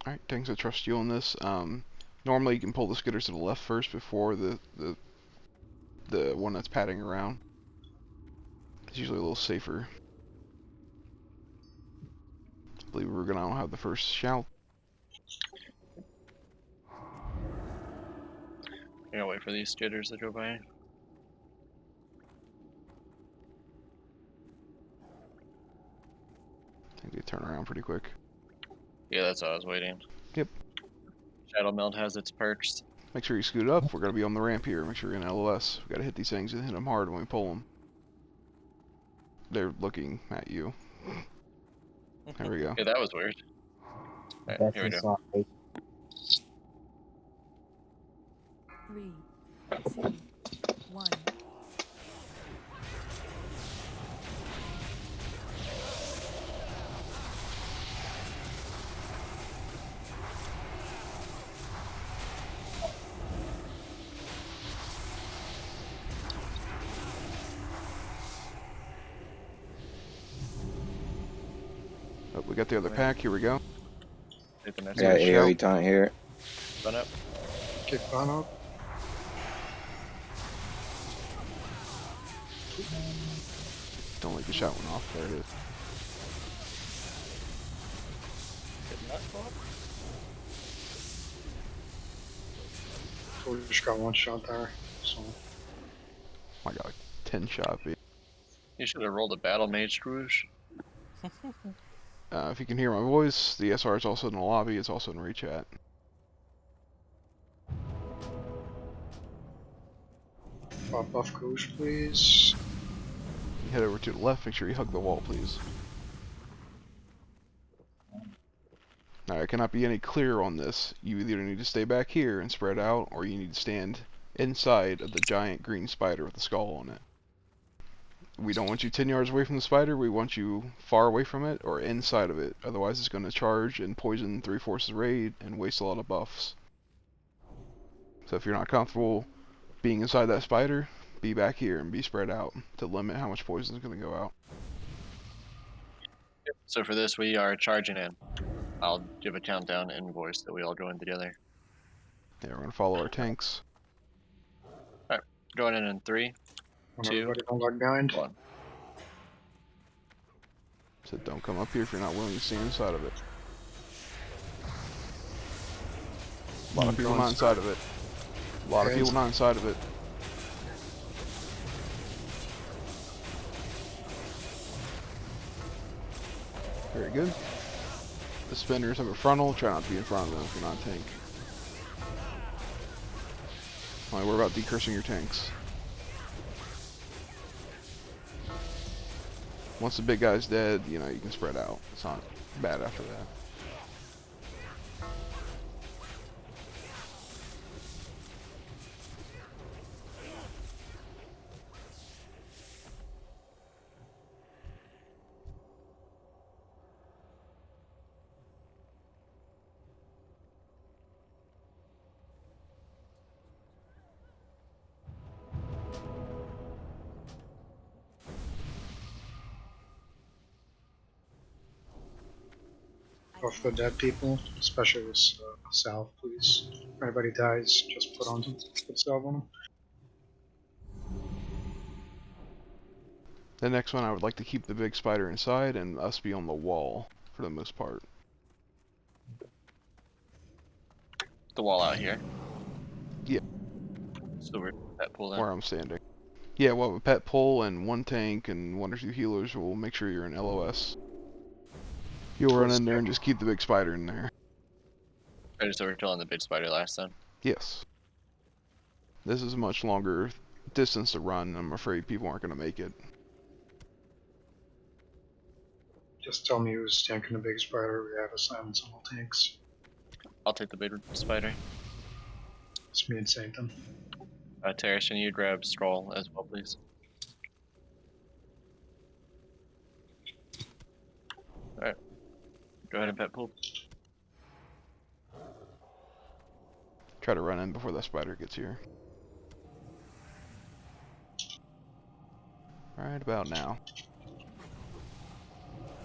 Alright, Tanks, I trust you on this. Normally you can pull the skitters to the left first before the one that's padding around. It's usually a little safer. I believe we're gonna have the first shout. I gotta wait for these jitters to go by. I think they turn around pretty quick. Yeah, that's what I was waiting. Yep. Shadow Meld has its perks. Make sure you scoot up. We're gonna be on the ramp here. Make sure you're in LOS. We gotta hit these things and hit them hard when we pull them. They're looking at you. There we go. Yeah, that was weird. Alright, here we go. 3, 2, 1. Oh, we got the other pack. Here we go. Hit the next Yeah, one. AoE taunt here. Run up. Kick Bon up. Don't let the shot went off. There it is. Hit nut block. So we just got one shot there. So I got a 10 shot. You should have rolled a battle mage swoosh. If you can hear my voice, the SR is also in the lobby. It's also in rechat. pop off coach, please. You head over to the left. Make sure you hug the wall, please. Now, I cannot be any clearer on this. You either need to stay back here and spread out, or you need to stand inside of the giant green spider with the skull on it. We don't want you 10 yards away from the spider. We want you far away from it or inside of it. Otherwise, it's going to charge and poison 3/4 raid and waste a lot of buffs. So if you're not comfortable being inside that spider, be back here and be spread out to limit how much poison is going to go out. So for this, we are charging in. I'll give a countdown and voice that we all join together. Yeah, we're going to follow our tanks. Going in 3, Want 2, everybody don't lag behind. 1. So don't come up here if you're not willing to stand inside of it. A lot of people not inside of it. A lot of people not inside of it. Very good. The spinners have a frontal. Try not to be in front of them if you're not a tank. Only worry about decursing your tanks. Once the big guy's dead, you know, you can spread out. It's not bad after that. Off the dead people, especially this salve, please. If anybody dies, just put salve on them. The next one, I would like to keep the big spider inside and us be on the wall for the most part. The wall out here. Yeah. So we're at pull Where I'm standing. Yeah, we'll have a pet pull and one tank and 1 or 2 healers. We'll make sure you're in LOS. You'll run in there and just keep the big spider in there. Right, so we're killing the big spider last time. Yes. This is a much longer distance to run. I'm afraid people aren't going to make it. Just tell me who's tanking the big spider. We have a silence on all tanks. I'll take the big spider. It's me and Sanctum. Terrace, can you grab Stroll as well, please? Alright. Go ahead and pet pull. Try to run in before that spider gets here. Right about now.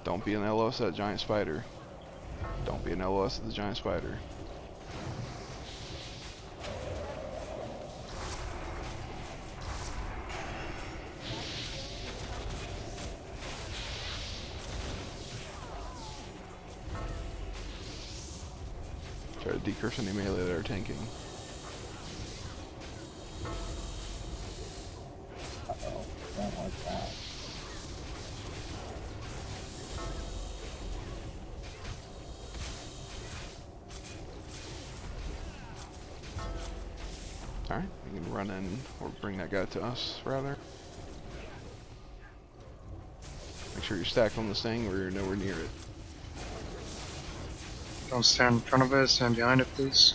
Don't be in LOS that giant spider. Don't be an LOS of the giant spider. Try to decurse any melee that are tanking. Uh-oh. Don't like that. Alright, you can run in or bring that guy to us, rather. Make sure you're stacked on this thing or you're nowhere near it. Don't stand in front of it, stand behind it, please.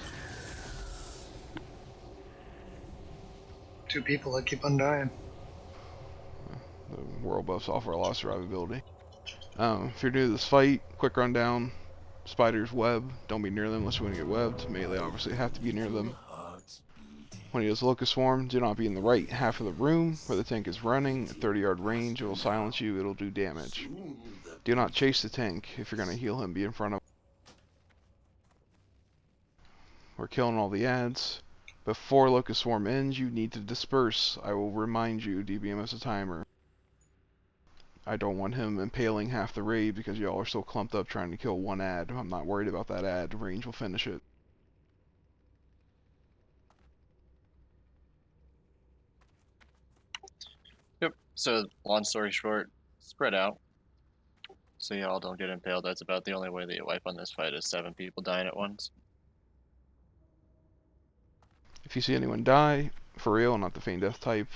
2 people that keep on dying. The world buffs offer a lot of survivability. If you're new to this fight, quick rundown. Spiders web, don't be near them unless you want to get webbed. Melee obviously have to be near them. When he does Locust Swarm, do not be in the right half of the room where the tank is running. At 30-yard range, it will silence you, it'll do damage. Do not chase the tank. If you're going to heal him, be in front of him. We're killing all the ads. Before Locust Swarm ends, you need to disperse. I will remind you, DBM as a timer. I don't want him impaling half the raid because y'all are still clumped up trying to kill one ad. I'm not worried about that ad. Range will finish it. Yep. So long story short, spread out. So y'all don't get impaled. That's about the only way that you wipe on this fight is 7 people dying at once. If you see anyone die, for real, not the feign death type,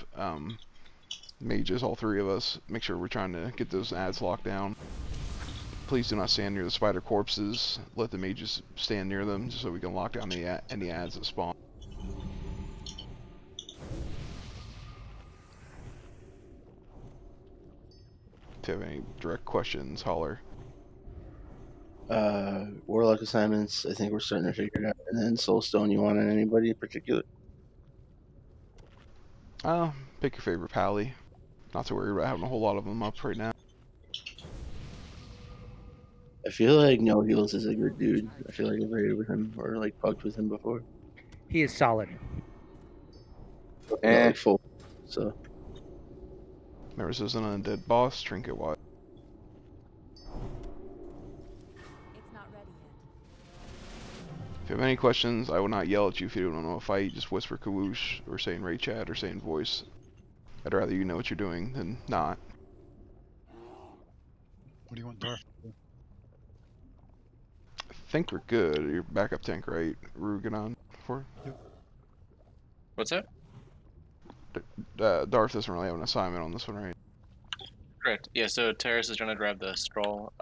mages, all 3 of us, make sure we're trying to get those ads locked down. Please do not stand near the spider corpses. Let the mages stand near them just so we can lock down any ads that spawn. If you have any direct questions, holler. Warlock assignments, I think we're starting to figure it out. And then Soulstone, you want on anybody in particular? Pick your favorite pally. Not to worry about having a whole lot of them up right now. I feel like No Heals is a good dude. I feel like I've raided with him or like pucked with him before. He is solid. Not like full. So Remember, this isn't an undead boss, trinket wise. It's not ready yet. If you have any questions, I will not yell at you if you don't know a fight. Just whisper Kawoosh or say in raid chat or say in voice. I'd rather you know what you're doing than not. What do you want Darth to do? I think we're good. Your backup tank, right? Rugadon for? What's that? Darth doesn't really have an assignment on this one, right? Correct. Yeah, so Terrace is trying to grab the scroll.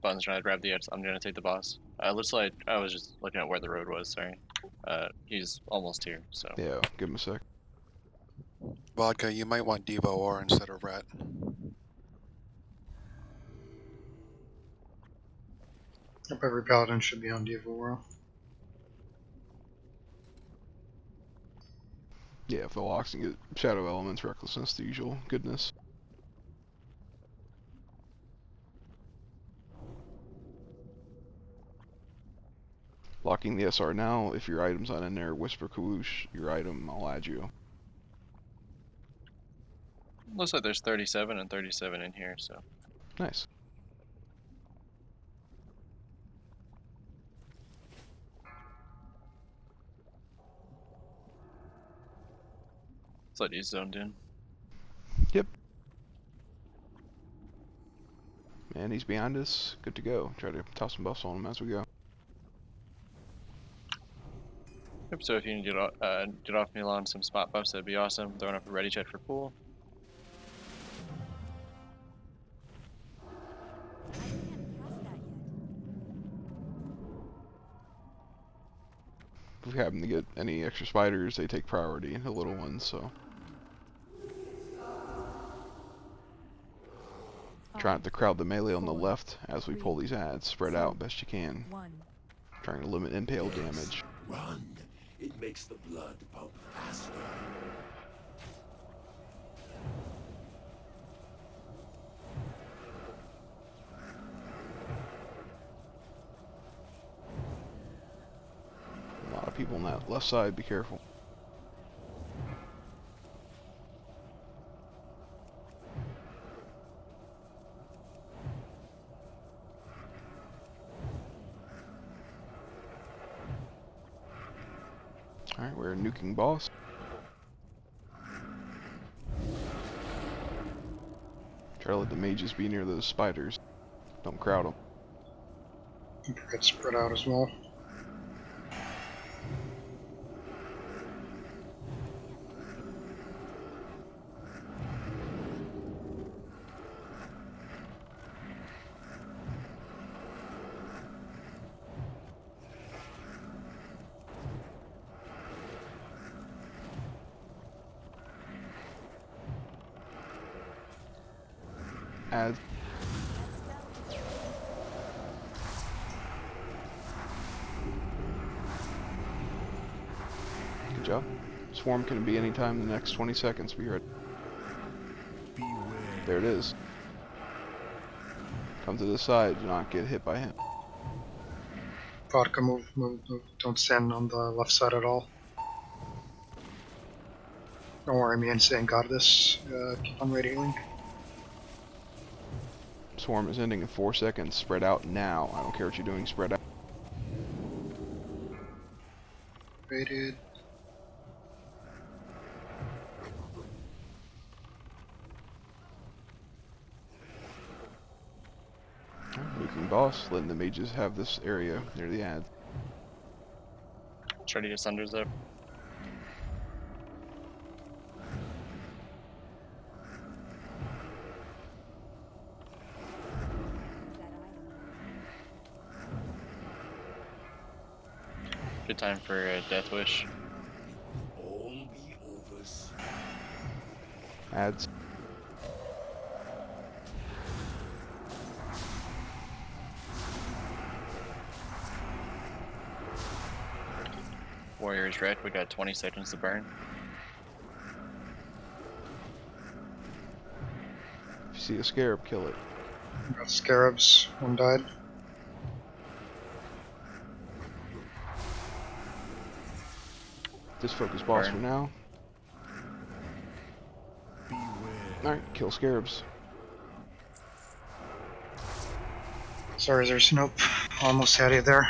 Bun's trying to grab the edge. I'm going to take the boss. Looks like I was just looking at where the road was, sorry. He's almost here, so. Yeah, give him a sec. Vodka, you might want Devo or instead of Rat. Yep, every paladin should be on Diva World. Yeah, if the locks can get shadow elements, recklessness, the usual goodness. Locking the SR now. If your item's not in there, whisper Kawoosh, your item, I'll add you. Looks like there's 37 and 37 in here, so. Nice. Looks like he's zoned in. Yep. And he's behind us. Good to go. Try to toss some buffs on him as we go. Yep, so if you can get off me on some spot buffs, that'd be awesome. Throwing up a ready check for pool. I can't cast that yet. If we happen to get any extra spiders, they take priority, the little ones, so. Try not to crowd the melee on the left as we pull these ads. Spread out best you can. Trying to limit impale damage. Run. It makes the blood pump faster. got people on that left side, be careful. Alright, we're nuking boss. Try to let the mages be near those spiders. Don't crowd them. Get spread out as well. Add. Good job. Swarm can be anytime in the next 20 seconds. Be ready. Beware. There it is. Come to the side. Do not get hit by him. Vodka, move. Don't stand on the left side at all. Don't worry, me and Sane got this. Keep on radiating. Swarm is ending in 4 seconds. Spread out now. I don't care what you're doing. Spread out. Rated. Nuking boss. Letting the mages have this area near the ad. Try to get Sunders up. That item. Good time for Death Wish. All be over soon. Ads. Warrior's red. We got 20 seconds to burn. If you see a scarab, kill it. Got scarabs. One died. Just focus boss Burn. for now. Beware. Alright, kill scarabs. Sorry, there's nope. Almost had you there.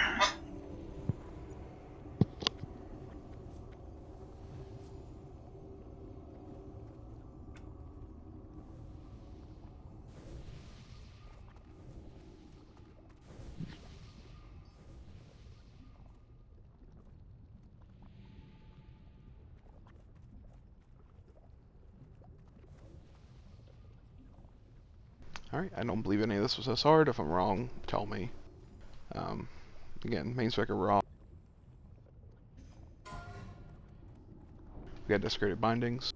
Alright, I don't believe any of this was this hard. If I'm wrong, tell me. Again, main spec are wrong. We got desecrated bindings.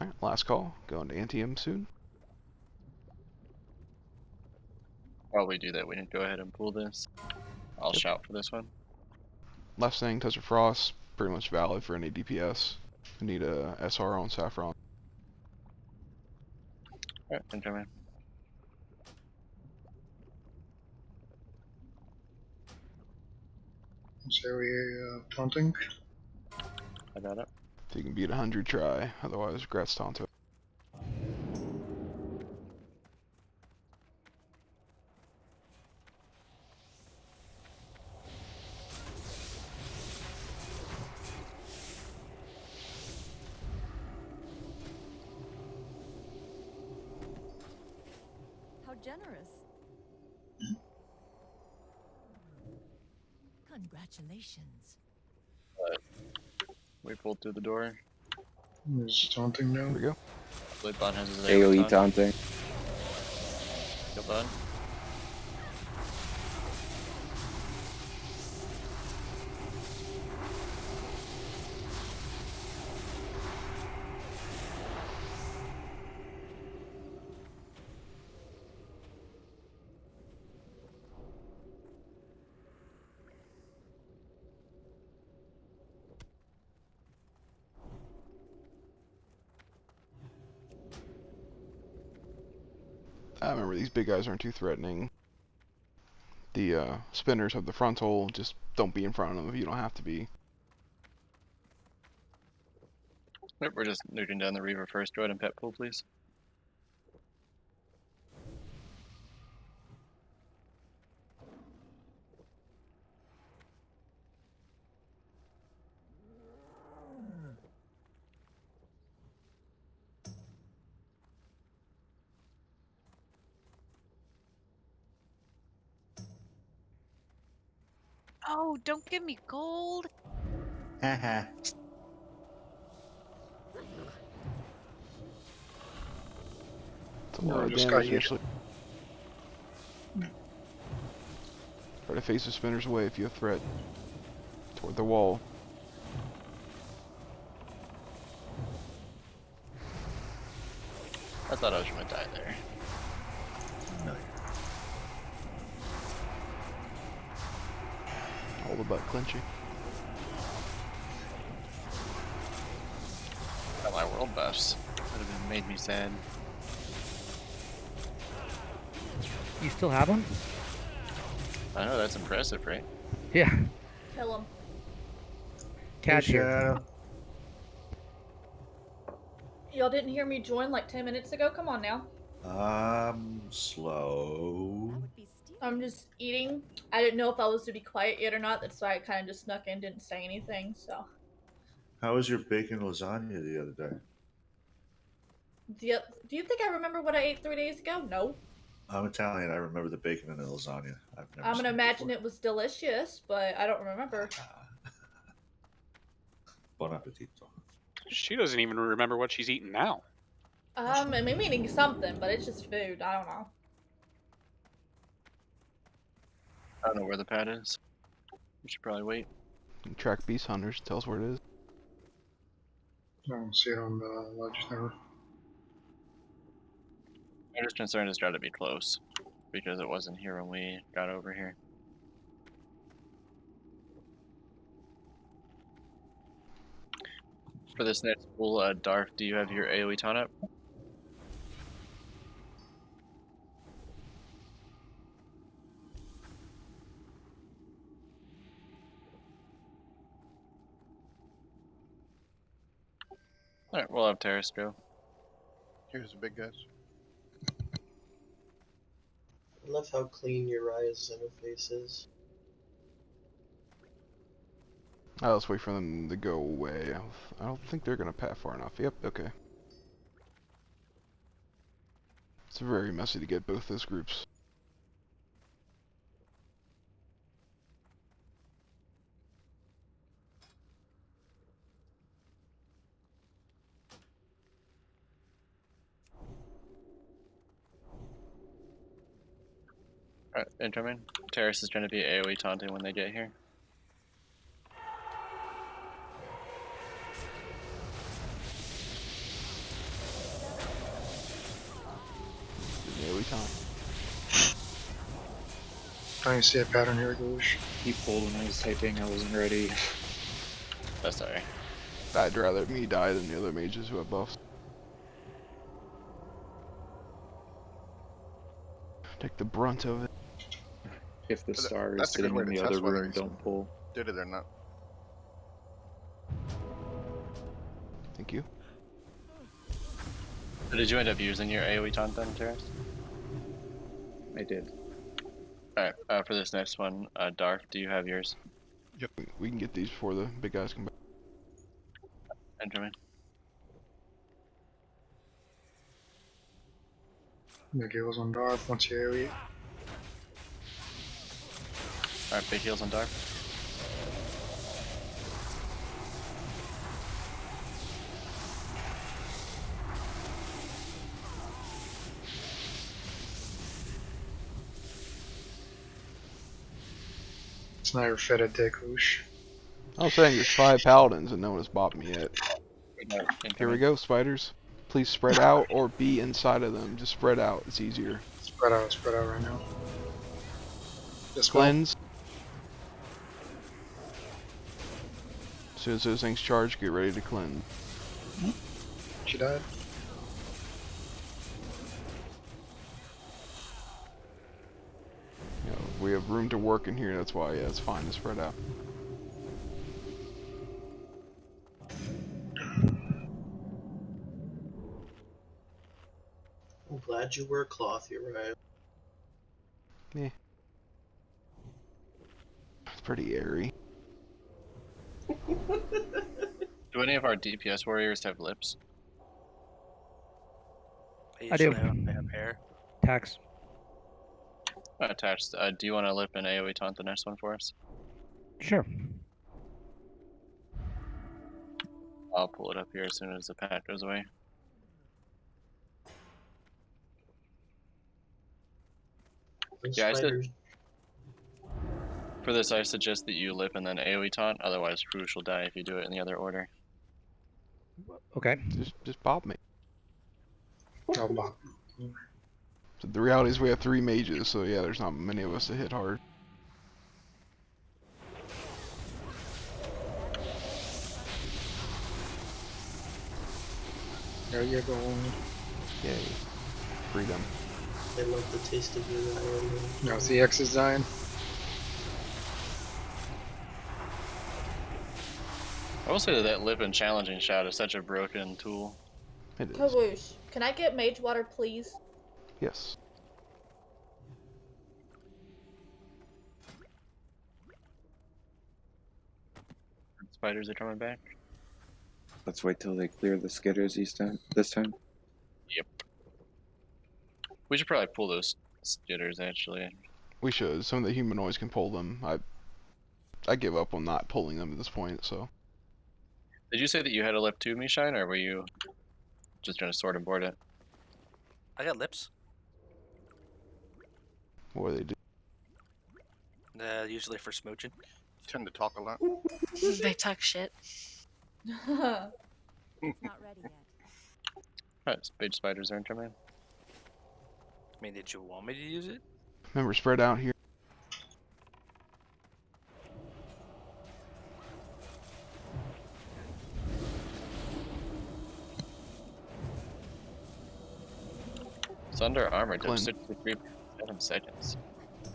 Alright, last call. Going to Antium soon. While we do that, we need to go ahead and pull this. I'll Yep. shout for this one. Last thing, Touch of Frost. Pretty much valid for any DPS. We need a SR on Saffron. Alright, enjoy, man. So we taunting. I got it. If you can beat 100, try. Otherwise, regrets Tonto. How generous. Congratulations. We pulled through the door. There's taunting There now. we go. Blade has his AoE taunt. taunting. Kill Bud. Remember, these big guys aren't too threatening. The spinners have the frontal. Just don't be in front of them if you don't have to be. Yep, we're just nuking down the Reaver first. Go ahead and pet pool, please. Oh, don't give me gold. Haha. It's a No, lot of just got damage yeeted. initially. Try to face the spinners away if you have threat. Toward the wall. I thought I was gonna die there. No. All the butt clenching. Got my world buffs. Would have made me sad. You still have them? I know, that's impressive, right? Yeah. Kill him. Catch here. Shadow. Y'all didn't hear me join like 10 minutes ago? Come on now. Slow. That would be steep. I'm just eating. I didn't know if I was to be quiet yet or not. That's why I kind of just snuck in, didn't say anything. So, How was your bacon lasagna the other day? do you think I remember what I ate 3 days ago? No. I'm Italian. I remember the bacon and the lasagna. I've never I'm seen gonna imagine before. it was delicious, but I don't remember. Bon appetito. She doesn't even remember what she's eating now. I'm eating something, but it's just food. I don't know. I don't know where the pad is. We should probably wait. Track beast hunters. Tell us where it is. I don't see it on the ledge there. I'm just concerned it's got to be close because it wasn't here when we got over here. For this next pool, Darth, do you have your AoE taunt up? Alright, we'll have Terrace go. Here's the big guys. I love how clean Uriah's interface is. Let's wait for them to go away. I don't think they're gonna pat far enough. Yep, okay. It's very messy to get both those groups. Alright, incoming. Terrace is going to be AoE taunting when they get here. AoE time. I don't see a pattern here, Goosh. He pulled when I was typing. I wasn't ready. That's sorry. I'd rather me die than the other mages who have buffs. Take the brunt of it. If the star is That's a good sitting way in to the test other whether room, he's don't pull. Did it or not. Thank you. So did you end up using your AoE taunt then, Terrace? I did. Alright, for this next one, Darth, do you have yours? Yep. We can get these before the big guys come back. Incoming. Big heals on Darth once you AoE. Alright, big heals on Darth. It's not your fitted day, Goosh. I'm saying there's 5 paladins and no one has bopped me yet. Incoming. Here we go, spiders. Please spread out or be inside of them. Just spread out. It's easier. Spread out right now. This one. Cleanse. As soon as those things charge, get ready to cleanse. She died. We have room to work in here, that's why, yeah, it's fine to spread out. I'm glad you wear cloth, you're right. Yeah. It's pretty airy. Do any of our DPS warriors have lips? I do. I have hair. Tax. Attached. Do you want to lip and AoE taunt the next one for us? Sure. I'll pull it up here as soon as the pack goes away. Yeah, for this, I suggest that you lip and then AoE taunt. Otherwise, Rouge will die if you do it in the other order. Okay. Just pop me. I'll bop. So the reality is we have 3 mages, so yeah, there's not many of us to hit hard. There you go. Yay. Freedom. I love the taste of your iron. Now the X is dying. I will say that that lip and challenging shot is such a broken tool. It is. Kawoosh, can I get mage water, please? Yes. Spiders are coming back. Let's wait till they clear the skitters this time. Yep. We should probably pull those skitters, actually. We should. Some of the humanoids can pull them. I give up on not pulling them at this point, so. Did you say that you had a lip too, Mishine, or were you just trying to sort and board it? I got lips. What do they do? Usually for smooching. Tend to talk a lot. They talk shit. It's not ready yet. Alright, big spiders aren't coming. I mean, did you want me to use it? Remember, spread out here. It's under armor, Glenn. 63 7 seconds.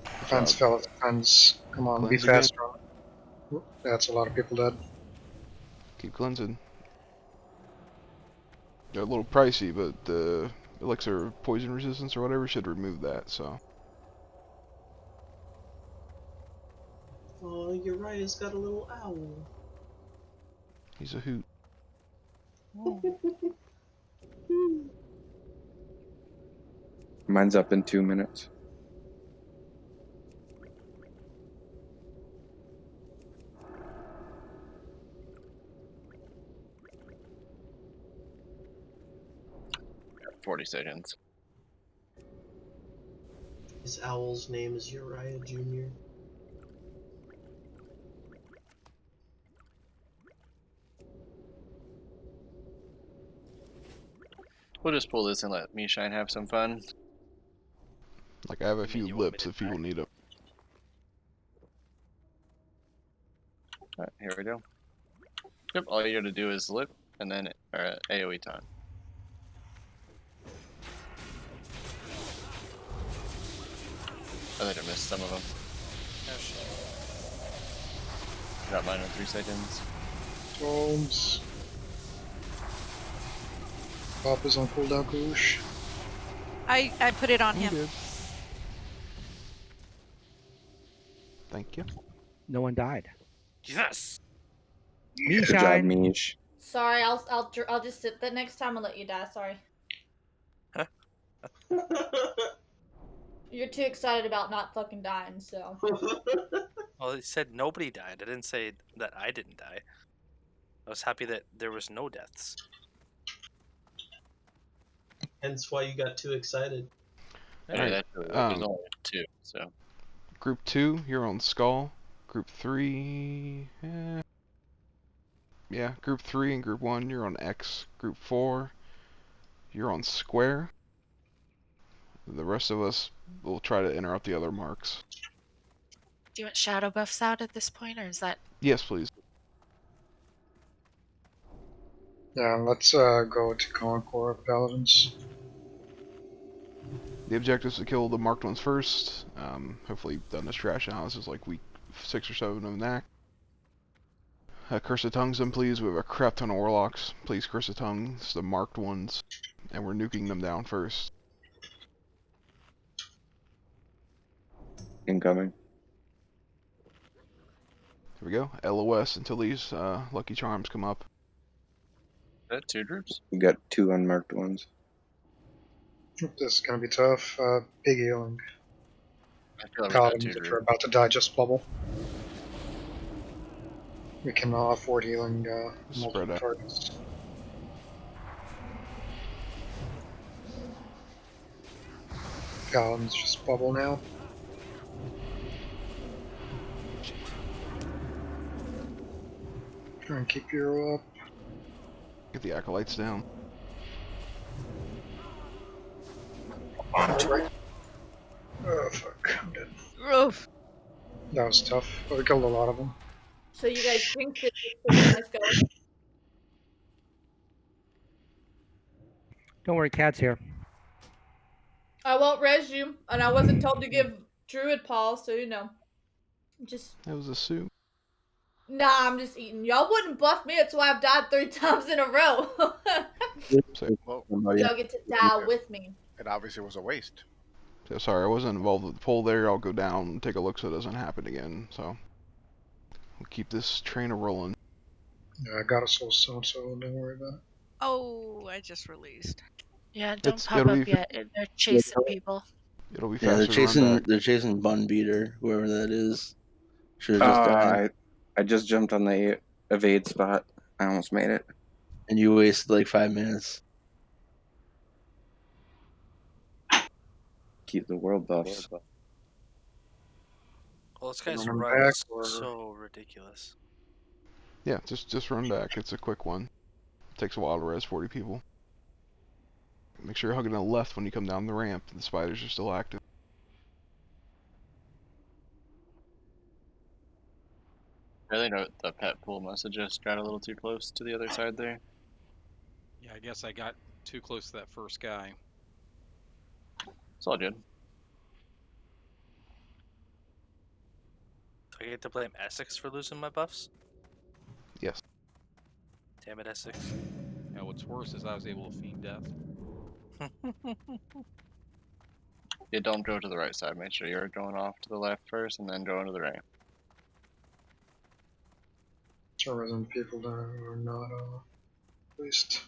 Defense, fellas, defense. Come on, be Cleanse again. faster. Oop, that's a lot of people dead. Keep cleansing. They're a little pricey, but the elixir poison resistance or whatever should remove that, so. Oh, Uriah's got a little owl. He's a hoot. Mine's up in 2 minutes. Got 40 seconds. His owl's name is Uriah Jr. We'll just pull this and let Mishine have some fun. Like, I have a You few mean you want me lips to if people die? need them. Alright, here we go. Yep, all you gotta do is lip and then AoE taunt. I think I missed some of them. Oh shit. Got mine in 3 seconds. Tomes. Pop is on cooldown, Koosh. I put it on You him. did. Thank you. No one died. Yes! Me Good job, shine. Mish. Sorry, I'll just sit there next time and let you die. Sorry. You're too excited about not fucking dying, so. Well, it said nobody died. I didn't say that I didn't die. I was happy that there was no deaths. Hence why you got too excited. Yeah, Alright, there's only 2, so. Group 2, you're on Skull. Group 3, yeah, Group 3 and Group 1, you're on X. Group 4, you're on Square. The rest of us will try to interrupt the other marks. Do you want shadow buffs out at this point, or is that? Yes, please. Yeah, let's go to Concord Paladins. The objective is to kill the marked ones first. Hopefully done this trash analysis like week 6 or 7 of NAC. Curse of Tongues them, please. We have a crap ton of Warlocks. Please Curse of Tongues, the marked ones. And we're nuking them down first. Incoming. Here we go. LOS until these Lucky Charms come up. Is that 2 groups? We got 2 unmarked ones. This is gonna be tough. Big healing. I feel like we got Paladins, 2 if groups. you're about to die, just bubble. We can afford healing multiple Spread out. targets. Paladins, just bubble now. Try and keep your up. Get the Acolytes down. Oh fuck, I'm dead. Oof. That was tough, but we killed a lot of them. So you guys jinxed it. Nice go. Don't worry, Cat's here. I won't res you, and I wasn't told to give Druid Paul, so you know. Just That was a suit. nah, I'm just eating. Y'all wouldn't buff me, that's why I've died 3 times in a row. Oh, Y'all get to die with me. It obviously was a waste. So sorry, I wasn't involved with the poll there. I'll go down and take a look so it doesn't happen again. So we'll keep this train a rolling. Yeah, I got a soul stone, so don't worry about it. Oh, I just released. Yeah, don't It's- pop it'll up be- yet. They're chasing people. It'll be Yeah, faster to run back. they're chasing Bun Beater, whoever that is. Should have just died. I just jumped on the evade spot. I almost made it. And you wasted like 5 minutes. Keep the world buffs. Well, this guy's Run run back is or- so ridiculous. Yeah, just run back. It's a quick one. Takes a while to res 40 people. Make sure you're hugging to the left when you come down the ramp. The spiders are still active. I think the pet pool must have just got a little too close to the other side there. Yeah, I guess I got too close to that first guy. It's all good. Do I get to blame Essex for losing my buffs? Yes. Damn it, Essex. Yeah, what's worse is I was able to fiend death. Yeah, don't go to the right side. Make sure you're going off to the left first and then going to the right. So resident people that are not at least.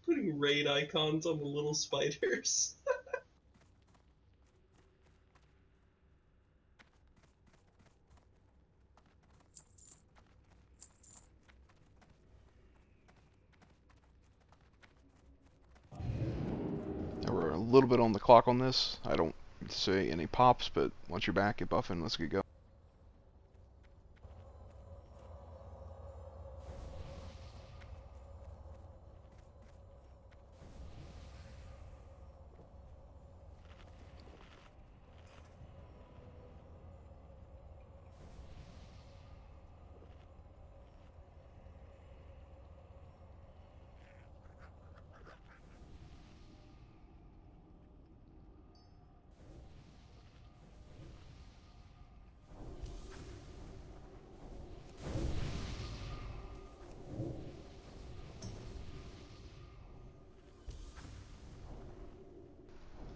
Putting raid icons on the little spiders. Now we're a little bit on the clock on this. I don't say any pops, but once you're back, get buffing. Let's get going.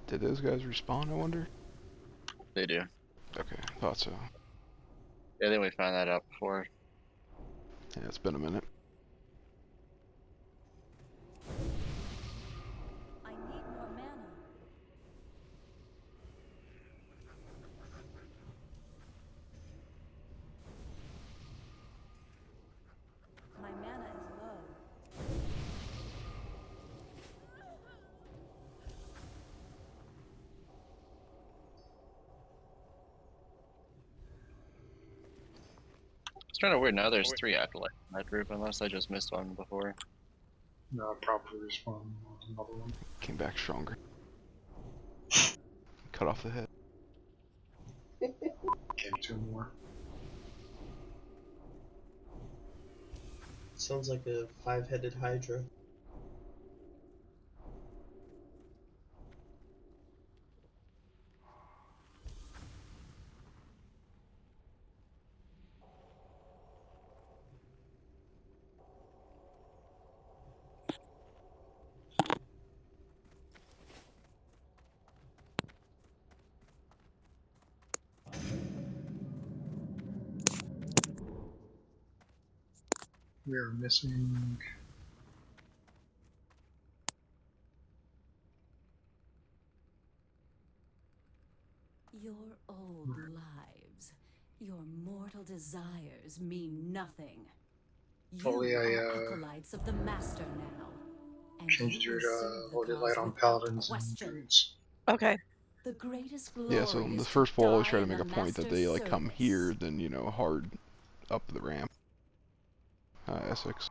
Did those guys respawn, I wonder? They do. Okay, thought so. Yeah, I think we found that out before. Yeah, it's been a minute. I need more mana. My mana is low. It's kind of weird now there's 3 acolytes in that group, unless I just missed one before. No, probably respawn another one. Came back stronger. Cut off the head. Came 2 more. Sounds like a 5-headed Hydra. We are missing. Your old lives, your mortal desires mean nothing. You Hopefully I are acolytes of the Master now, and changed you your will serve the Holy cause Light on without Paladins and question. Druids. Okay. The greatest Yeah, so glory the is to first wall always die try to in make the a point that Master's they like come service. here, then you know hard up the ramp. Essex.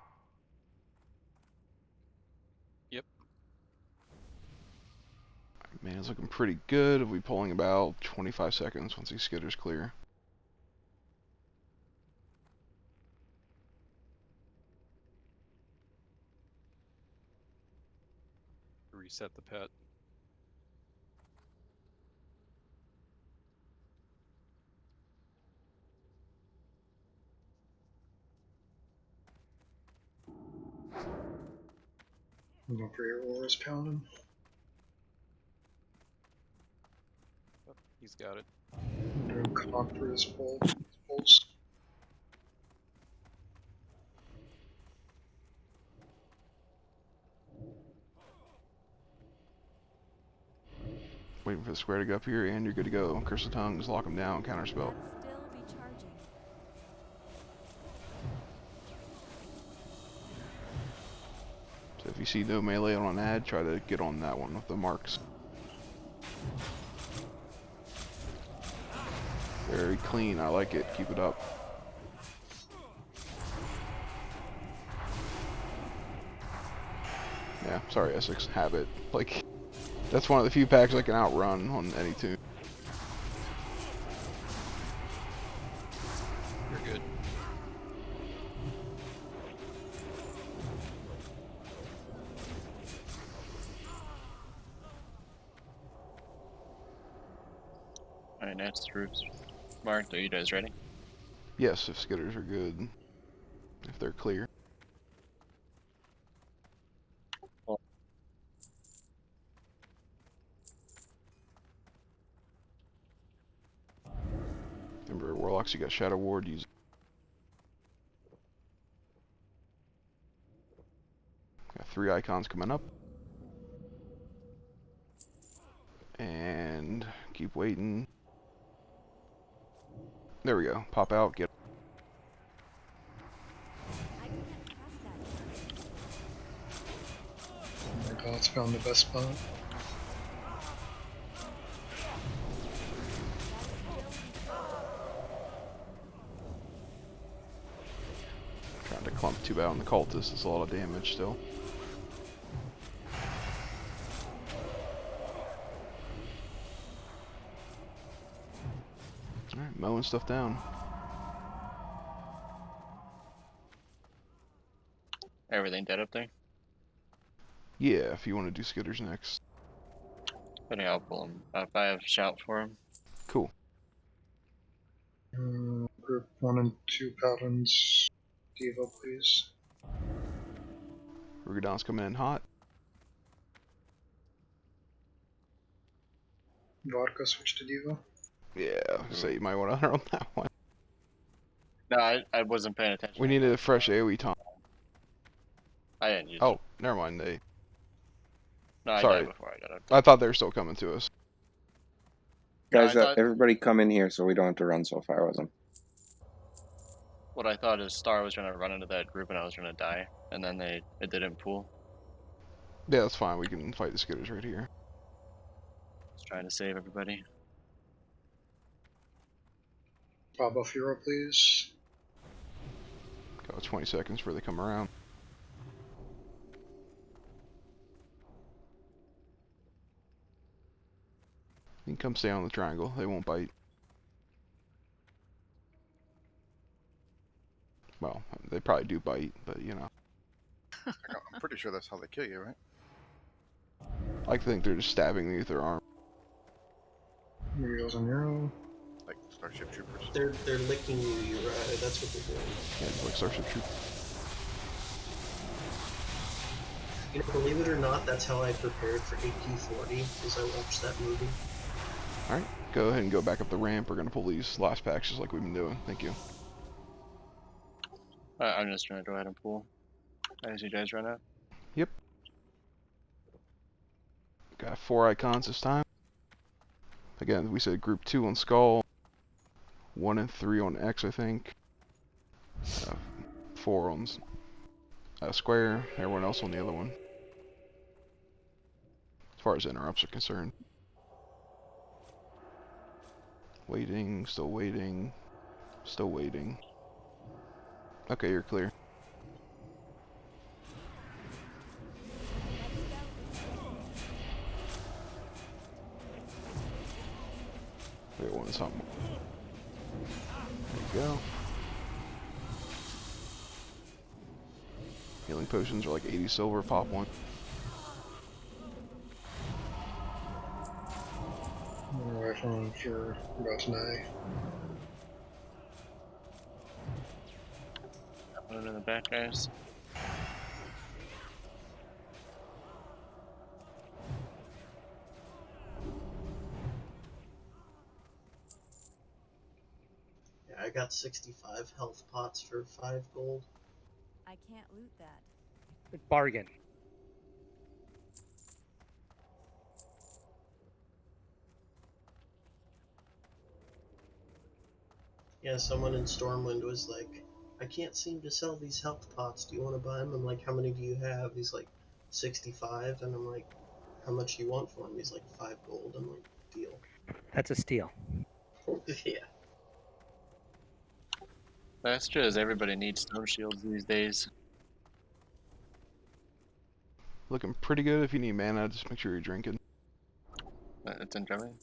Yep. Man, it's looking pretty good. We'll be pulling about 25 seconds once these skitters clear. Reset the pet. I'm going for your auras, Paladin. Oh, he's got it. I'm doing clock for his pulse. Waiting for the square to go up here, and you're good to go. Curse of Tongues, lock them down, counter spell. Still be charging. So if you see no melee on an ad, try to get on that one with the marks. Very clean, I like it. Keep it up. Yeah, sorry Essex, have it. Like, that's one of the few packs I can outrun on any tune. You're good. Alright, next groups marked. Are you guys ready? Yes, if skitters are good. If they're clear. Remember, Warlocks, you got Shadow Ward, use it. Got 3 icons coming up. And keep waiting. There we go. Pop out, get. My God's found the best spot. Trying to clump too bad on the cultist. It's a lot of damage still. Alright, mowing stuff down. Everything dead up there? Yeah, if you want to do skitters next. Okay, I'll pull him. If I have shout for him. Cool. Group 1 and 2 Paladins. Diva, please. Rugadon's coming in hot. Vodka, switch to Diva. Yeah, so you might want to hunter on that one. No, I wasn't paying attention. We needed a fresh AoE taunt. I didn't use it. Oh, never mind. They. No, I Sorry. died before I got up. I thought they were still coming to us. Guys, I thought- everybody come in here so we don't have to run so far with them. What I thought is Star was gonna run into that group and I was gonna die, and then it didn't pull. Yeah, that's fine. We can fight the skitters right here. Just trying to save everybody. Pop off hero, please. Got 20 seconds before they come around. You can come stay on the triangle. They won't bite. Well, They probably do bite, but you know. I'm pretty sure that's how they kill you, right? I like to think they're just stabbing me with their arm. Muriel's on your own. Like Starship Troopers. They're licking you, Uriah. That's what they're doing. Yeah, just like Starship Troopers. You know, believe it or not, that's how I prepared for AP40, is I watched that movie. Alright, go ahead and go back up the ramp. We're going to pull these last packs just like we've been doing. Thank you. I'm just gonna go ahead and pull as you guys run out. Yep. Got 4 icons this time. Again, we said group 2 on Skull, 1 and 3 on X, I think. 4 on Square, everyone else on the other one. As far as interrupts are concerned. Waiting, still waiting, still waiting. Okay, you're clear. Wait, one something. There you go. Healing potions are like 80 silver, pop one. Rifle for about tonight. Got one in the back, guys. Yeah, I got 65 health pots for 5 gold. I can't loot that. Bargain. Yeah, someone in Stormwind was like, I can't seem to sell these health pots. Do you want to buy them? I'm like, how many do you have? He's like, 65. And I'm like, how much do you want for them? He's like, 5 gold. I'm like, deal. That's a steal. Yeah. That's just everybody needs stone shields these days. Looking pretty good. If you need mana, just make sure you're drinking. It's incoming.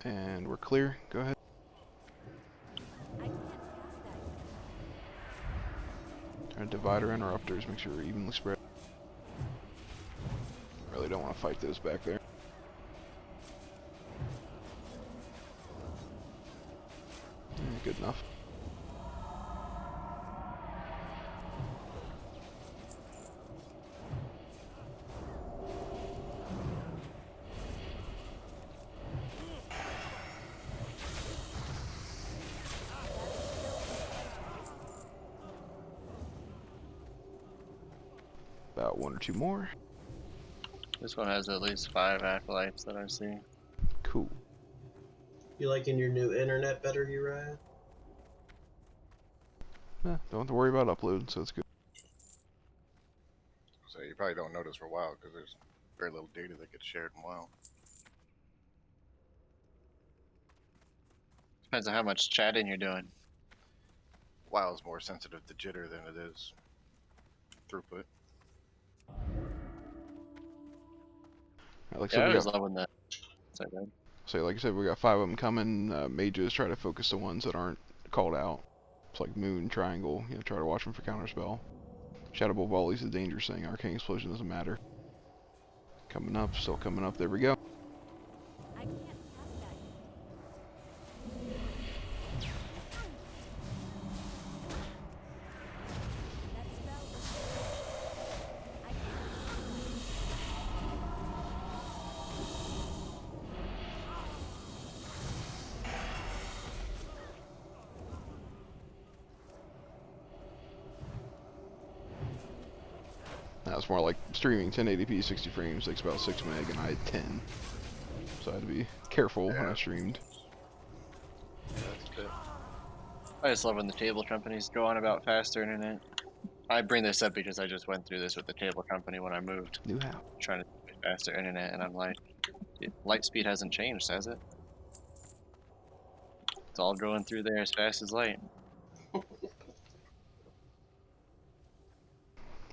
And we're clear. Go ahead. Trying to divide our interrupters, make sure we're evenly spread. Really don't want to fight those back there. Good enough. About 1 or 2 more. This one has at least 5 acolytes that I see. Cool. You liking your new internet better, Uriah? Don't have to worry about upload, so it's good. So you probably don't notice for WoW because there's very little data that gets shared in WoW. Depends on how much chatting you're doing. WoW is more sensitive to jitter than it is throughput. Like I Yeah, I said, always love when that. So like I said, we got 5 of them coming. Mages try to focus the ones that aren't called out. It's like Moon, Triangle. You know, try to watch them for counterspell. Shadowbolt Volley's a dangerous thing. Arcane Explosion doesn't matter. Coming up, still coming up. There we go. Now it's more like streaming 1080p 60 frames takes about 6 meg and I had 10. So I had to be careful when I streamed. Yeah, that's good. I just love when the cable companies go on about faster internet. I bring this up because I just went through this with the cable company when I moved. New how? Trying to get faster internet, and I'm like, light speed hasn't changed, has it? It's all going through there as fast as light.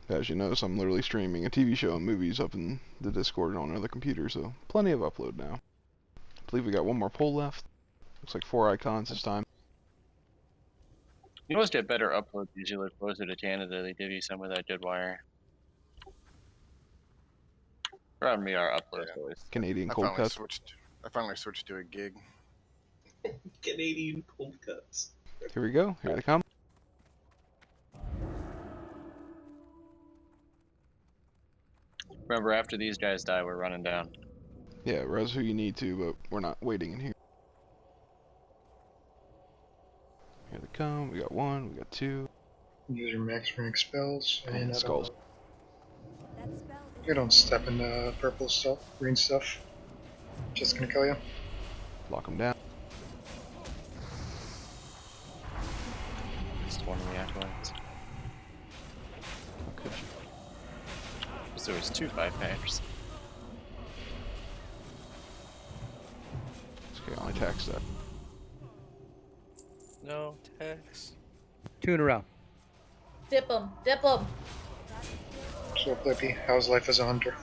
As you notice, I'm literally streaming a TV show and movies up in the Discord on another computer, so plenty of upload now. I believe we got one more poll left. Looks like 4 icons this time. You always get better uploads as you live closer to Canada. They give you some of that good wire. Around me, our uploads always. Canadian I cold finally cuts. switched to a gig. Canadian cold cuts. Here we go. Here they come. Remember, after these guys die, we're running down. Yeah, res who you need to, but we're not waiting in here. Here they come. We got 1, we got 2. Use your max rank spells and skulls. You don't step in the purple stuff, green stuff. Just gonna kill you. Lock them down. Just one of the acolytes. How could you? So there was 2 5-packs. Okay, only tax that. No text. 2 in a row. Dip him. Dip him. So Blippi, how's life as a hunter?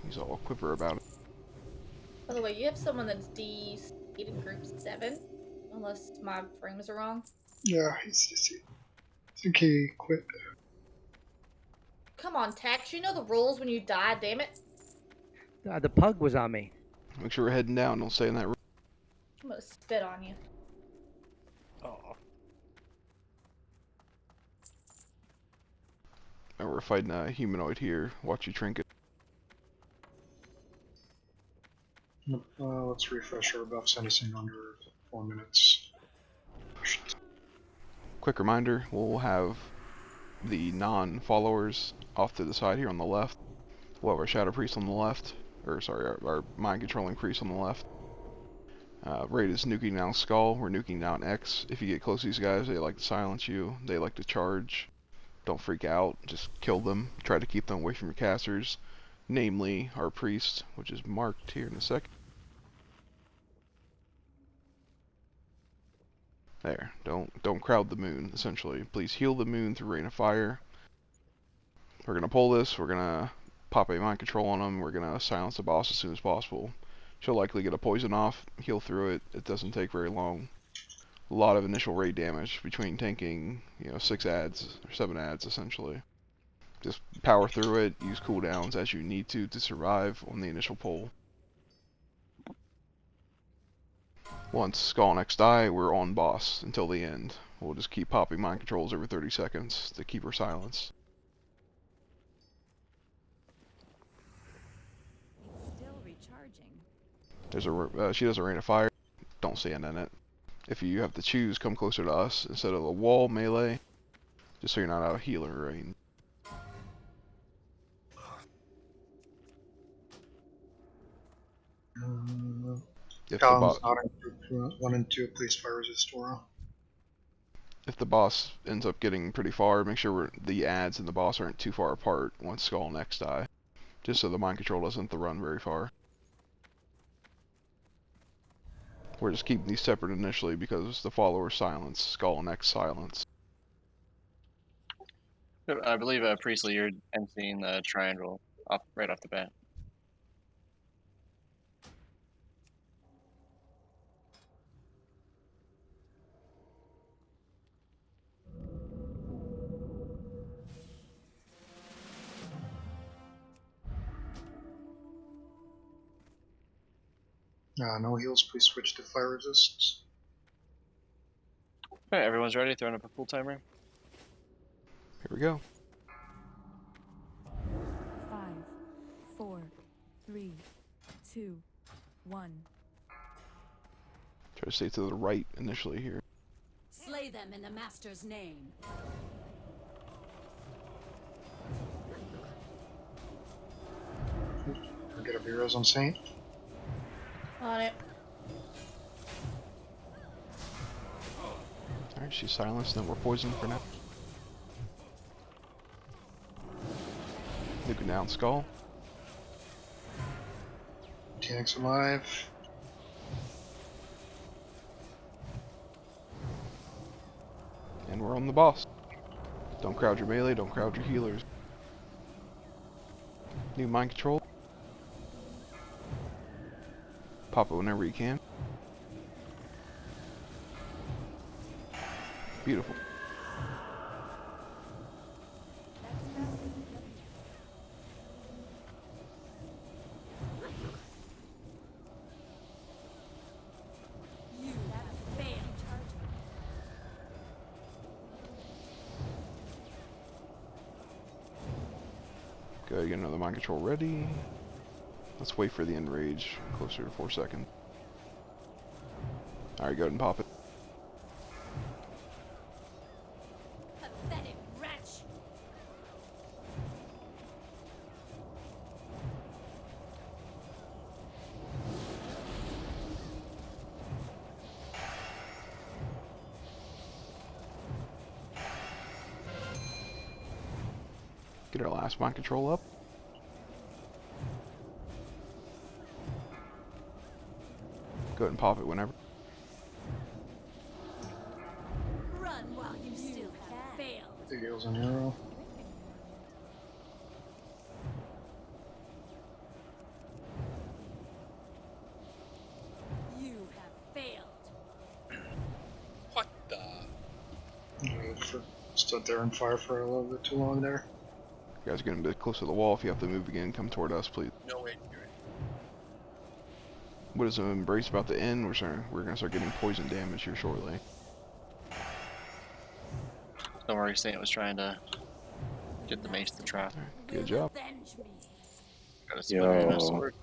He's all quipper about it. By the way, you have someone that's D in group 7, unless my frames are wrong. Yeah, I think he quit. Come on, Tax. You know the rules when you die. Damn it. The pug was on me. Make sure we're heading down. Don't stay in that room. I'm gonna spit on you. Oh. And we're fighting a humanoid here. Watch you trinket. Let's refresh our buffs. Anything under 4 minutes. Quick reminder, we'll have the non-followers off to the side here on the left. We'll have our Shadow Priest on the left. Or sorry, our mind-controlling priest on the left. Raid is nuking down Skull. We're nuking down X. If you get close to these guys, they like to silence you. They like to charge. Don't freak out. Just kill them. Try to keep them away from your casters. Namely, our priest, which is marked here in a second. There. Don't crowd the moon, essentially. Please heal the moon through Rain of Fire. We're gonna pull this. We're gonna pop a mind control on them. We're gonna silence the boss as soon as possible. She'll likely get a poison off, heal through it. It doesn't take very long. A lot of initial raid damage between tanking, 6 adds or 7 adds essentially. Just power through it, use cooldowns as you need to survive on the initial pull. Once Skull and X die, we're on boss until the end. We'll just keep popping mind controls every 30 seconds to keep her silenced. There's she does a Rain of Fire. Don't stand in it. If you have to choose, come closer to us instead of a wall melee, just so you're not out of healer range. Columns not in group 1 and 2, please fire resist aura. If the boss ends up getting pretty far, make sure the adds and the boss aren't too far apart once Skull and X die, just so the mind control doesn't have to run very far. We're just keeping these separate initially because the followers silence, Skull and X silence. I believe Priestley, you're emceeing the triangle right off the bat. No heals, please switch to fire resist. Alright, everyone's ready? Throwing up a full timer. Here we go. 5, 4, 3, 2, 1. Try to stay to the right initially here. Slay them in the Master's name. Get a Heroes on Saint. On it. Alright, she's silenced, then we're poisoned for now. Nuking down Skull. Mechanic's alive. And we're on the boss. Don't crowd your melee, don't crowd your healers. New mind control. Pop it whenever you can. Beautiful. Good, get another mind control ready. Let's wait for the end rage, closer to 4 seconds. Alright, go ahead and pop it. Pathetic wretch. Get our last mind control up. Go ahead and pop it whenever. Run while you still have failed. The heals on arrow. You have failed. What the? Stood there and fire for a little bit too long there. You guys are getting a bit close to the wall. If you have to move again, come toward us, please. No way. What is an embrace about to end? We're gonna start getting poison damage here shortly. Don't worry, Saint was trying to get the mage to trap. Good job. Got a splitter and a sword.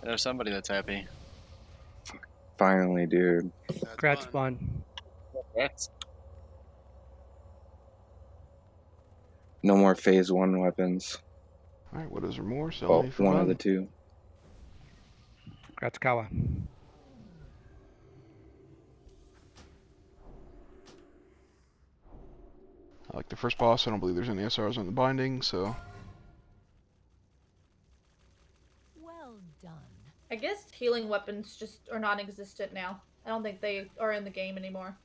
There's somebody that's happy. Finally, dude. Scratch spawn. That's No more phase 1 weapons. Alright, what is remorse? Well, LA for one fun. of the two. Gratsukawa. I like the first boss. I don't believe there's any SRs on the binding, so Well done. I guess healing weapons just are non-existent now. I don't think they are in the game anymore.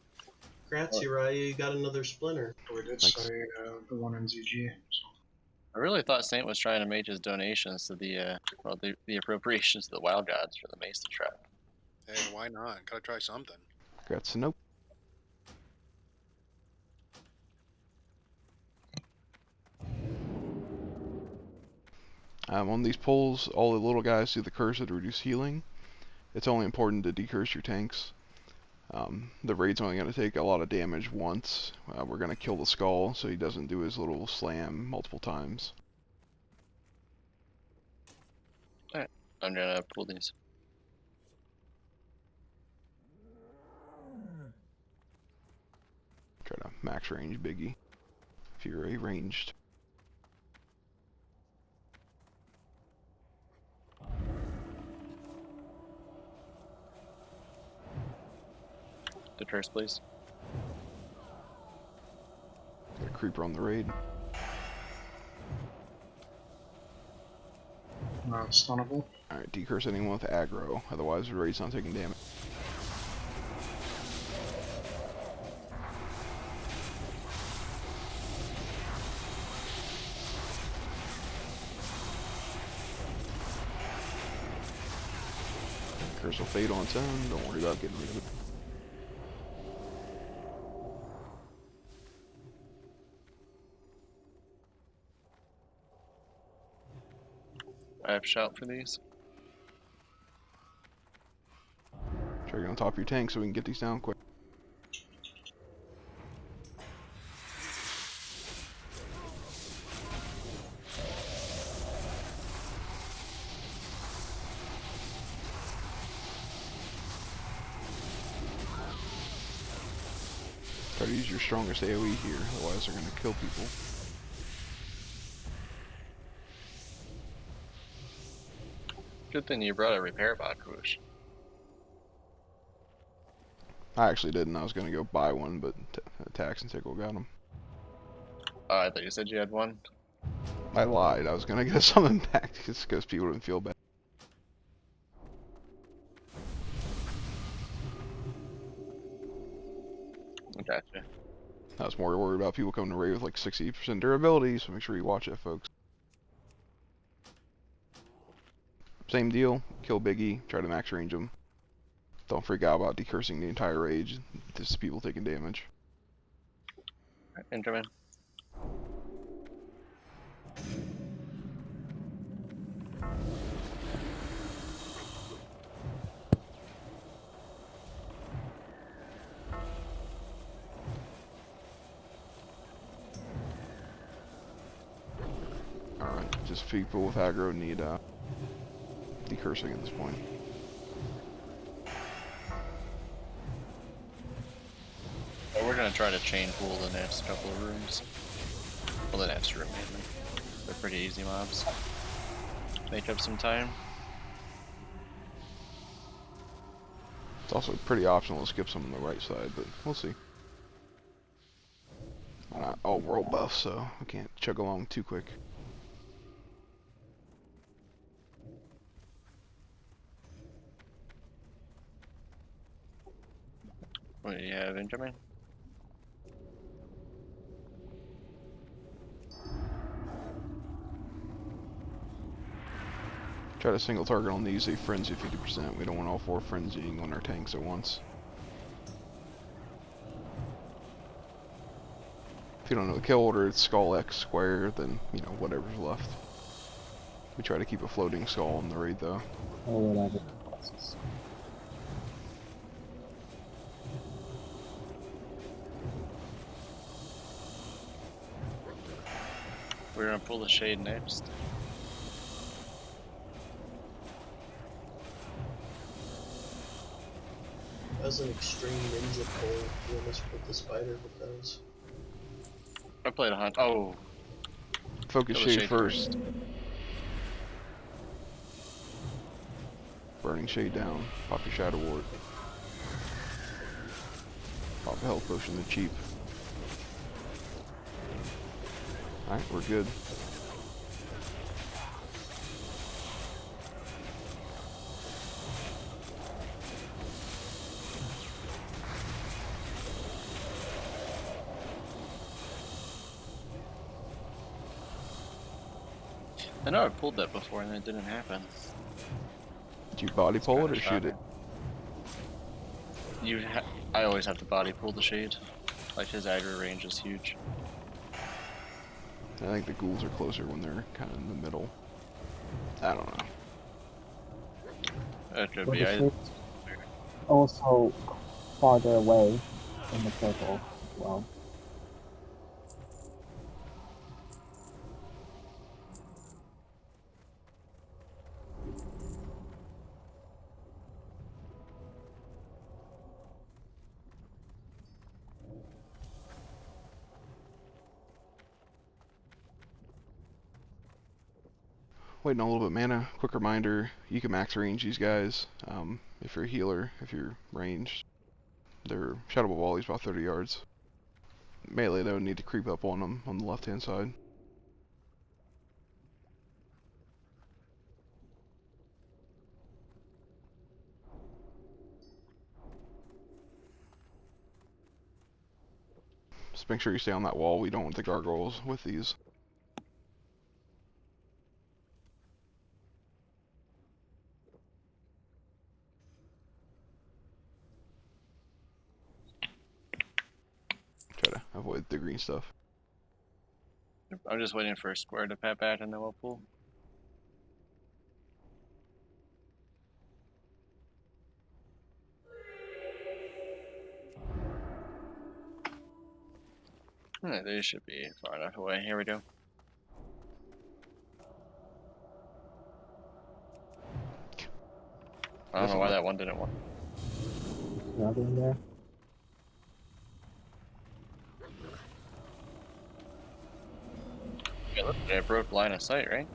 Congrats, Uriah, you got another splinter. We did say the one in ZG. So. I really thought Saint was trying to make his donations to the the appropriations to the wild gods for the mace to trap. Hey, why not? Gotta try something. congrats to nope. On these pulls, all the little guys do the curse to reduce healing. It's only important to decurse your tanks. The raid's only going to take a lot of damage once. We're going to kill the skull so he doesn't do his little slam multiple times. Alright, I'm gonna pull these. Try to max range Biggie if you're a ranged. The curse, please. Got a creeper on the raid. Stunnable. Alright, decurse anyone with aggro, otherwise the raid's not taking damage. Curse will fade on its own, don't worry about getting rid of it. I have shout for these. Try to get on top of your tank so we can get these down quick. Try to use your strongest AoE here, otherwise they're going to kill people. Good thing you brought a repair bot, Koosh. I actually didn't. I was going to go buy one, but Tax and Tickle got them. Oh, I thought you said you had one. I lied. I was going to get a summon back just because people didn't feel bad. Gotcha. I was more worried about people coming to raid with like 60% durability, so make sure you watch it, folks. Same deal, kill Biggie, try to max range him. Don't freak out about decursing the entire rage, just people taking damage. Alright, Benjamin. Alright, just people with aggro need decursing at this point. Well, we're gonna try to chain pool the next couple of rooms. Well, the next room mainly. They're pretty easy mobs. Make up some time. It's also pretty optional to skip some on the right side, but we'll see. We're not all world buffs, so we can't chug along too quick. What do you have, Benjamin? Try to single target on these, they frenzy 50%. We don't want all 4 frenzying on our tanks at once. If you don't know the kill order, it's skull X square, then, you know, whatever's left. We try to keep a floating skull on the raid, though. Or whatever. We're gonna pull the shade next. That was an extreme ninja pull. You almost put the spider with those. I played a hunt. Oh. Focus Kill the shade first. Burning shade down. Pop your shadow ward. Pop a health potion, they're cheap. Alright, we're good. I know I pulled that before and it didn't happen. Did you body pull it or shoot it? I always have to body pull the shade. Like his aggro range is huge. I think the ghouls are closer when they're kind of in the middle. I don't know. That could Well, be. the shade's also farther away in the purple as well. Waiting a little bit mana. Quick reminder, you can max range these guys. If you're a healer, if you're ranged. Their Shadow Ball Volley's about 30 yards. Melee though, need to creep up on them on the left hand side. Just make sure you stay on that wall. We don't want the gargoyles with these. Try to avoid the green stuff. I'm just waiting for a square to pop out and then we'll pull. They should be far enough away. Here we go. I don't know why that one didn't work. Nothing there. Yeah, look, I broke line of sight, right?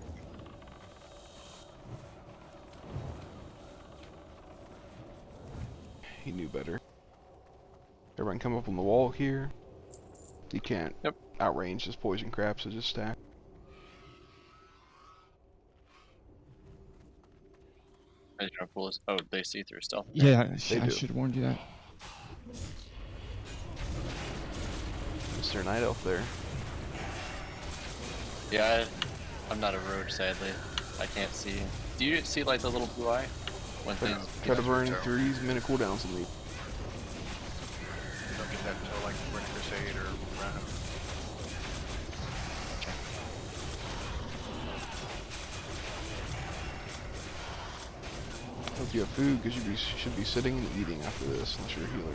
He knew better. Everyone come up on the wall here. You can't outrange this poison crap, so just stack. I just trying to pull this. Oh, they see through stealth. Yeah, I do. should have warned you that. Mr. Night Elf there. Yeah, I'm not a rogue, sadly. I can't see. Do you see like the little blue eye? When things Try to burn 3 minute cooldowns on me. Don't get that until like Burning Crusade or Random. Hope you have food, because you should be sitting and eating after this, unless you're a healer.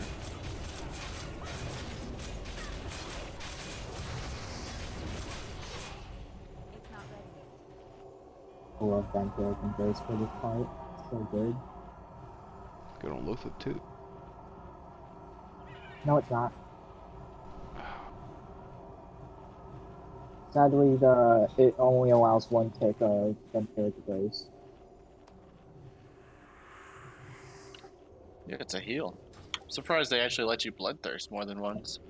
I love Vampiric Embrace for this part. So good. Good on Lothip too. No, it's not. Sadly, it only allows one tick of Vampiric Embrace. Yeah, it's a heal. I'm surprised they actually let you bloodthirst more than once.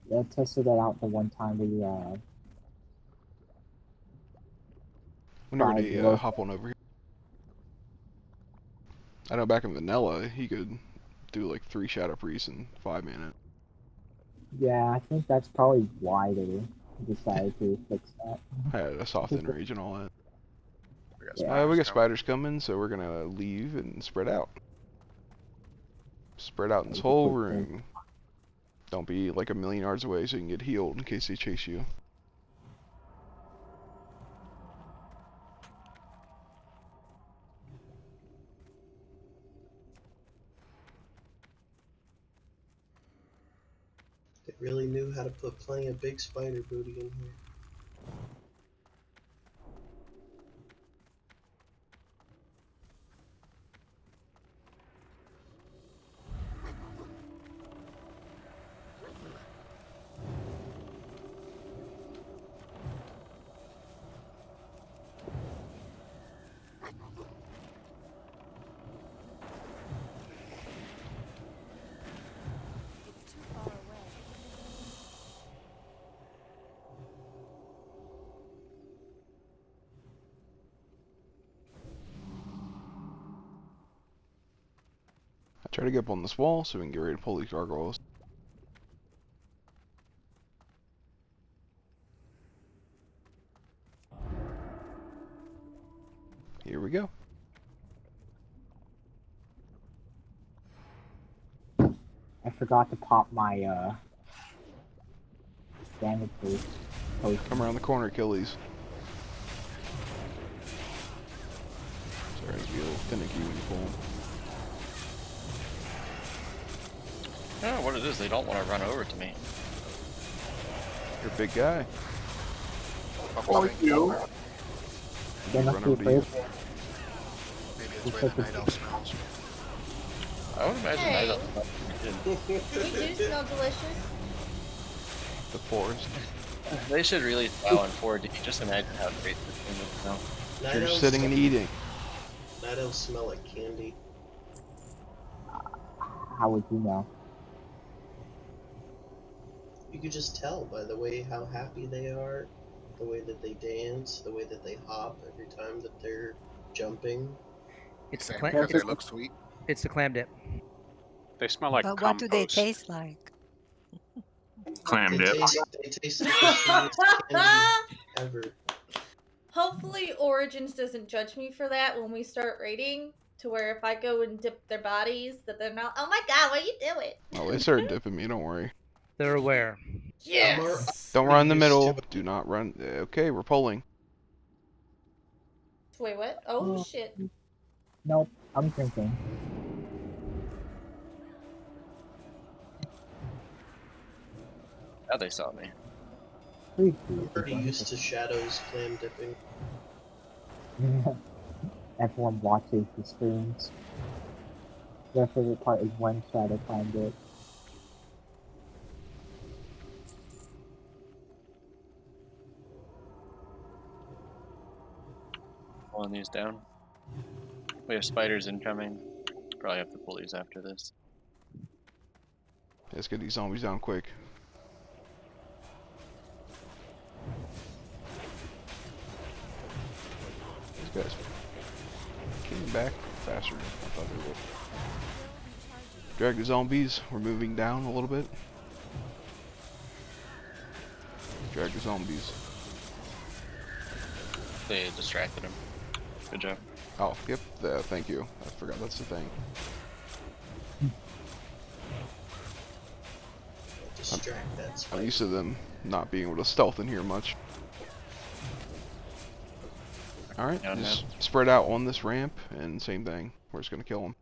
Yeah, I tested that out the one time we Whenever tried they Lothip. hop on over here. I know back in Vanilla, he could do like 3 Shadow Priests in 5 minutes. Yeah, I think that's probably why they decided to fix that. I had a soft enrage and all that. Yeah. We got spiders coming, so we're gonna leave and spread out. Spread out in this whole room. Don't be like a million yards away so you can get healed in case they chase you. They really knew how to put plenty of big spider booty in here. I try to get up on this wall so we can get ready to pull these gargoyles. Here we go. I forgot to pop my damage boost. Come around the corner, kill these. Sorry, it's a little finicky when you pull them. I don't know what it is, they don't want to run over to me. You're a big guy. Oh, you. They're not too afraid. Maybe it's where the Night Elf smells. I would imagine Hey. Night Elf. We do smell delicious. The forest. They should really plow in 4D. Just imagine how great this thing would smell. Night You're elves sitting and eating. Night elves smell like candy. How would you know? You could just tell by the way how happy they are, the way that they dance, the way that they hop every time that they're jumping. It's Same, clam. because they It's, look sweet. it's the clam dip. They smell like But what compost. do they taste like? Clam They dip. taste like the sweetest candy ever. Hopefully Origins doesn't judge me for that when we start raiding, to where if I go and dip their bodies, that they're not, oh my god, what are you doing? Oh, they started dipping me, don't worry. They're aware. Yes! Don't run in the middle. Do not run. Okay, we're pulling. Wait, what? Oh shit. Nope, I'm drinking. Now they saw me. I'm pretty used to shadows clam dipping. Everyone watches the streams. Their favorite part is when Shadow climbed it. Pulling these down. We have spiders incoming. Probably have to pull these after this. Let's get these zombies down quick. guys came back faster than I thought they would. Drag the zombies. We're moving down a little bit. Drag the zombies. They distracted him. Good job. Oh, yep. Thank you. I forgot that's the thing. Distract that I'm spider. used to them not being able to stealth in here much. Alright, Yeah, just spread out on this ramp, and same thing. We're just gonna kill them.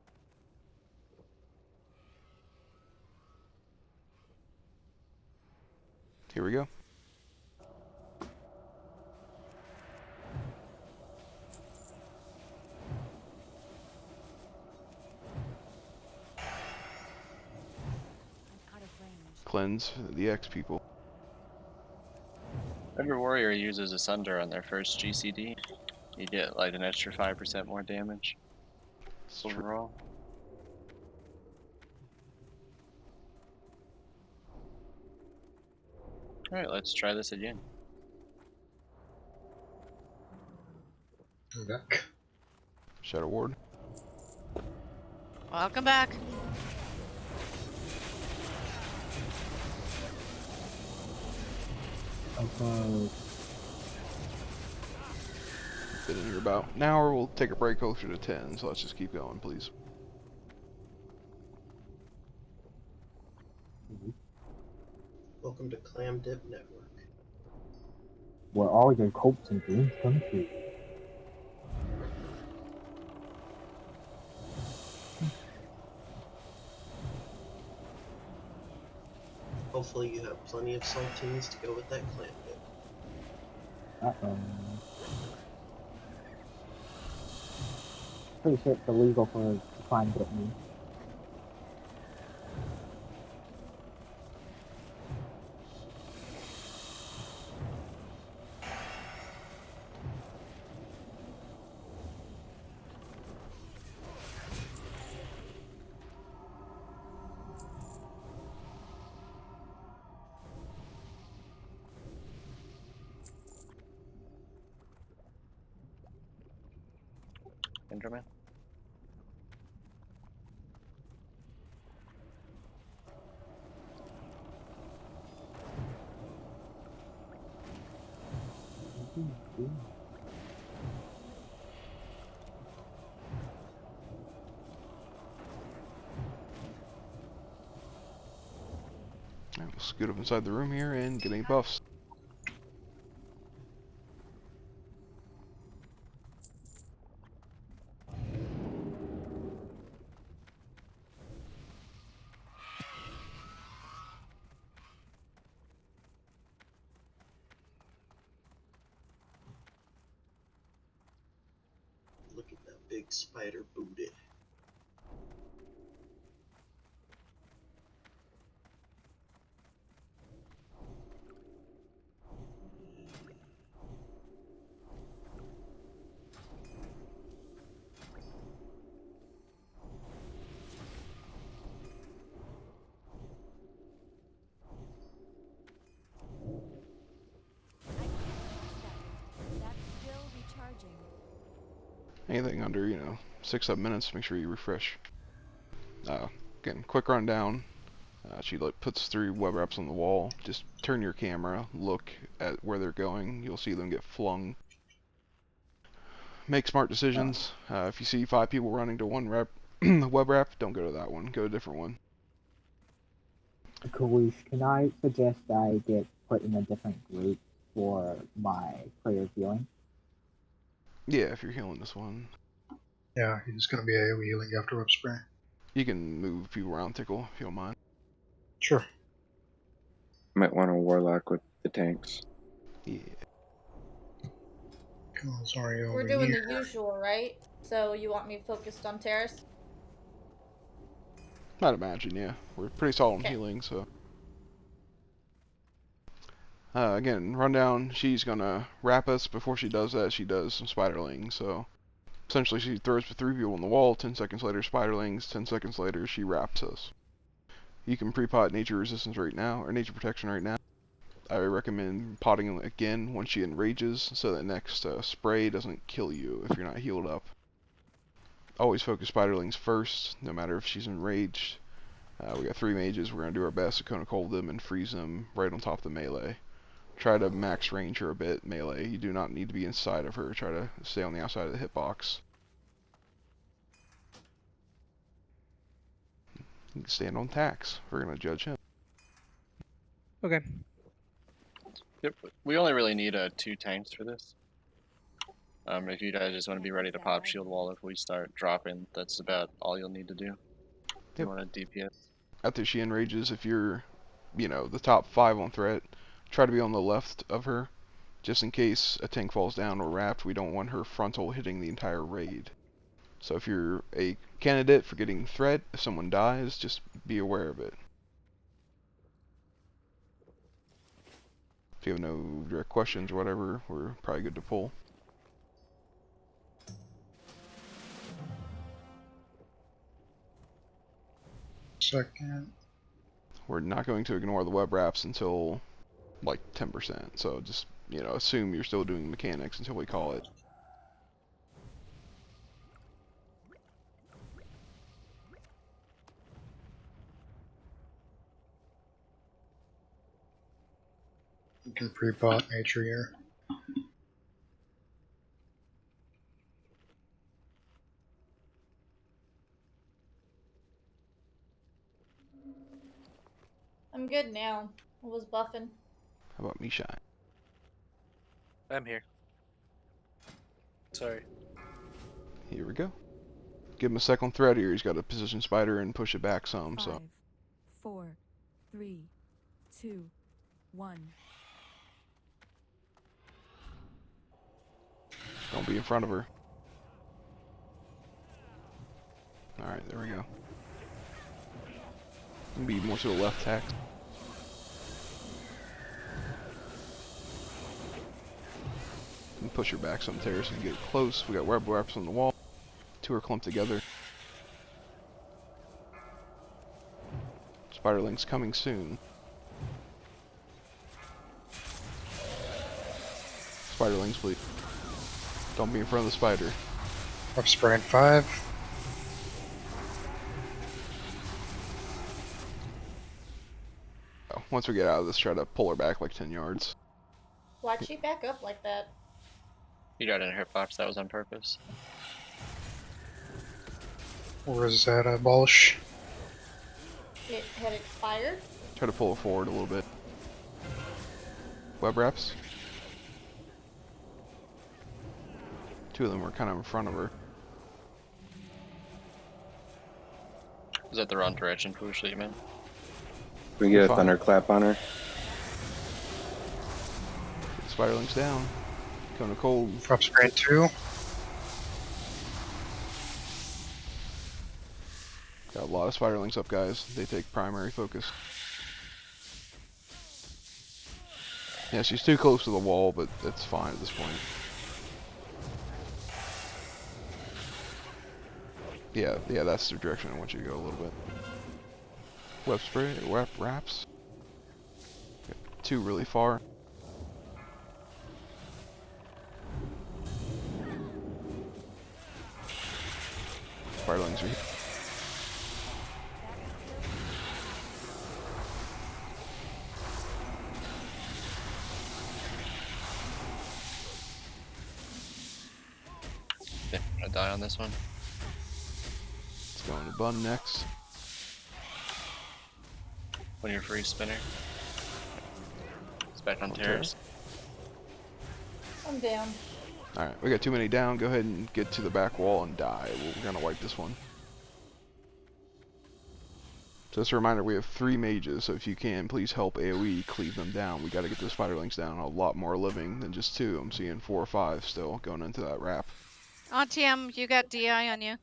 Here we go. Cleanse the X people. Every warrior uses a Sunder on their first GCD. You get like an extra 5% more damage overall. Alright, let's try this again. I'm back. Shadow Ward. Welcome back. Okay. Been in here about an hour. We'll take a break closer to 10, so let's just keep going, please. Welcome to Clam Dip Network. Where all your hopes and dreams come true. Hopefully you have plenty of saltines to go with that clam dip. Uh-oh. Pretty sure it's illegal for to climb dip me. Enderman. Alright, we'll scoot up inside the room here and get any buffs. Look at that big spider booty. Anything under, 6-7 minutes, make sure you refresh. Again, quick rundown. She puts 3 web wraps on the wall. Just turn your camera, look at where they're going. You'll see them get flung. Make smart decisions. If you see 5 people running to one web wrap, don't go to that one. Go to a different one. Kawoosh, can I suggest I get put in a different group for my player healing? Yeah, if you're healing this one. Yeah, he's going to be AoE healing after web spray. You can move people around, Tickle, if you don't mind. Sure. Might want a warlock with the tanks. Yeah. Oh, sorry, over We're doing here. the usual, right? So you want me focused on Terrace? I'd imagine, yeah. We're pretty solid on Okay. healing, so. Again, rundown. She's gonna wrap us. Before she does that, she does some spiderlings. So, essentially, she throws 3 people on the wall. 10 seconds later, spiderlings. 10 seconds later, she wraps us. You can pre-pot nature resistance right now, or nature protection right now. I recommend potting again once she enrages, so that next spray doesn't kill you if you're not healed up. Always focus spiderlings first, no matter if she's enraged. We got 3 mages. We're going to do our best to Cone of Cold them and freeze them right on top of the melee. Try to max range her a bit, melee. You do not need to be inside of her. Try to stay on the outside of the hitbox. You can stand on Tax. We're going to judge him. Okay. Yep. We only really need 2 tanks for this. If you guys just want to be ready to pop shield wall if we start dropping, that's about all you'll need to do. If you want a DPS. After she enrages, if you're, the top 5 on threat, try to be on the left of her. Just in case a tank falls down or wrapped, we don't want her frontal hitting the entire raid. So if you're a candidate for getting threat, if someone dies, just be aware of it. If you have no direct questions or whatever, we're probably good to pull. Second. We're not going to ignore the web wraps until like 10%. So just, assume you're still doing mechanics until we call it. You can pre-pot nature here. I'm good now. I was buffing. How about me, Shine? I'm here. Sorry. Here we go. Give him a second threat here. He's got a position spider and push it back some. 5, So 4, 3, 2, 1. don't be in front of her. Alright, there we go. Be more to the left tack. And push her back some terrace and get close. We got web wraps on the wall. 2 are clumped together. Spiderlings coming soon. Spiderlings, please. Don't be in front of the spider. Up spray in 5. Once we get out of this, try to pull her back like 10 yards. Why'd she back up like that? You got in her hitbox, that was on purpose. Or is that abolish? It had expired? Try to pull her forward a little bit. Web wraps. 2 of them were kind of in front of her. Is that the wrong direction for which you meant? Can we get a thunderclap on her? Get the spiderlings down. Cone of Cold. Up spray in 2. Got a lot of spiderlings up, guys. They take primary focus. Yeah, she's too close to the wall, but that's fine at this point. Yeah, that's the direction I want you to go a little bit. Web spray, web wraps. Got 2 really far. Spiderlings are here. Yeah, I'm gonna die on this one. Let's go into Bun next. When you're free, spinner. It's back on terrace. I'm down. Alright, we got too many down. Go ahead and get to the back wall and die. We're gonna wipe this one. So just a reminder, we have 3 mages, so if you can, please help AoE cleave them down. We gotta get those spiderlings down a lot more living than just 2. I'm seeing 4 or 5 still going into that wrap. TM, you got DI on you.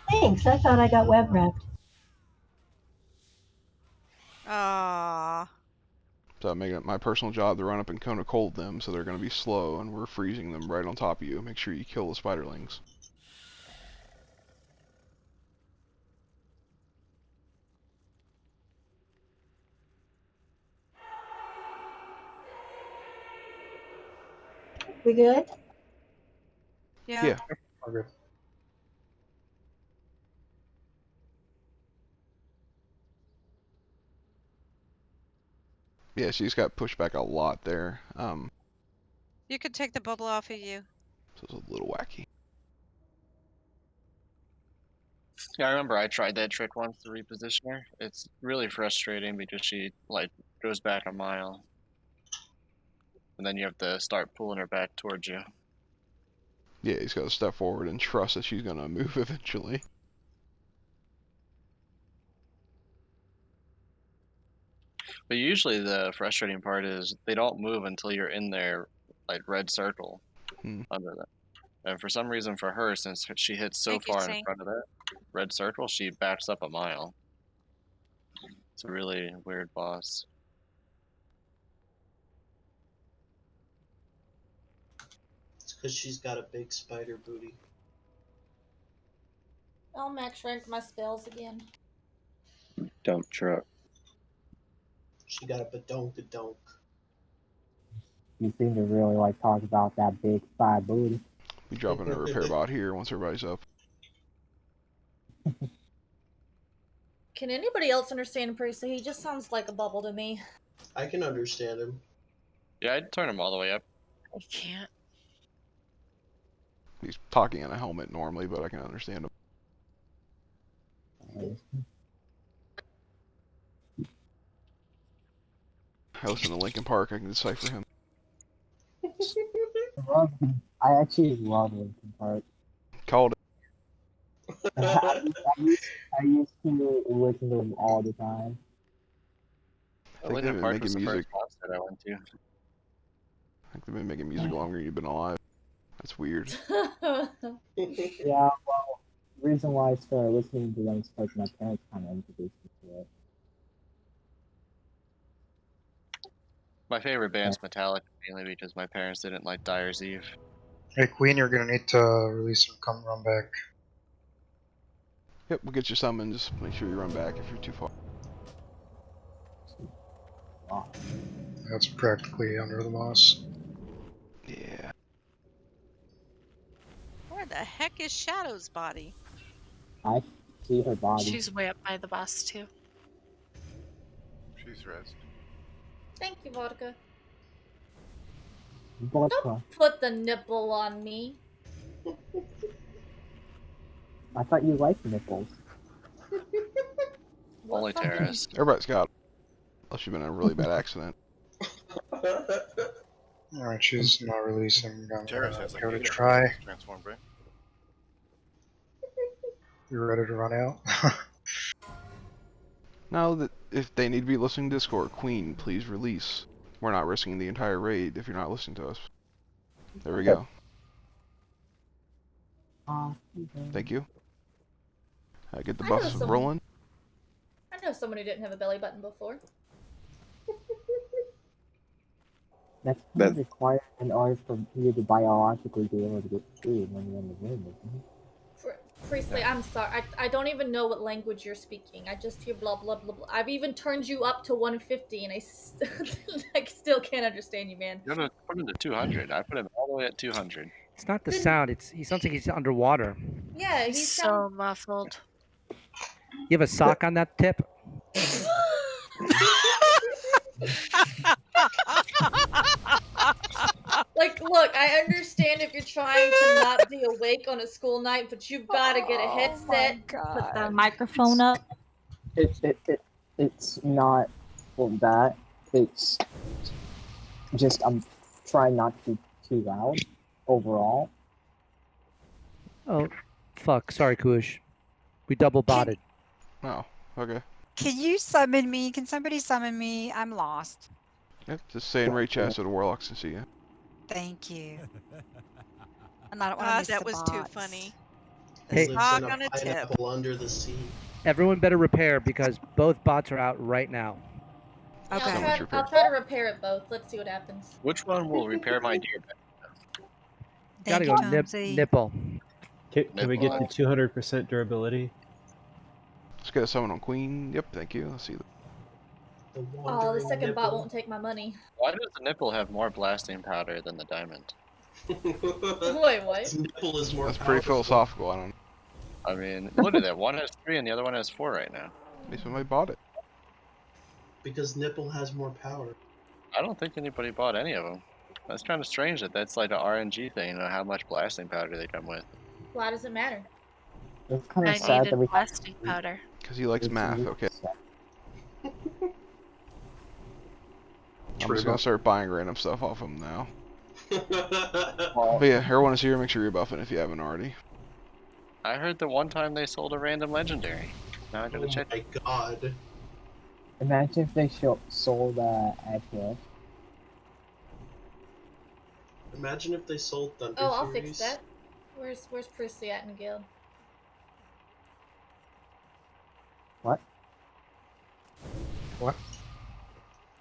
Thanks, I thought I got web wrapped. Ah. So I'm making it my personal job to run up and Cone of Cold them, so they're going to be slow, and we're freezing them right on top of you. Make sure you kill the spiderlings. We good? Yeah. All good. Yeah, she's got pushed back a lot there. You could take the bubble off of you. So it's a little wacky. Yeah, I remember I tried that trick once to reposition her. It's really frustrating because she like goes back a mile, and then you have to start pulling her back towards you. Yeah, he's got to step forward and trust that she's gonna move eventually. But usually the frustrating part is they don't move until you're in their like red circle under them. And for some reason for her, since she hits so Thank you, far in Saint. front of that red circle, she backs up a mile. It's a really weird boss. It's because she's got a big spider booty. I'll max rank my spells again. Dump truck. She got a badonk-a-donk. You seem to really like talk about that big fat booty. Be dropping a repair bot here once everybody's up. Can anybody else understand Priestley? He just sounds like a bubble to me. I can understand him. Yeah, I'd turn him all the way up. I can't. He's talking in a helmet normally, but I can understand him. I listen to Linkin Park, I can decipher him. I actually love Linkin Park. Called it. I used to listen to them all the time. I think they've Linkin been Park making was the music. first concert I went to. I think they've been making music longer than you've been alive. That's weird. Yeah, well, the reason why I started listening to them is because my parents kind of introduced me to it. My favorite band's Metallica, mainly because my parents didn't like Dyer's Eve. Hey Queen, you're gonna need to release and come run back. Yep, we'll get you summoned. Just make sure you run back if you're too far. Wow. That's practically under the boss. Yeah. Where the heck is Shadow's body? I see her body. She's way up by the boss too. She's rest. Thank you, Vodka. Vodka. Don't put the nipple on me. I thought you liked nipples. Only terrorists. Everybody's got them. Unless you've been in a really bad accident. Alright, she's not releasing. I'm Terrace gonna has like go to 8 try. transformed, right? You ready to run out? Now that if they need to be listening to Discord, Queen, please release. We're not risking the entire raid if you're not listening to us. There we go. Thank you. Get the I know buffs some- rolling. I know someone who didn't have a belly button before. That's kind of required in order for you to biologically be able to get food when you're in the room, isn't it? Priestley, I'm sorry. I don't even know what language you're speaking. I just hear blah blah blah blah. I've even turned you up to 150 and I still can't understand you, man. You gotta put him to 200. I put him all the way at 200. It's not the sound. He sounds like he's underwater. Yeah, He's he's so muffled. You have a sock on that tip? Like, look, I understand if you're trying to not be awake on a school night, but you've got to get a headset, put the microphone up. It's not for that. It's just I'm trying not to be too loud overall. Oh, fuck. Sorry, Kush. We double botted. Oh, okay. Can you summon me? Can somebody summon me? I'm lost. Yep, just say in raid chat so the warlocks can see you. Thank you. And I don't want to miss that the was bots. too funny. Hey. Lives Hog in a on a tip. pineapple under the sea. Everyone better repair because both bots are out right now. Yeah, Okay. I'll try to repair it both. Let's see what happens. Which one will repair my deer? Gotta Thank go you, Tomsy. nipple. Can we get to 200% durability? Let's get a summon on Queen. Yep, thank you. Let's see. The Oh, the wandering second bot nipple. won't take my money. Why does the nipple have more blasting powder than the diamond? Wait, what? His nipple is more That's pretty powerful. philosophical. I don't know. I mean, look at that. One has 3 and the other one has 4 right now. At least somebody bought it. Because nipple has more power. I don't think anybody bought any of them. That's kind of strange that that's like an RNG thing. You know how much blasting powder they come with. Why does it matter? It's kind I of sad needed that we have plastic powder. Because he likes math, okay? I'm just gonna start buying random stuff off him now. But yeah, everyone is here. Make sure you're buffing if you haven't already. I heard the one time they sold a random legendary. Now I gotta check. Oh my god. Imagine if they sold ad here. Imagine if they sold Thunder Oh, I'll Furies. fix that. Where's Percy at in guild? What? What?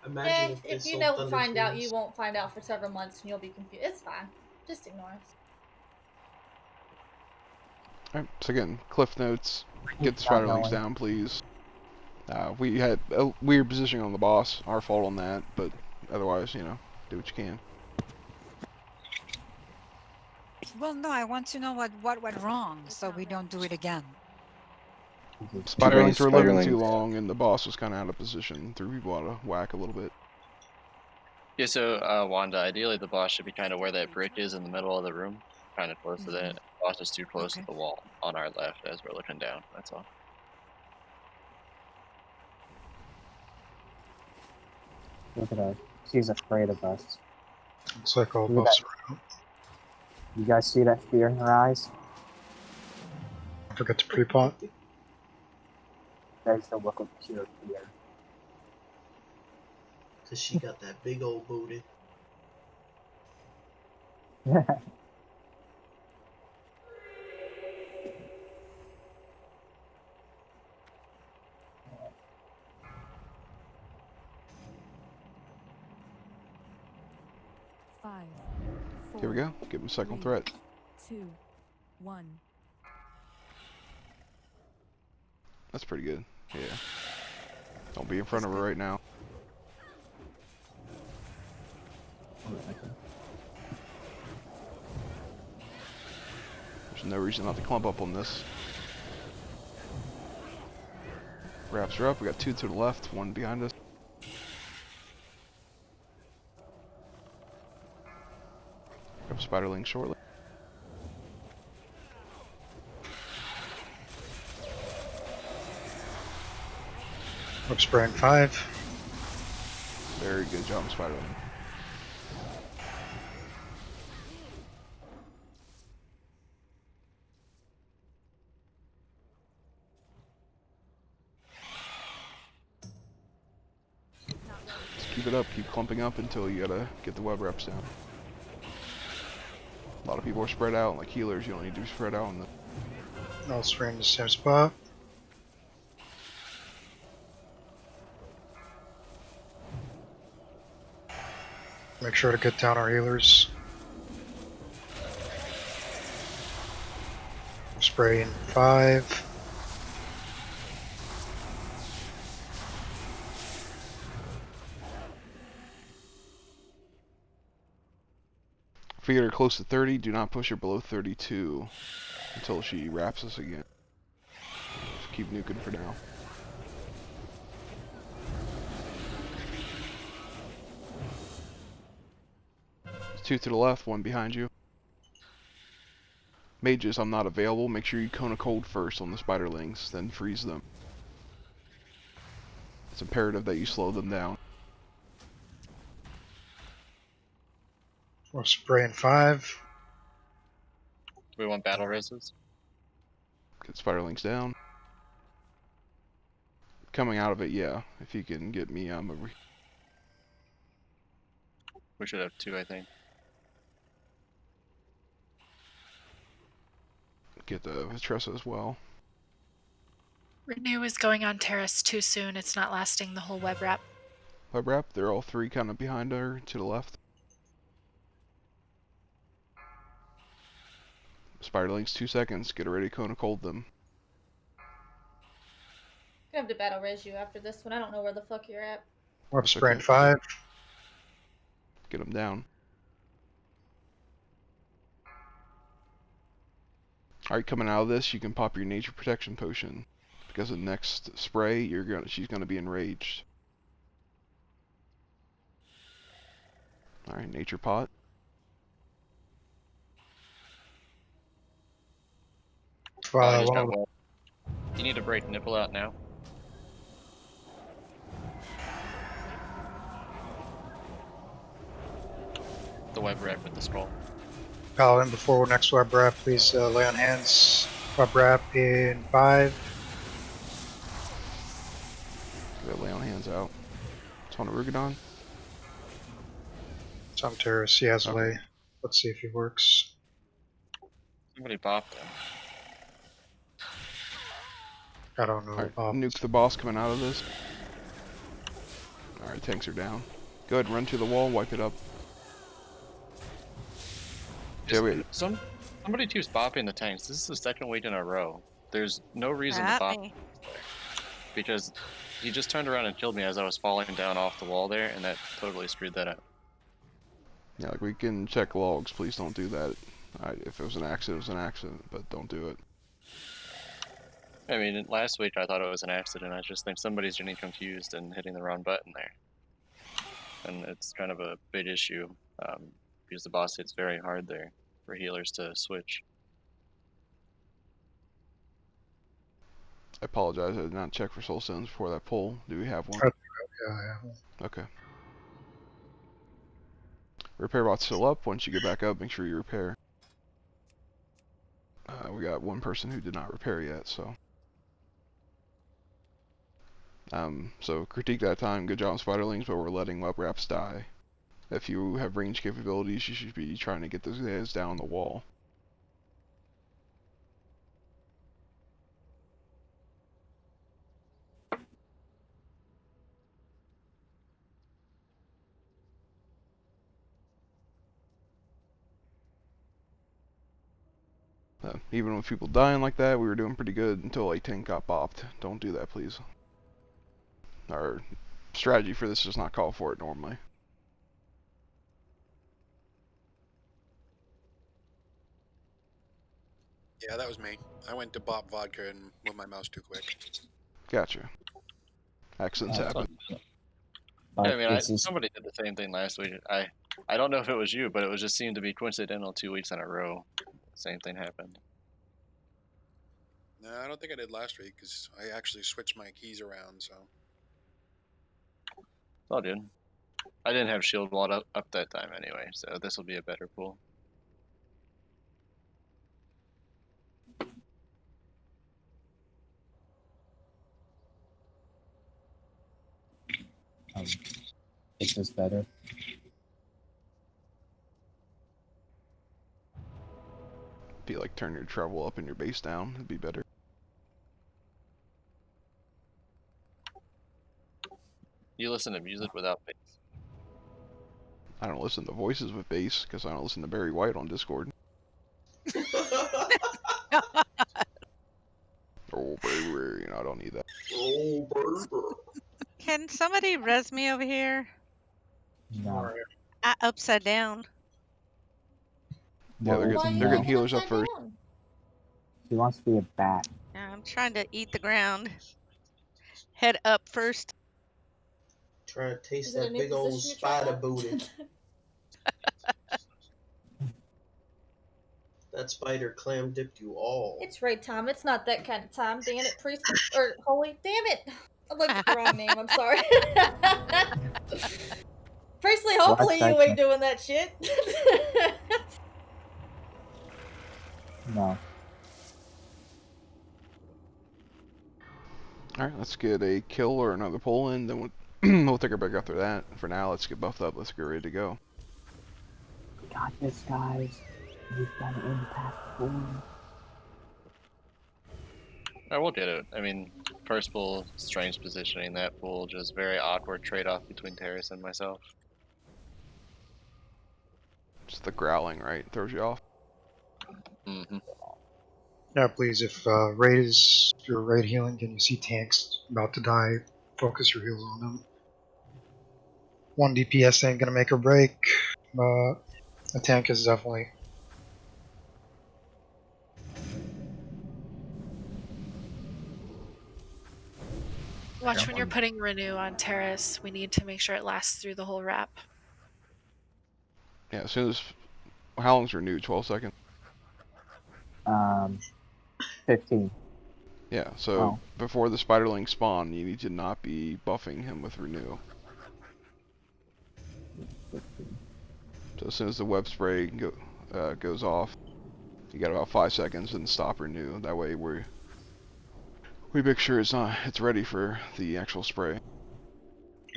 Imagine if they if you sold don't Thunder find out, Furies. you won't find out for several months, and you'll be confused. It's fine. Just ignore us. Alright, so again, cliff notes. Get the spiderlings down, please. We had a weird positioning on the boss. Our fault on that, but otherwise, you know, do what you can. Well, no, I want to know what went wrong so we don't do it again. Spiderlings were living too Spiderlings. long, and the boss was kind of out of position. Threw people out of whack a little bit. Yeah, so Wanda, ideally the boss should be kind of where that brick is in the middle of the room, kind of close to that. The boss is too close to the wall on our left as we're looking down. That's all. Look at her. She's afraid of us. Looks like all Look at buffs that. are out. You guys see that fear in her eyes? Don't forget to pre-pot. There's the look of pure fear. Cause she got that big old booty. Here we go. Give him a second threat. 2, 1. That's pretty good. Yeah. Don't be in front of her right now. There's no reason not to clump up on this. Wraps her up. We got 2 to the left, 1 behind us. Grab spiderling shortly. Web spraying 5. Very good job, spiderling. Just keep it up, keep clumping up until you gotta get the web reps down. A lot of people are spread out, like healers, you don't need to be spread out on the... All spraying the same spot. Make sure to get down our healers. Spraying 5. If we get her close to 30, do not push her below 32 until she wraps us again. Just keep nuking for now. There's 2 to the left, 1 behind you. Mages, I'm not available. Make sure you cone a cold first on the spiderlings, then freeze them. It's imperative that you slow them down. We're spraying 5. We want battle races. Get spiderlings down. Coming out of it, yeah. If you can get me over. We should have 2, I think. Get the Vitressa as well. Renew is going on terrace too soon. It's not lasting the whole web wrap. Web wrap, they're all 3 kind of behind her to the left. Spiderlings, 2 seconds. Get ready to cone a cold them. I'm gonna have to battle res you after this one. I don't know where the fuck you're at. Web spraying 5. Get them down. Alright, coming out of this, you can pop your nature protection potion. Because the next spray, she's gonna be enraged. Alright, nature pot. Oh, I just got web. You need to break nipple out now. The web wrap with the scroll. Paladin, before next web wrap, please lay on hands. Web wrap in 5. Gotta lay on hands out. It's on Rugadon. It's on Terrace, he has lay. Let's see if he works. Somebody bopped him. I don't know. Alright, nuke the boss coming out of this. Alright, tanks are down. Go ahead and run to the wall, wipe it up. Yeah, wait. Somebody keeps bopping the tanks. This is the second week in a row. There's no reason to At bop me. because he just turned around and killed me as I was falling down off the wall there, and that totally screwed that up. Yeah, like we can check logs. Please don't do that. If it was an accident, it was an accident, but don't do it. I mean, last week I thought it was an accident. I just think somebody's getting confused and hitting the wrong button there. And it's kind of a big issue because the boss hits very hard there for healers to switch. I apologize, I did not check for soul stones before that pull. Do we have one? Yeah, I have one. Okay. Repair bot's still up. Once you get back up, make sure you repair. We got one person who did not repair yet, so. So critique that time. Good job, Spiderlings, but we're letting web wraps die. If you have range capabilities, you should be trying to get those guys down the wall. Even with people dying like that, we were doing pretty good until a tank got bopped. Don't do that, please. Our strategy for this does not call for it normally. Yeah, that was me. I went to bop vodka and moved my mouse too quick. Gotcha. Accidents happen. Yeah, I mean, somebody did the same thing last week. I don't know if it was you, but it was just seemed to be coincidental 2 weeks in a row. Same thing happened. No, I don't think I did last week because I actually switched my keys around. So. It's all good. I didn't have shield wall up that time anyway, so this will be a better pool. Is this better? Be like turn your treble up and your bass down. It'd be better. You listen to music without bass. I don't listen to voices with bass because I don't listen to Barry White on Discord. Oh baby, I don't need that. Oh, baby. Can somebody res me over here? No. Upside down. Yeah, they're getting healers up first. He wants to be a bat. Yeah, I'm trying to eat the ground. Head up first. Trying to taste Is it a that new big old position you're trying spider out? booty. That spider clam dipped you all. It's raid time. It's not that kind of time. Damn it, priest or holy. Damn it! I looked at the wrong name. I'm sorry. Priestly, hopefully you ain't doing that shit. No. Alright, let's get a kill or another pull in, then we'll take our break after that. For now, let's get buffed up. Let's get ready to go. Got this, guys. We've done it in the past before. I will get it. I mean, first pool, strange positioning. That pool, just very awkward trade-off between Terrace and myself. Just the growling, right? Throws you off. Mm-hmm. Yeah, please, if raid is your raid healing and you see tanks about to die, focus your heals on them. 1 DPS ain't gonna make or break. A tank is definitely. Watch when you're putting renew on Terrace. We need to make sure it lasts through the whole wrap. Yeah, as soon as... How long's renew? 12 seconds? 15. Yeah, so Oh. before the spiderling spawn, you need to not be buffing him with renew. So as soon as the web spray goes off, you got about 5 seconds and stop renew. That way we make sure it's ready for the actual spray.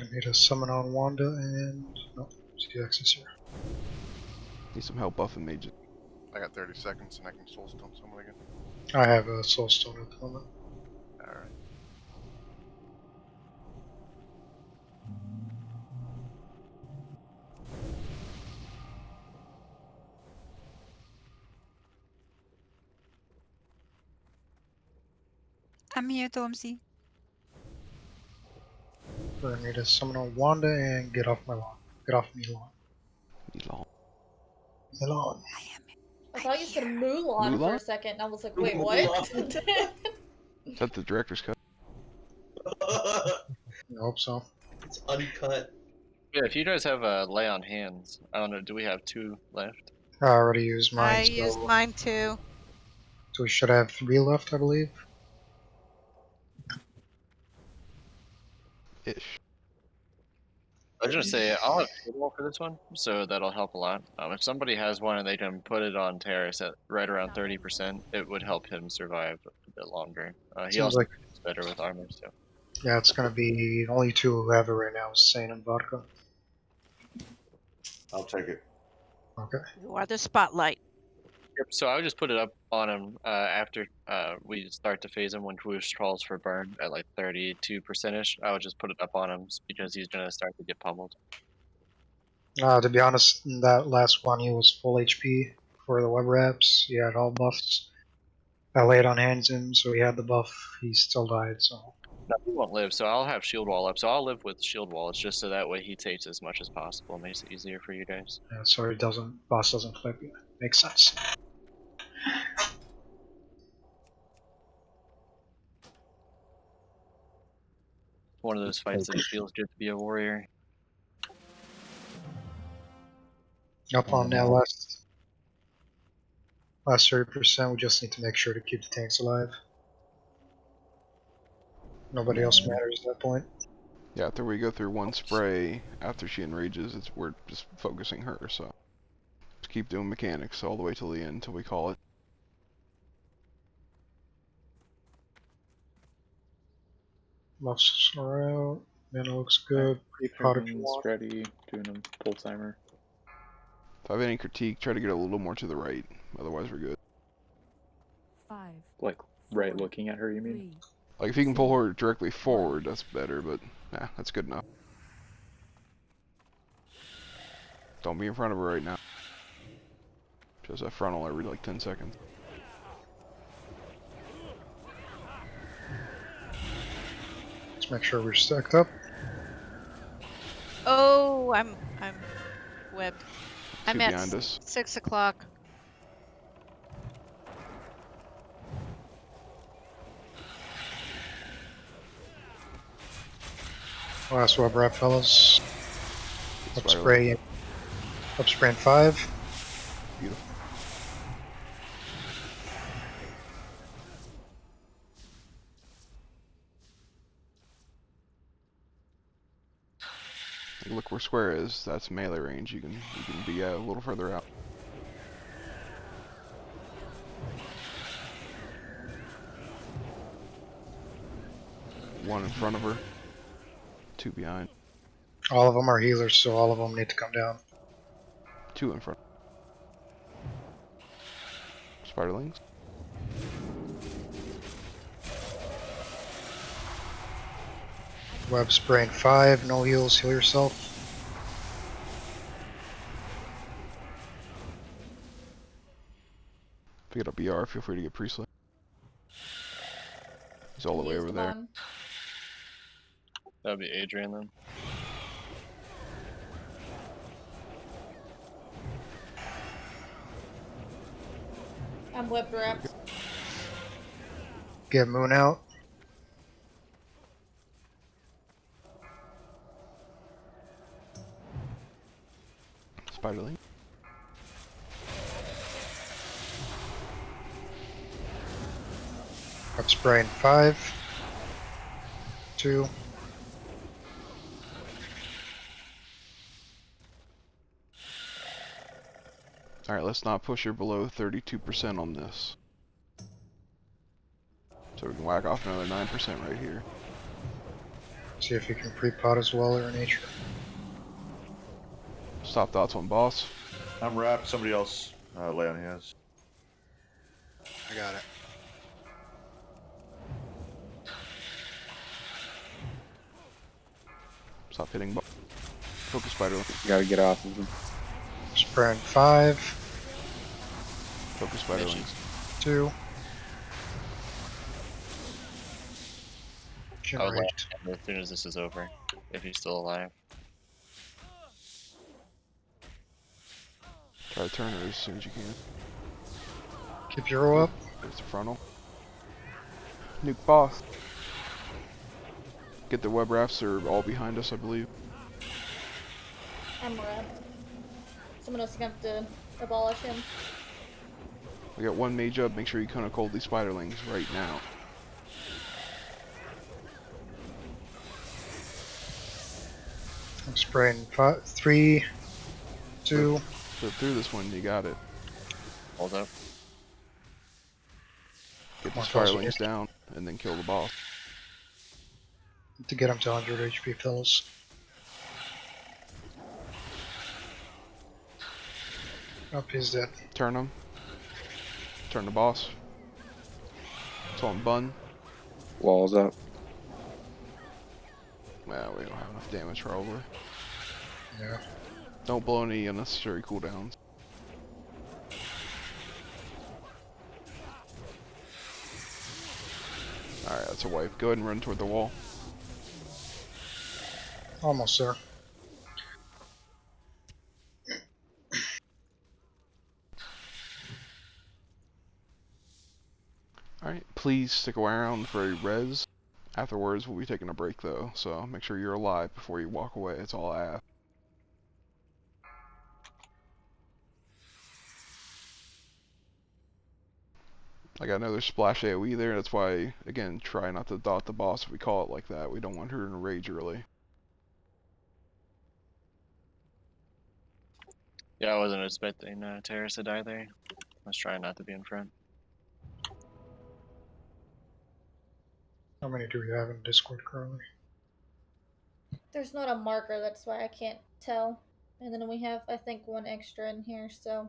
I need a summon on Wanda and no, CX is here. Need some help buffing mages. I got 30 seconds and I can soulstone someone again. I have a soulstone at the moment. Alright. I'm here, Tomsy. I need to summon on Wanda and get off my lawn. Get off me lawn. Milan. I thought you said Mulan for a Mulan? second, and I was like, wait, what? Is that the director's cut? I hope so. It's uncut. Yeah, if you guys have a lay on hands, I don't know. Do we have 2 left? I already used mine. I used mine too. So we should have 3 left, I believe. Ish. I was gonna say I'll have shield wall for this one, so that'll help a lot. If somebody has one and they can put it on Terrace at right around 30%, it would help him survive a bit longer. He Seems also like- is better with armor, so. Yeah, it's gonna be only 2 who have it right now, Sane and Vodka. I'll take it. Okay. You are the spotlight. Yep. So I would just put it up on him after we start to phase him when Twoosh crawls for burn at like 32%ish. I would just put it up on him because he's gonna start to get pummeled. To be honest, in that last one he was full HP for the web wraps. He had all buffs. I laid on hands him, so he had the buff. He still died, so. No, he won't live, so I'll have shield wall up. So I'll live with shield wall. It's just so that way he takes as much as possible. Makes it easier for you guys. Yeah, so it doesn't, boss doesn't flip you. Makes sense. One of those fights that it feels good to be a warrior. Up on that last 30%, we just need to make sure to keep the tanks alive. Nobody else matters at that point. Yeah, after we go through one spray, after she enrages, we're just focusing her, so. Just keep doing mechanics all the way till the end, till we call it. Buffs are out. Mana looks good. Pre-pot if you want. Ready, doing a full timer. If I have any critique, try to get a little more to the right. Otherwise, we're good. 5. Like, right looking at her, you mean? Like, if you can pull her directly forward, that's better, but, nah, that's good enough. Don't be in front of her right now. Just a frontal every, like, 10 seconds. Let's make sure we're stacked up. Oh, I'm webbed. I'm 2 at behind us. 6 o'clock. Last web wrap, fellas. Up spray in 5. Beautiful. Look where square is. That's melee range. You can be a little further out. One in front of her. 2 behind. All of them are healers, so all of them need to come down. 2 in front. Spiderlings. Web spraying 5, no heals, heal yourself. If you get a BR, feel free to get Priestly. He's all the way over there. That would be Adrian then. I'm web wrapped. Get Moon out. Spiderling. Web spray in 5, 2. Alright, let's not push her below 32% on this. So we can whack off another 9% right here. See if you can pre-pot as well or nature. Stop dots on boss. I'm wrapped. Somebody else lay on hands. I got it. Stop hitting boss. Focus spider. Gotta get off of them. Spray in 5, Focus spider lings. 2. I would Generate. let him as soon as this is over, if he's still alive. Try to turn her as soon as you can. Keep your row up. There's the frontal. Nuke boss. Get the web rafts, are all behind us, I believe. I'm red. Someone else is gonna have to abolish him. We got one mage up. Make sure you kind of cold these spiderlings right now. I'm spraying 3, 2. So through this one, you got it. Hold up. Get the More fast spiderlings here. down, and then kill the boss. To get him to 100 HP, fellas. Up, he's dead. Turn him. Turn the boss. It's on bun. Walls up. Well, we don't have enough damage probably. Yeah. Don't blow any unnecessary cooldowns. Alright, that's a wipe. Go ahead and run toward the wall. Almost there. Alright, please stick around for a res. Afterwards, we'll be taking a break though, so make sure you're alive before you walk away. That's all I ask. Like, I know there's splash AoE there, that's why, again, try not to dot the boss if we call it like that. We don't want her in a rage early. Yeah, I wasn't expecting Terrace to die there. I was trying not to be in front. How many do we have in Discord currently? There's not a marker, that's why I can't tell. And then we have, I think, one extra in here, so.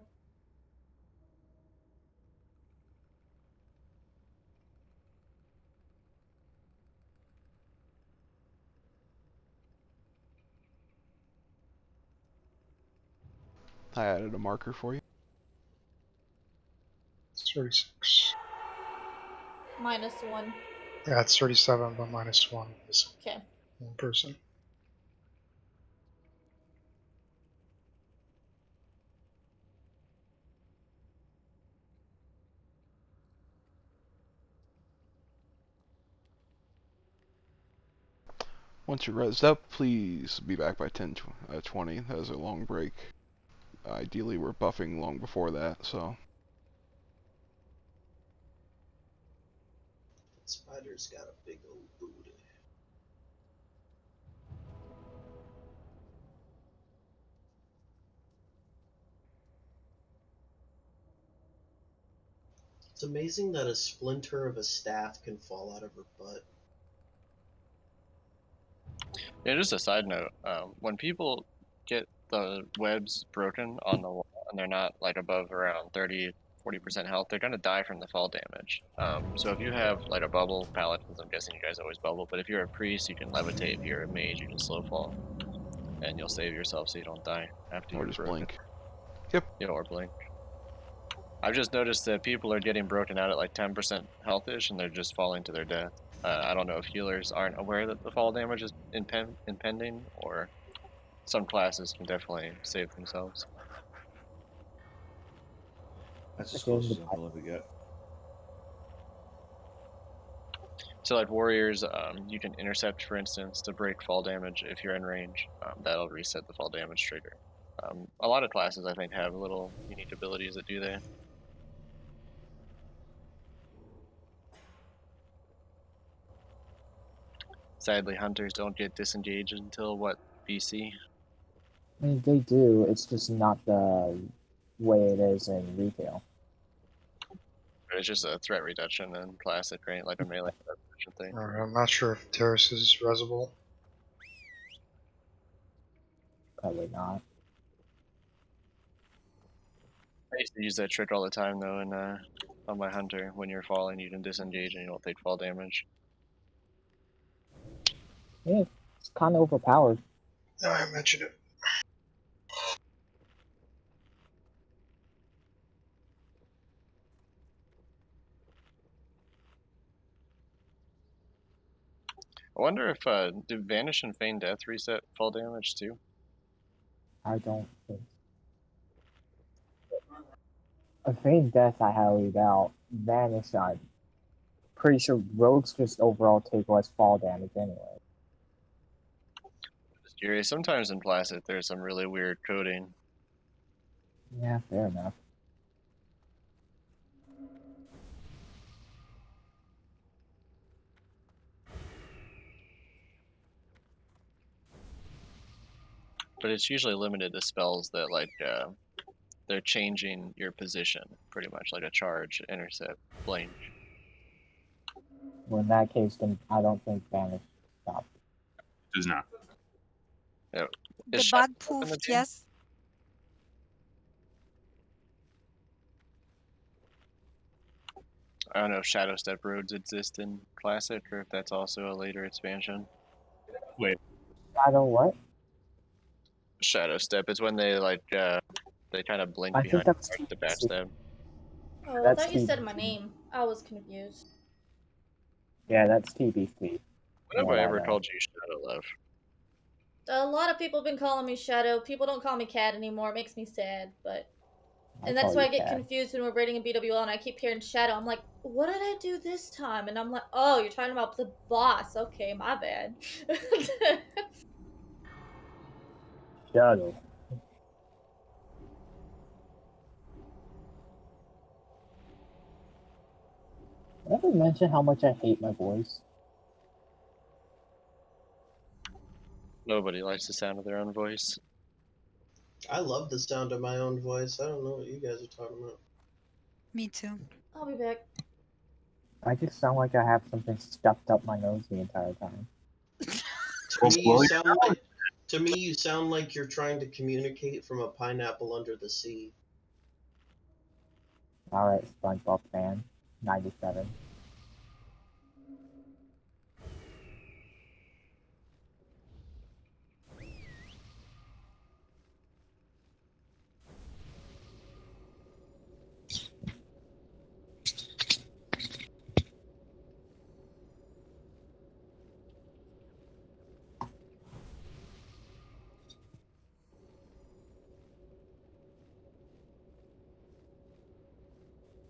I added a marker for you. It's 36. -1. Yeah, it's 37, but -1 is Okay. one person. Once you're rezzed up, please be back by 10:20. That is a long break. Ideally, we're buffing long before that, so. Spider's got a big old booty. It's amazing that a splinter of a staff can fall out of her butt. Yeah, just a side note. When people get the webs broken on the wall and they're not like above around 30-40% health, they're gonna die from the fall damage. So if you have like a bubble, paladins, I'm guessing you guys always bubble, but if you're a priest, you can levitate. If you're a mage, you can slow fall, and you'll save yourself so you don't die after Or you're just broken. blink. Yep. Yeah, or blink. I've just noticed that people are getting broken out at like 10% health-ish, and they're just falling to their death. I don't know if healers aren't aware that the fall damage is impending, or some classes can definitely save themselves. That's as close as I'll ever get. So like warriors, you can intercept, for instance, to break fall damage if you're in range. That'll reset the fall damage trigger. A lot of classes I think have little unique abilities that do that. Sadly, hunters don't get disengaged until what, BC? I mean, they do. It's just not the way it is in retail. It's just a threat reduction in classic, right? Like a melee threat reduction thing. I'm not sure if Terrace is resable. Probably not. I used to use that trick all the time though, and on my hunter, when you're falling, you can disengage and you don't take fall damage. Yeah, it's kind of overpowered. No, I mentioned it. I wonder if did Vanish and Feign Death reset fall damage too? I don't think. A Feigned Death I highly doubt. Vanish, I'm pretty sure rogues just overall take less fall damage anyway. Just curious. Sometimes in Classic there's some really weird coding. Yeah, fair enough. But it's usually limited to spells that like they're changing your position pretty much, like a charge, intercept, blink. Well, in that case, then I don't think Vanish stops. Does not. Yeah. The bug poofed, yes. I don't know if Shadow Step roads exist in Classic or if that's also a later expansion. Wait. Shadow what? Shadow Step is when they like they kind of blink I think behind that's the backstab. Oh, I That's thought you said TBC. my name. I was confused. Yeah, that's TBC. When have I ever called you Shadow Love? A lot of people have been calling me Shadow. People don't call me Cat anymore. It makes me sad, but... And that's call why I you get Cat. confused when we're raiding a BWL and I keep hearing Shadow. I'm like, what did I do this time? And I'm like, oh, you're talking about the boss. Okay, my bad. Shadow. Did I ever mention how much I hate my voice? Nobody likes the sound of their own voice. I love the sound of my own voice. I don't know what you guys are talking about. Me too. I'll be back. I just sound like I have something stuffed up my nose the entire time. To me, you sound like you're trying to communicate from a pineapple under the sea. Alright, SpongeBob fan. 97.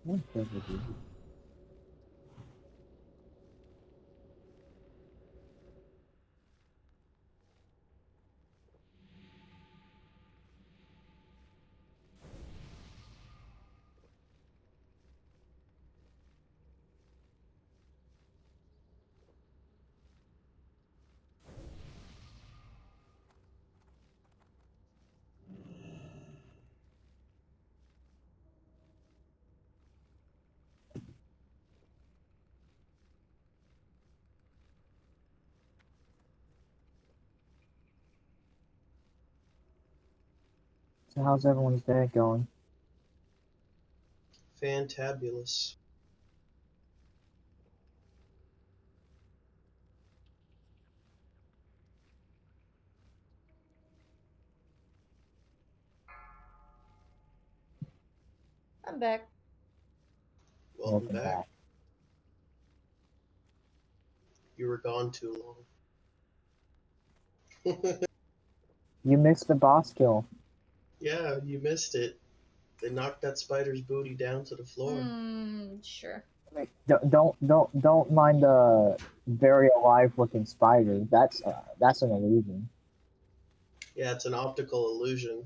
What does it do? So how's everyone's day going? Fantabulous. I'm back. Welcome back. You were gone too long. You missed the boss kill. Yeah, you missed it. They knocked that spider's booty down to the floor. Sure. Like, don't mind the very alive looking spider. That's an illusion. Yeah, it's an optical illusion.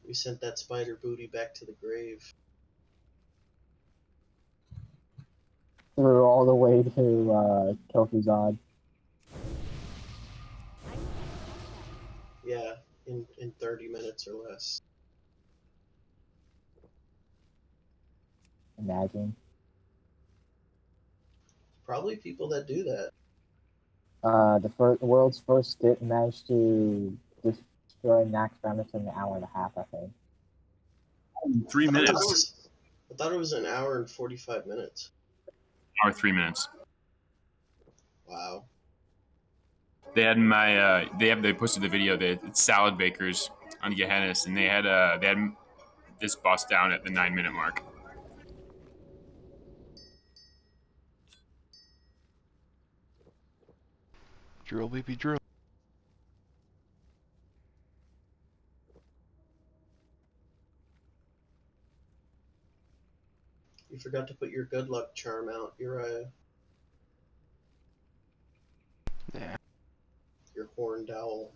We sent that spider booty back to the grave. Through all the way to Kel'Thuzad. Yeah, in 30 minutes or less. Imagine. Probably people that do that. The world's first did manage to destroy Naxxramas in an hour and a half, I think. 3 minutes. I thought it was an hour and 45 minutes. Or 3 minutes. Wow. They had they posted the video. It's salad bakers on Gehennis, and they had this boss down at the 9-minute mark. Drill, baby, drill. You forgot to put your good luck charm out, Uriah. Yeah. Your horned owl.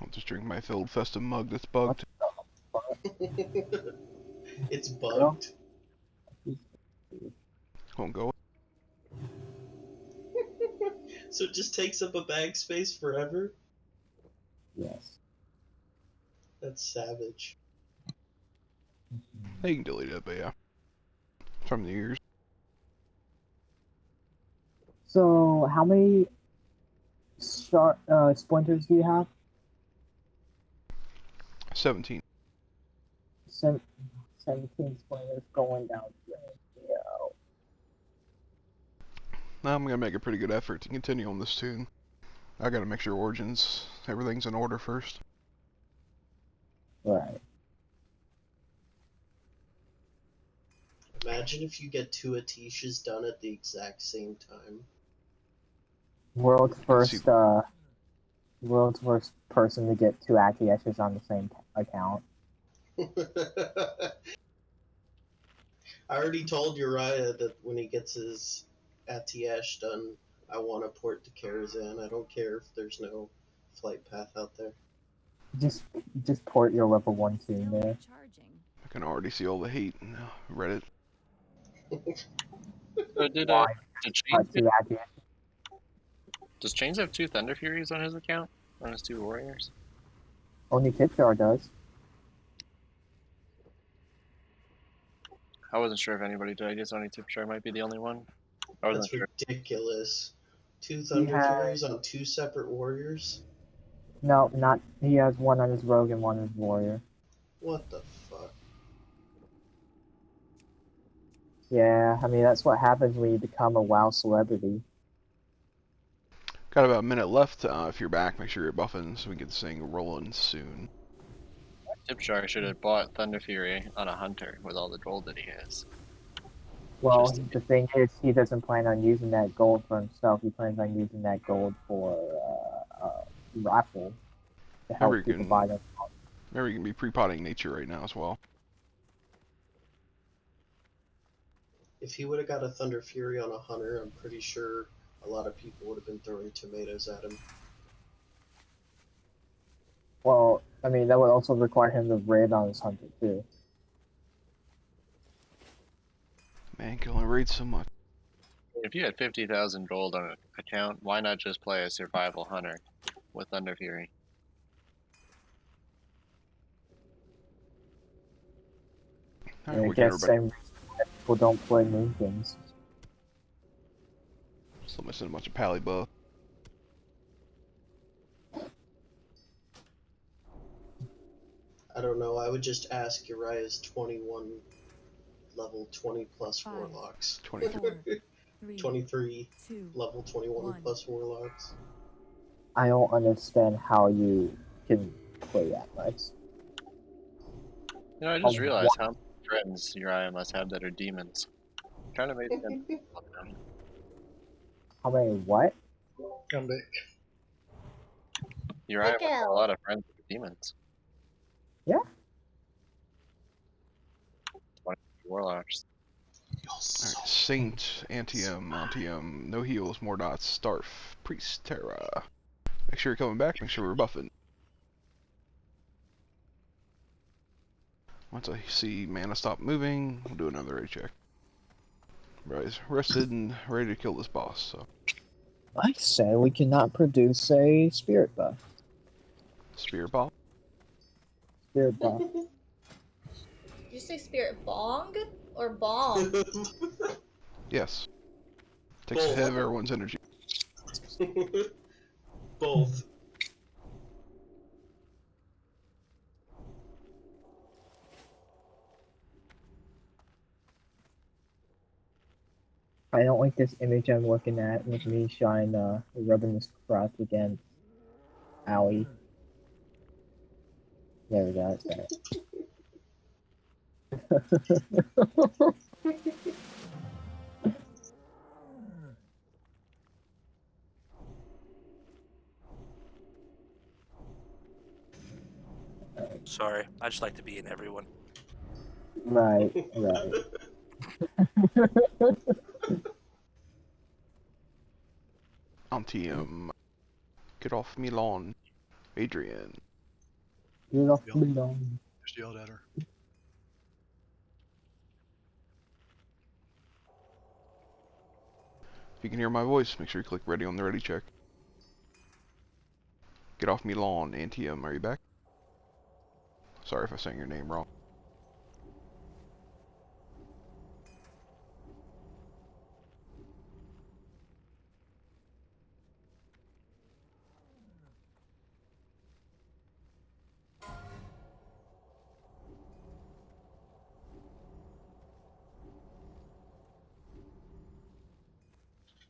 I'll just drink my filled festive mug that's bugged. It's bugged. Won't go. So it just takes up a bag space forever? Yes. That's savage. You can delete it, but yeah. From the years. So, how many splinters do you have? 17. 17 splinters going down. Now I'm gonna make a pretty good effort to continue on this tune. I gotta make sure Origins, everything's in order first. Right. Imagine if you get 2 Atishas done at the exact same time. World's first person to get 2 Atieshes on the same account. I already told Uriah that when he gets his Atiesh done, I want to port to Karazhan. I don't care if there's no flight path out there. Just port your level 1 tune there. I can already see all the hate in Reddit. So does Chains have 2 Thunder Furies on his account? On his 2 warriors? Only Kitjar does. I wasn't sure if anybody did. I guess only Tipshire might be the only one. I wasn't That's sure. ridiculous. 2 Thunder Furies on 2 separate warriors? No, not. He has 1 on his rogue and 1 on his warrior. What the fuck? Yeah, I mean that's what happens when you become a WoW celebrity. Got about a minute left. If you're back, make sure you're buffing so we get this thing rolling soon. Tipshire should have bought Thunder Fury on a hunter with all the gold that he has. Well, the thing is, he doesn't plan on using that gold for himself. He plans on using that gold for raffle to help people buy them. Remember, you can be pre-potting nature right now as well. If he would have got a Thunder Fury on a hunter, I'm pretty sure a lot of people would have been throwing tomatoes at him. Well, I mean, that would also require him to raid on his hunter, too. Man, can only raid so much. If you had 50,000 gold on an account, why not just play a survival hunter with Thunder Fury? Alright, I guess same reason people don't play Moonkins. Still missing a bunch of pally buff. I don't know, I would just ask Uriah's 21 level 20 plus warlocks. 23 level 21 plus warlocks. I don't understand how you can play that much. You know, I just realized how many friends Uriah must have that are demons. I'm trying to make them. How many what? Come back. Uriah must have a lot of friends that are demons. Yeah. 20 warlocks. Alright, Saint, Antium, Montium, no heals, more dots, Starf, Priest, Terra. Make sure you're coming back, make sure we're buffing. Once I see mana stop moving, we'll do another raid check. Everybody's rested and ready to kill this boss, so. I say we cannot produce a spirit buff. Spirit ball? Spirit buff. Did you say spirit bong or bomb? Yes. Takes a hit of everyone's energy. Both. I don't like this image I'm looking at with me rubbing this crotch against Owie. There we go, that's better. Sorry, I just like to be in everyone. Right, right. Antium. Get off me lawn. Adrian. Get off me lawn. Just yelled at her. If you can hear my voice, make sure you click ready on the ready check. Get off me lawn, Antium. Are you back? Sorry if I sang your name wrong.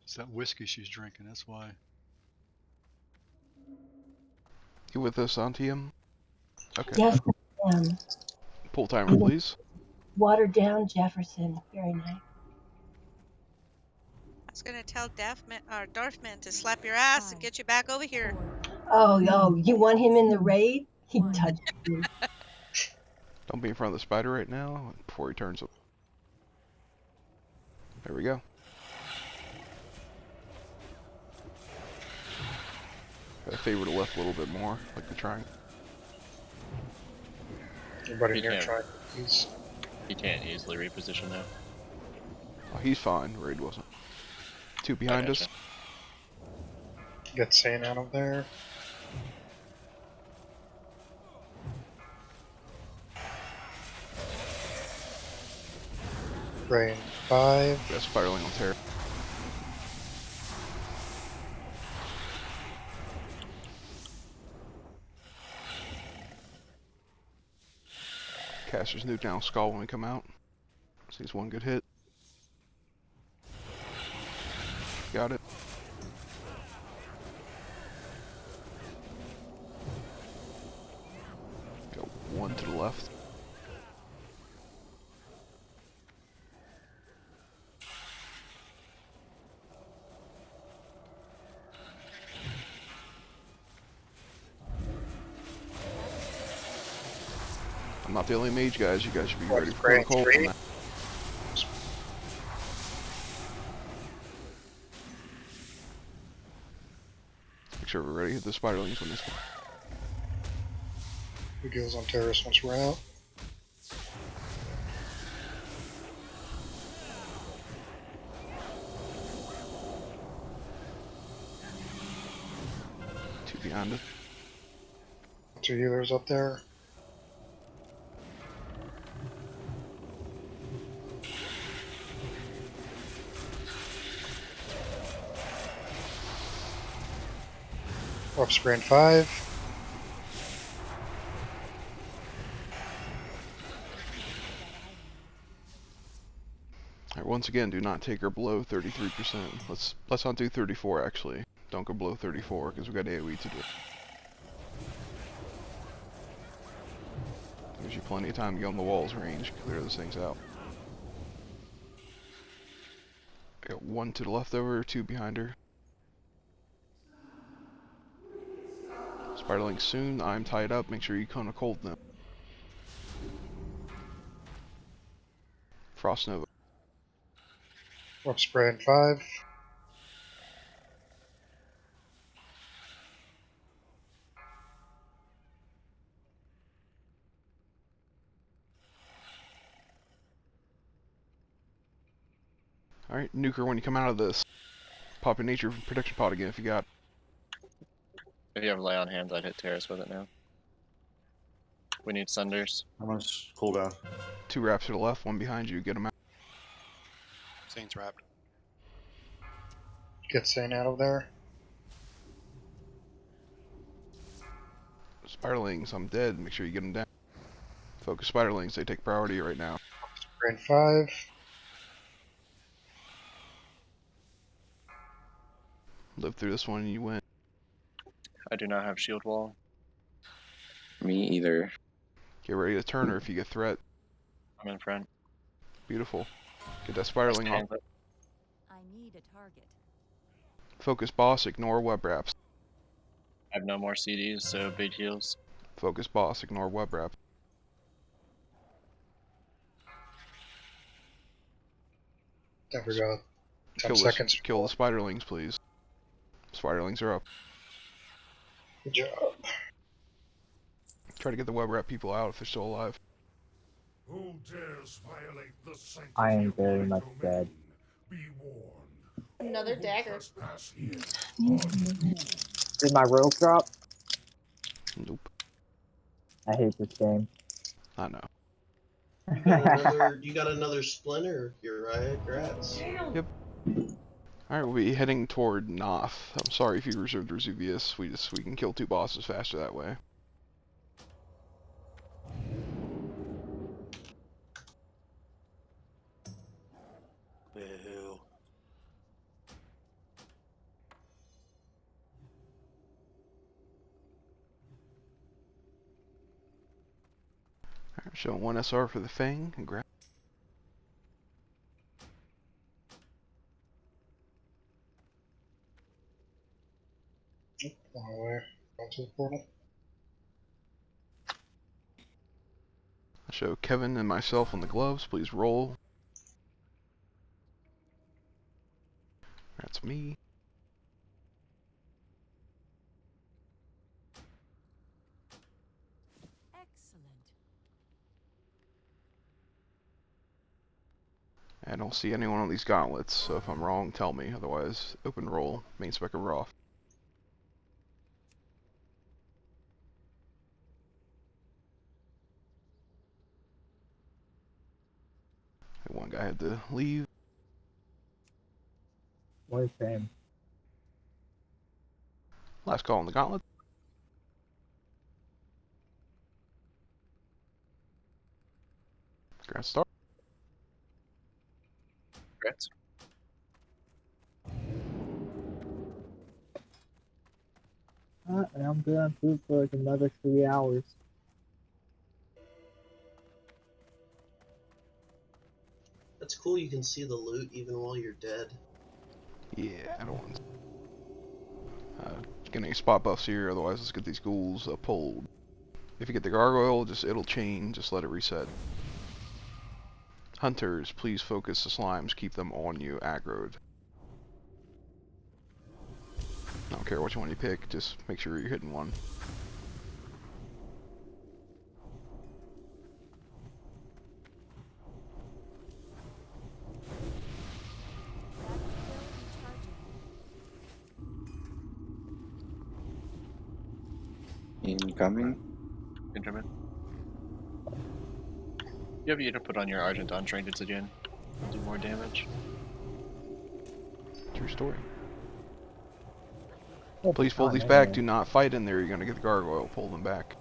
It's that whiskey she's drinking, that's why. You with us, Antium? Okay. Yes, I am. Pull timer, please. Watered down Jefferson. Very nice. I was gonna tell Darfman to slap your ass and get you back over here. Oh, you want him in the raid? He touched you. Don't be in front of the spider right now before he turns up. There we go. Gotta favor the left a little bit more, like the triangle. Anybody here try, please? He can't easily reposition now. Oh, he's fine. Raid wasn't. Two behind us. Get Sane out of there. Rain 5. Yeah, spiraling on Terra. Caster's nuke down skull when we come out. Sees one good hit. Got it. Got one to the left. I'm not the only mage, guys. You guys should be ready for cold on that. Make sure we're ready to hit the spiderlings when this comes. Who deals on terrorists once we're out? Two behind us. 2 healers up there. Off screen 5. Alright, once again, do not take her below 33%. Let's not do 34 actually. Don't go below 34 because we got AoE to do. Gives you plenty of time to get on the walls range, clear those things out. I got one to the left over, two behind her. Spiderlink soon. I'm tied up. Make sure you Cone of Cold them. Frost Nova. Warp spray in 5. Alright, Nuker, when you come out of this, pop a nature protection pod again if you got. If you have lay on hands, I'd hit Terrace with it now. We need Sunders. How much cooldown? 2 wraps to the left, 1 behind you, get them out. Saints wrapped. Get Sane out of there. Spiderlings, I'm dead, make sure you get them down. Focus Spiderlings, they take priority right now. Spray in 5. Live through this one and you win. I do not have shield wall. Me either. Get ready to turn her if you get threat. I'm in front. Beautiful. Get that Spiderling off. I need a target. Focus boss, ignore web wraps. I have no more CDs, so big heals. Focus boss, ignore web wraps. Then we got 10 Kill seconds. Kill the Spiderlings, please. Spiderlings are up. Good job. Try to get the web wrap people out if they're still alive. Who dares violate the sanctity I am of very my much domain? dead. Be warned. Another All who dagger. trespass here are doomed. Did my rope drop? Nope. I hate this game. I know. You got another splinter, Uriah. Grats. Yep. Alright, we'll be heading toward Noth. I'm sorry if you reserved Resuvius. We can kill 2 bosses faster that way. Boo. Alright, showing 1 SR for the Fang. Congrats. Long way. Going to the portal. I'll show Kevin and myself on the gloves. Please roll. That's me. Excellent. I don't see anyone on these gauntlets, so if I'm wrong, tell me. Otherwise, open roll. Main spec of Roth. One guy had to leave. What a shame. Last call on the gauntlet. Congrats, start. Congrats. And I'm good on food for like another 3 hours. That's cool. You can see the loot even while you're dead. Yeah, I don't want get any spot buffs here, otherwise let's get these ghouls pulled. If you get the gargoyle, it'll chain, just let it reset. Hunters, please focus the slimes, keep them on you, aggroed. I don't care which one you pick, just make sure you're hitting one. Incoming. Incoming. You have to put on your Argenton trinkets again. Do more damage. True story. Oh, Please pull these back. Do not fight in there. You're going to get the gargoyle. Pull them back.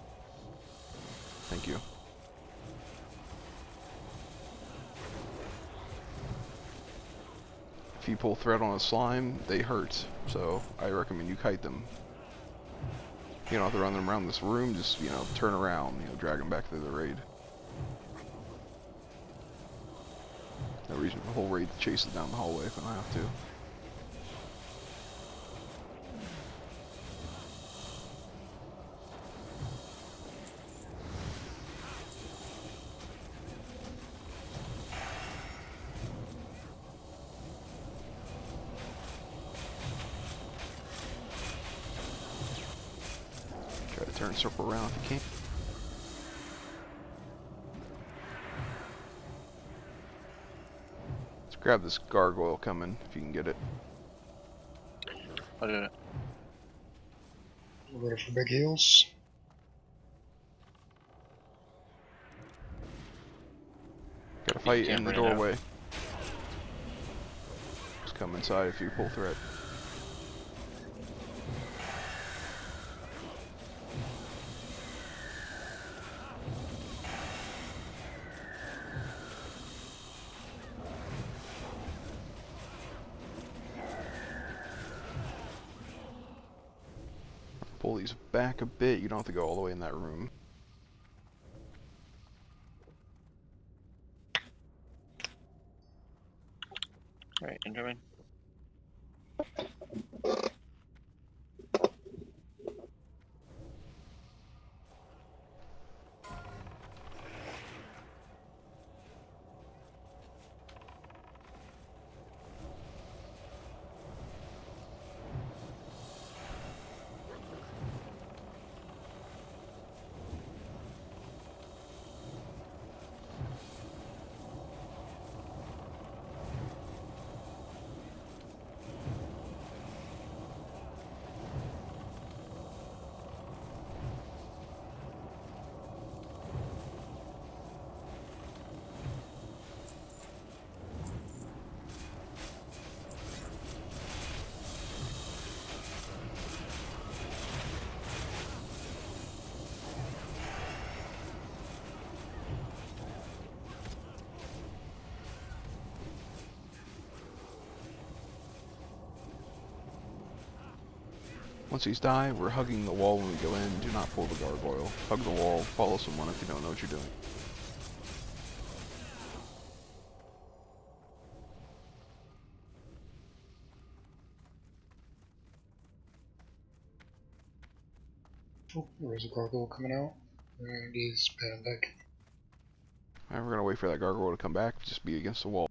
Thank you. If you pull thread on a slime, they hurt. So I recommend you kite them. You don't have to run them around this room. Just, turn around. Drag them back through the raid. No reason for the whole raid to chase it down the hallway if I don't have to. turn circle around if you can. Let's grab this gargoyle coming if you can get it. I'll do it. We're ready for big heals. Gotta fight can't in the bring it out. doorway. Just come inside if you pull threat. Pull these back a bit, you don't have to go all the way in that room. Alright, incoming. Once these die, we're hugging the wall when we go in. Do not pull the gargoyle. Hug the wall, follow someone if you don't know what you're doing. Oh, there's a gargoyle coming out. And he's panic. Alright, we're gonna wait for that gargoyle to come back. Just be against the wall.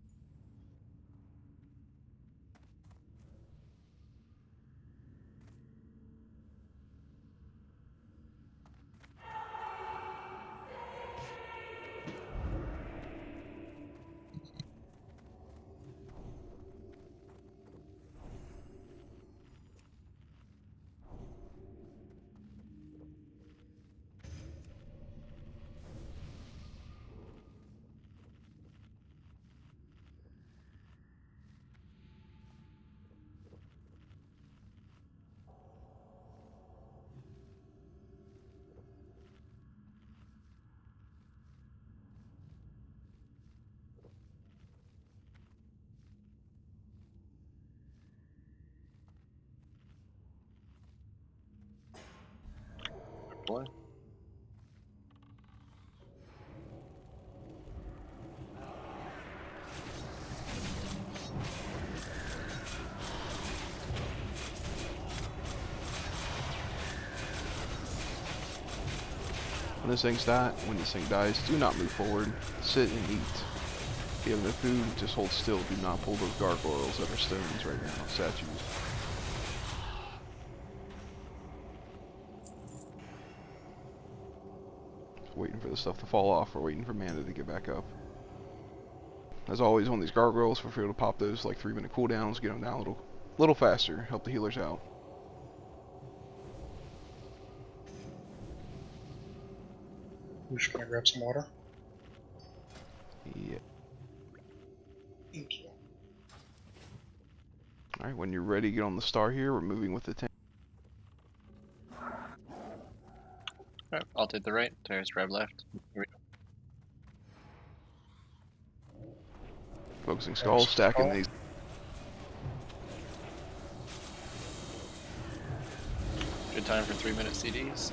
Boy. When this thing dies, do not move forward. Sit and eat. If you have no food, just hold still. Do not pull those gargoyles that are stones right now, statues. Just waiting for the stuff to fall off. We're waiting for mana to get back up. As always, on these gargoyles, feel free to pop those like 3-minute cooldowns. Get them down a little faster. Help the healers out. We're just gonna grab some water. Yeah. Thank you. Alright, when you're ready, get on the star here. We're moving with the tank. Alright, I'll take the right. Terrace, grab left. Here we go. Focusing skull, stacking these. Good time for 3-minute CDs.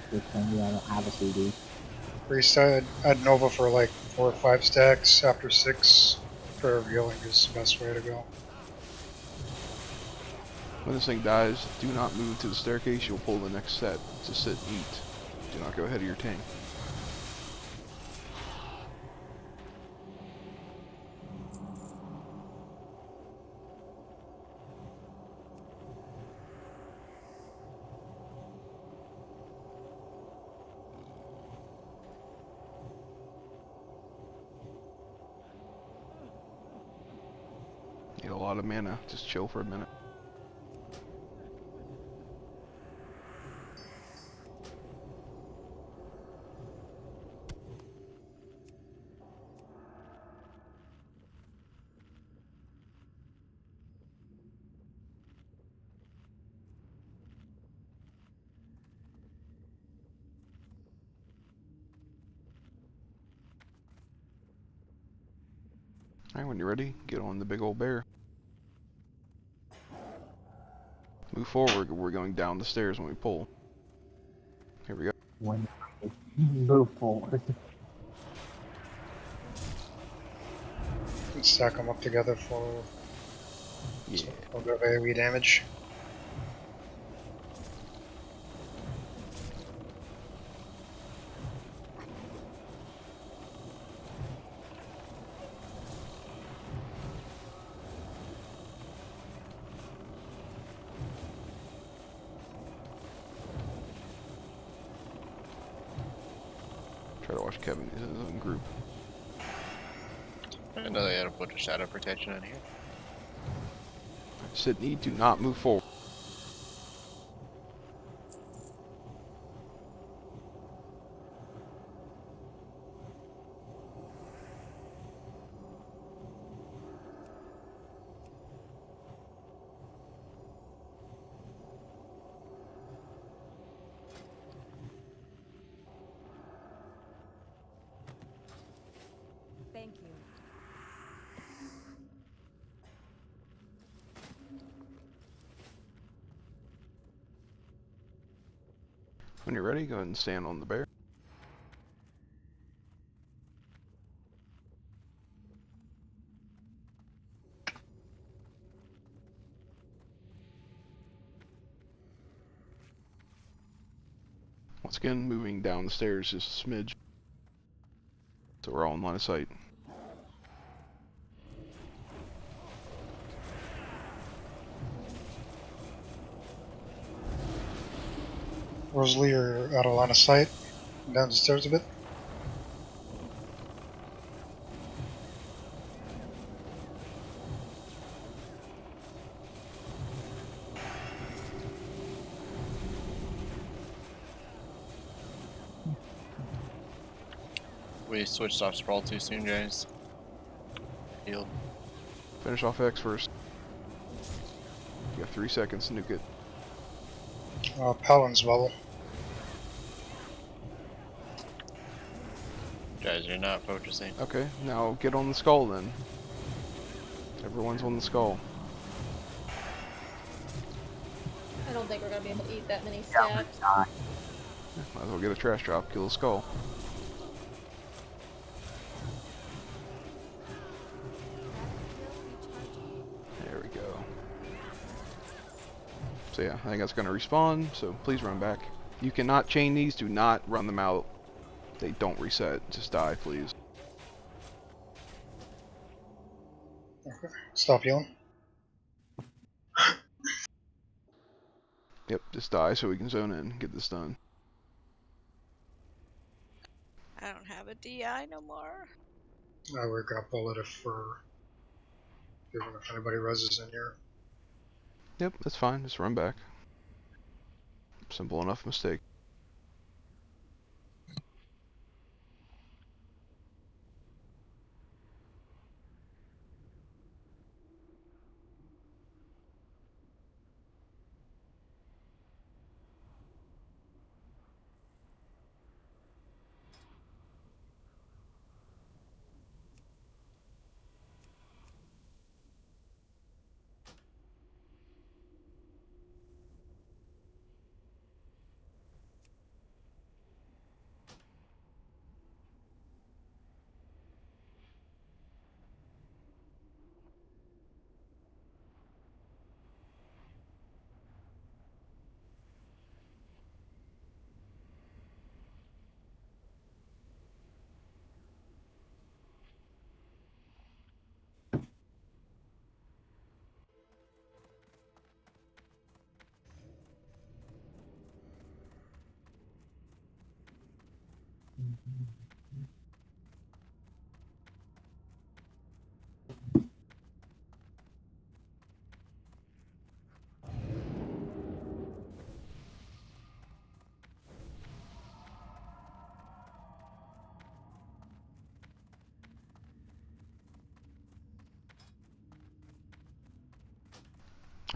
Good thing you don't have a CD. Priest, I'd Nova for like 4 or 5 stacks after 6. Prayer of Healing is the best way to go. When this thing dies, do not move to the staircase. You'll pull the next set. Just sit and eat. Do not go ahead of your tank. Get a lot of mana. Just chill for a minute. Alright, when you're ready, get on the big old bear. Move forward, we're going down the stairs when we pull. Here we go. When move forward. Let's stack them up together for a little bit of AoE damage. Try to watch Kevin in his own group. I know they had a bunch of shadow protection in here. Sydney, do not move forward. Thank you. When you're ready, go ahead and stand on the bear. Once again, moving down the stairs just a smidge. So we're all in line of sight. Rosalie, you're out of line of sight. Down the stairs a bit. We switched off Sprawl too soon, guys. Healed. Finish off X first. You have 3 seconds to nuke it. Paladin's bubble. Guys, you're not focusing. Okay, now get on the skull then. Everyone's on the skull. I don't think we're gonna be able to eat that many stacks. Might as well get a trash drop, kill the skull. There we go. So yeah, I think that's gonna respawn, so please run back. You cannot chain these, do not run them out. They don't reset, just die please. Okay. Stop healing. Yep, just die so we can zone in and get this done. I don't have a DI no more. We're gonna pull it if anybody reses in here. Yep, that's fine, just run back. Simple enough mistake.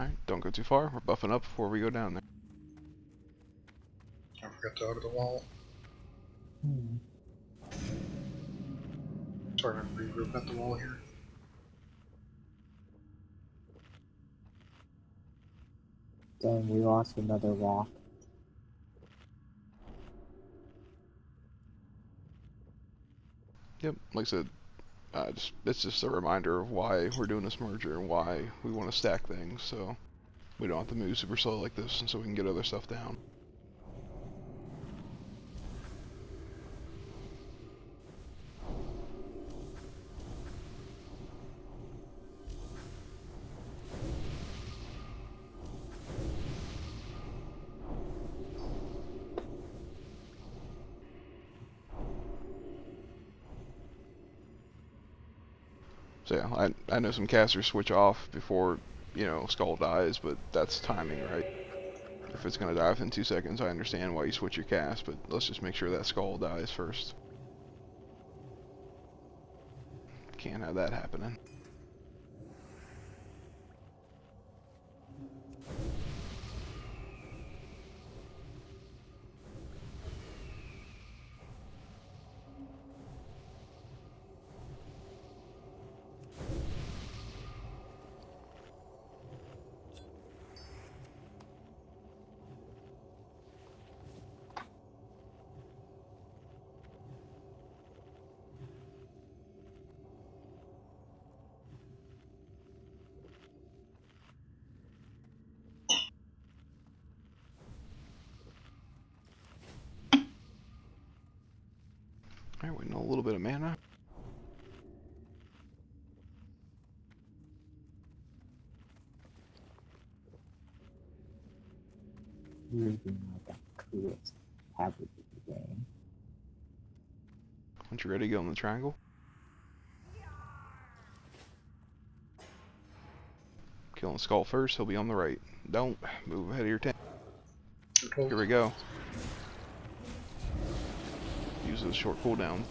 Alright, don't go too far. We're buffing up before we go down there. I forgot to auto the wall. Sorry, I'm regroup at the wall here. Dang, we lost another walk. Yep, like I said, it's just a reminder of why we're doing this merger and why we want to stack things, so we don't have to move super slow like this, and so we can get other stuff down. So yeah, I know some casters switch off before, you know, Skull dies, but that's timing, right? If it's gonna die within 2 seconds, I understand why you switch your cast, but let's just make sure that Skull dies first. Can't have that happening. Alright, we know a little bit of mana. Really not the coolest tablet of the game. Once you're ready, go in the triangle. Killing Skull first, he'll be on the right. Don't move ahead of your tank. Here we go. Use those short cooldowns.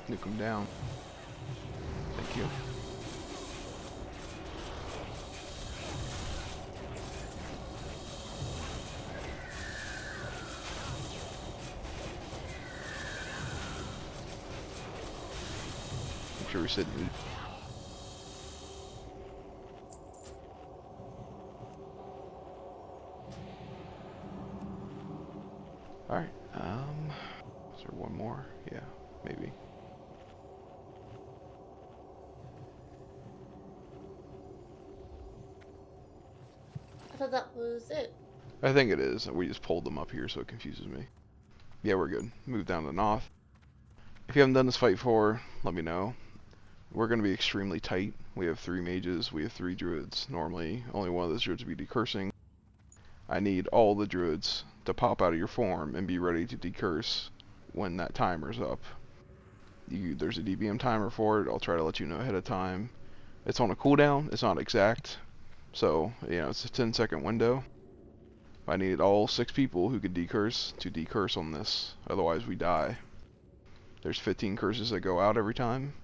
Nuke him down. Thank you. Make sure we sit in. Alright, is there one more? Yeah, maybe. I thought that was it. I think it is. We just pulled them up here, so it confuses me. Yeah, we're good. Move down to Noth. If you haven't done this fight before, let me know. We're going to be extremely tight. We have 3 mages, we have 3 druids. Normally, only one of those druids would be decursing. I need all the druids to pop out of your form and be ready to decurse when that timer's up. There's a DBM timer for it. I'll try to let you know ahead of time. It's on a cooldown. It's not exact. So, you know, it's a 10-second window. I need all 6 people who could decurse to decurse on this. Otherwise, we die. There's 15 curses that go out every time.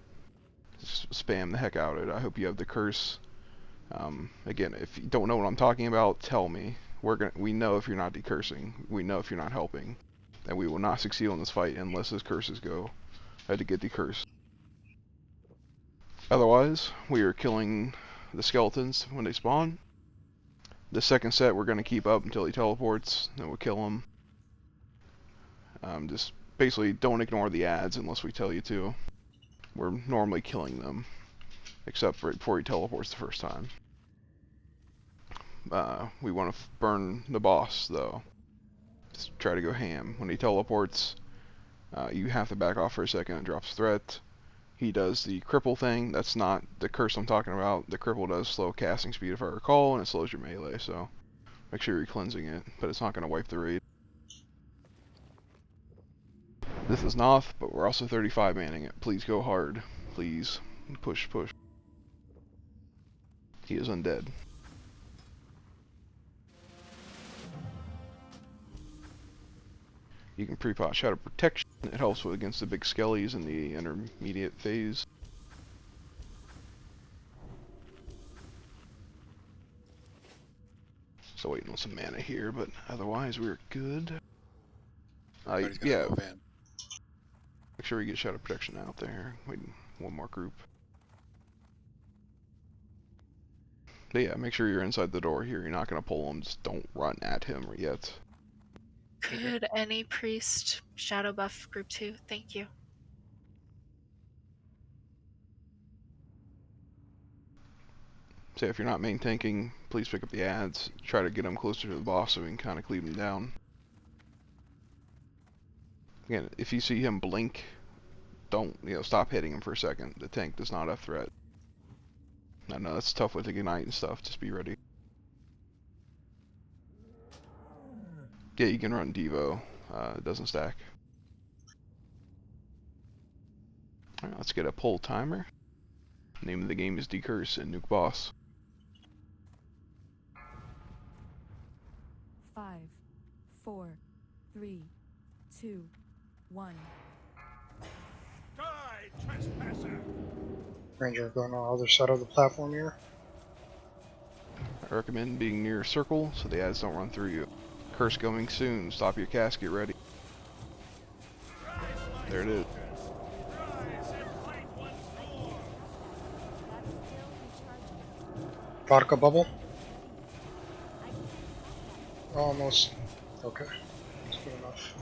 Just spam the heck out of it. I hope you have the curse. Again, if you don't know what I'm talking about, tell me. We know if you're not decursing. We know if you're not helping. And we will not succeed on this fight unless those curses go. I had to get decursed. Otherwise, we are killing the skeletons when they spawn. The second set we're going to keep up until he teleports, then we'll kill him. Just basically don't ignore the ads unless we tell you to. We're normally killing them, except for before he teleports the first time. We want to burn the boss though. Just try to go ham. When he teleports, you have to back off for a second and drops threat. He does the cripple thing. That's not the curse I'm talking about. The cripple does slow casting speed if I recall, and it slows your melee, so make sure you're cleansing it, but it's not going to wipe the raid. This is Noth, but we're also 35 manning it. Please go hard. Please. Push, push. He is undead. You can pre-pot Shadow Protection. It helps with against the big skellies in the intermediate phase. Still waiting on some mana here, but otherwise we're good. Everybody's gonna Yeah. go van. Make sure we get Shadow Protection out there. Waiting one more group. But yeah, make sure you're inside the door here. You're not gonna pull him. Just don't run at him yet. Could any priest shadow buff group 2? Thank you. So if you're not main tanking, please pick up the ads. Try to get them closer to the boss so we can kind of cleave them down. Again, if you see him blink, don't, stop hitting him for a second. The tank does not have threat. I know that's tough with Ignite and stuff. Just be ready. Yeah, you can run Devo. It doesn't stack. Alright, let's get a pull timer. Name of the game is Decurse and Nuke Boss. 5, 4, 3, 2, 1. Die, trespasser! Ranger going on the other side of the platform here. I recommend being near a circle so the ads don't run through you. Curse coming soon. Stop your cast. Get ready. There it is. Vodka bubble. Almost. Okay. That's good enough.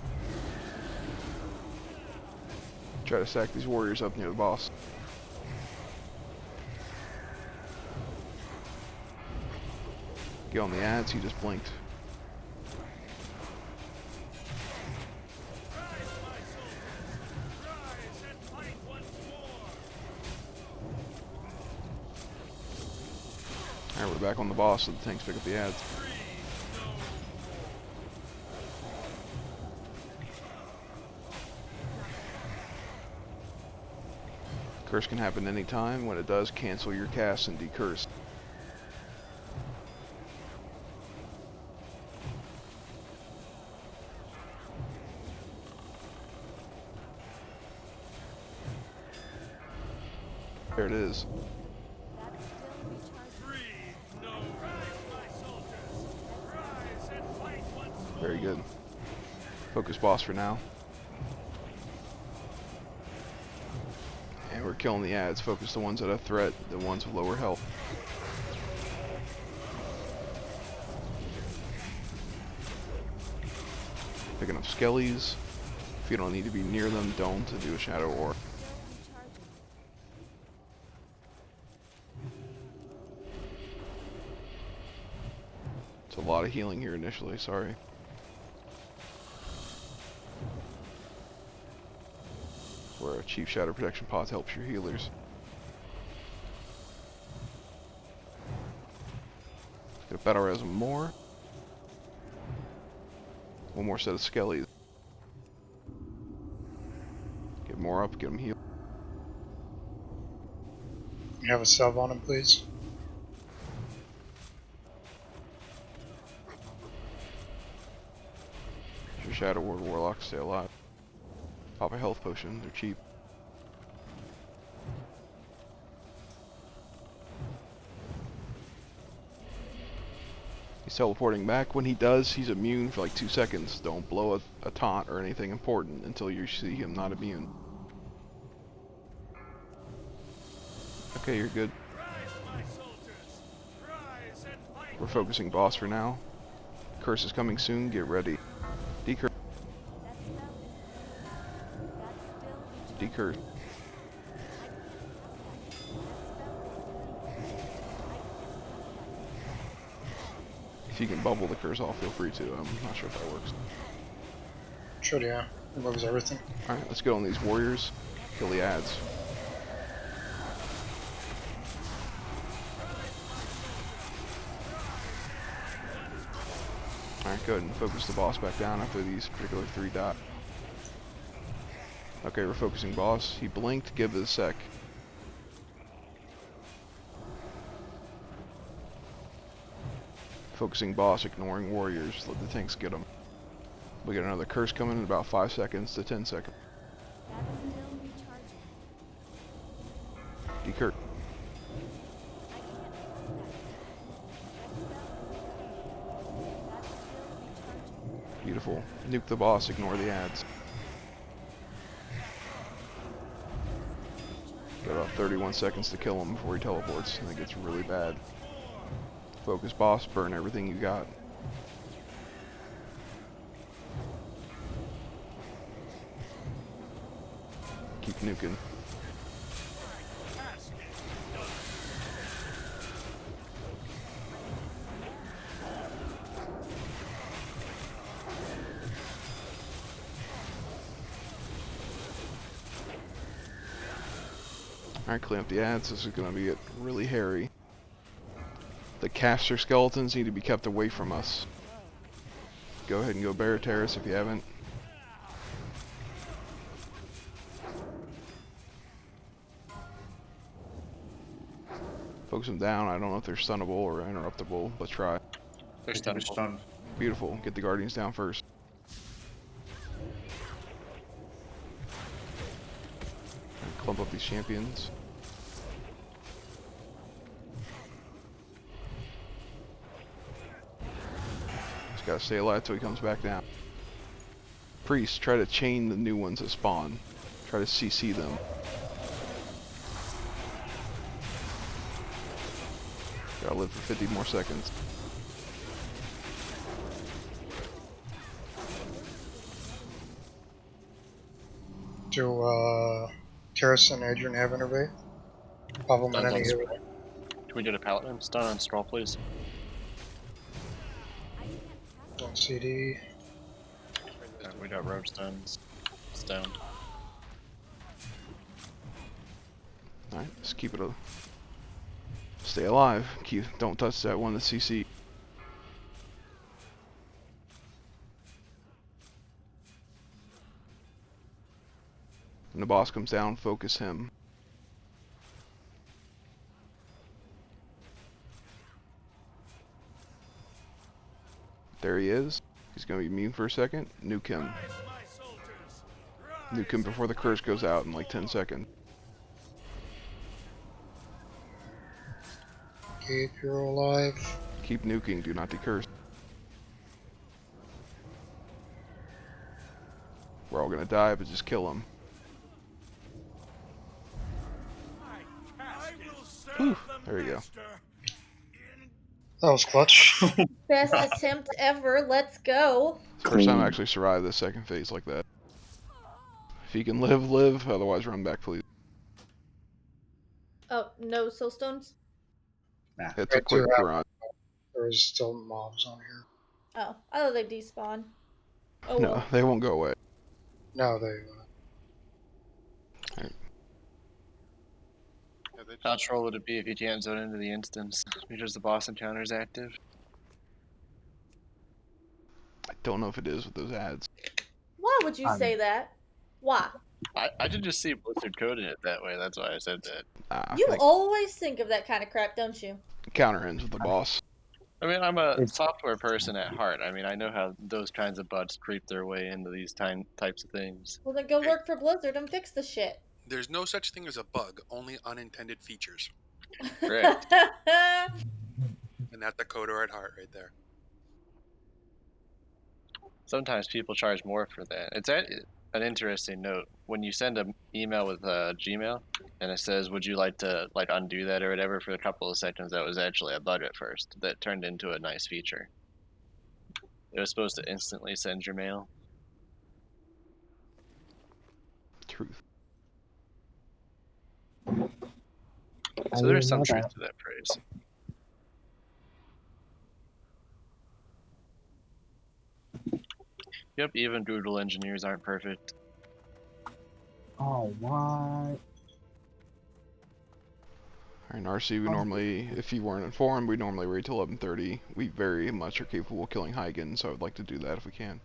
Try to stack these warriors up near the boss. Get on the ads. He just blinked. Alright, we're back on the boss, so the tanks pick up the ads. Curse can happen anytime. When it does, cancel your cast and decurse. There it is. Very good. Focus boss for now. And we're killing the ads. Focus the ones that have threat, the ones with lower health. Picking up skellies. If you don't need to be near them, don't to do a shadow or. It's a lot of healing here initially, sorry. Where a cheap shadow protection pot helps your healers. Get a battle res more. One more set of skellies. Get more up, get them healed. You have a sub on him, please. Your Shadow Ward Warlocks stay alive. Pop a health potion, they're cheap. He's teleporting back. When he does, he's immune for like 2 seconds. Don't blow a taunt or anything important until you see him not immune. Okay, you're good. We're focusing boss for now. Curse is coming soon, get ready. Decurse. Decurse. If you can bubble the curse off, feel free to. I'm not sure if that works. Should, yeah. Removes everything. Alright, let's get on these warriors. Kill the ads. Alright, go ahead and focus the boss back down after these particular 3 dot. Okay, we're focusing boss. He blinked, give it a sec. Focusing boss, ignoring warriors. Let the tanks get him. We got another curse coming in about 5 seconds to 10 seconds. Decurse. Beautiful. Nuke the boss, ignore the ads. Got about 31 seconds to kill him before he teleports, and it gets really bad. Focus boss, burn everything you got. Keep nuking. Alright, clean up the ads. This is going to get really hairy. The caster skeletons need to be kept away from us. Go ahead and go Bear Terrace if you haven't. Focus them down. I don't know if they're stunnable or interruptible, but try. They're stunnable. Beautiful. Get the Guardians down first. And clump up these champions. Just gotta stay alive till he comes back down. Priest, try to chain the new ones that spawn. Try to CC them. Gotta live for 50 more seconds. Do Terrace and Adrian have innervate? Problem in any hero. Can we get a paladin stun on Straw, please? One CD. We got rogue stuns. Stoned. Alright, just keep it stay alive. Don't touch that one that's CC. When the boss comes down, focus him. There he is. He's gonna be immune for a second. Nuke him. Nuke him before the curse goes out in like 10 seconds. Keep your alive. Keep nuking, do not decurse. We're all gonna die, but just kill him. Whew, there we go. That was clutch. Best attempt ever. Let's go. First time I actually survived this second phase like that. If you can live, live. Otherwise, run back, please. Oh, no soulstones? Nah. It's a quick run. There's still mobs on here. Oh, I thought they despawn. Oh, No, well. they won't go away. No, they. How troll would it be if you can't zone into the instance because the boss encounter is active? I don't know if it is with those ads. Why would you say that? Why? I did just see Blizzard coding it that way. That's why I said that. You always think of that kind of crap, don't you? Counter ends with the boss. I mean, I'm a software person at heart. I mean, I know how those kinds of bugs creep their way into these types of things. Well, then go work for Blizzard and fix the shit. There's no such thing as a bug, only unintended features. Correct. And that's a coder at heart right there. Sometimes people charge more for that. It's an interesting note. When you send an email with Gmail and it says, would you like to undo that or whatever for a couple of seconds, that was actually a bug at first that turned into a nice feature. It was supposed to instantly send your mail. Truth. So there is some truth to that phrase. Yep, even Google engineers aren't perfect. Oh, what? Alright, RC, we normally, if you weren't informed, we normally wait till 11:30. We very much are capable of killing Huygens, so I would like to do that if we can.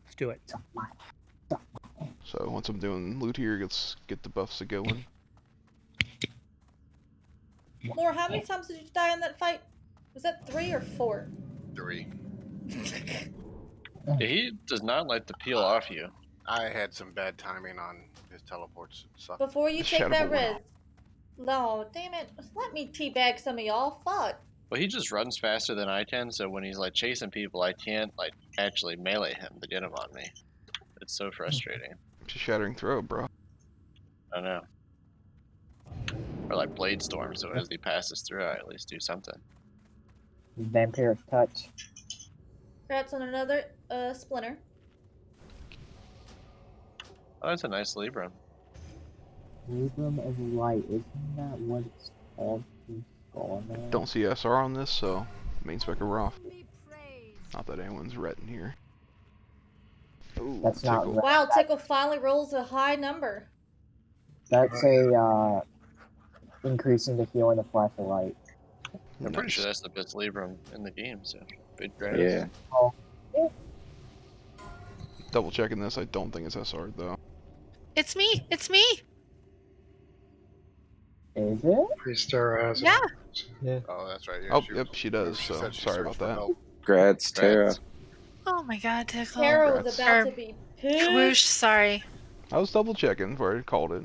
Let's do it. So once I'm doing loot here, let's get the buffs going. More, how many times did you die in that fight? Was that 3 or 4? 3. He does not like to peel off you. I had some bad timing on his teleports. It sucked. Before you take Shadow that Ball went res. No, damn it. Let me teabag some of y'all. Fuck. Well, he just runs faster than I can, so when he's like chasing people, I can't like actually melee him to get him on me. It's so frustrating. Just shattering throw, bro. I know. Or like Blade Storm, so as he passes through, I at least do something. Vampiric touch. Congrats on another splinter. Oh, that's a nice Libram. Libram of Light, isn't that what it's called? Don't see SR on this, so main spec are off. Not that anyone's retting here. Ooh, That's not Tickle. right. Wow, Tickle finally rolls a high number. That's a increasing the healing of flash of light. I'm pretty Nice. sure that's the best Libram in the game, so big grass. Yeah. Oh, Double checking this, I don't think it's SR though. It's me. It's me. is it? Freestar has Yeah. Yeah. Oh, that's right. Yeah, Oh, yep, she does, she so said she sorry searched about for that. help. Grats, Tara. Oh my god, Tickle. Tara was Congrats. about to be pissed. Swoosh, sorry. I was double checking before I called it.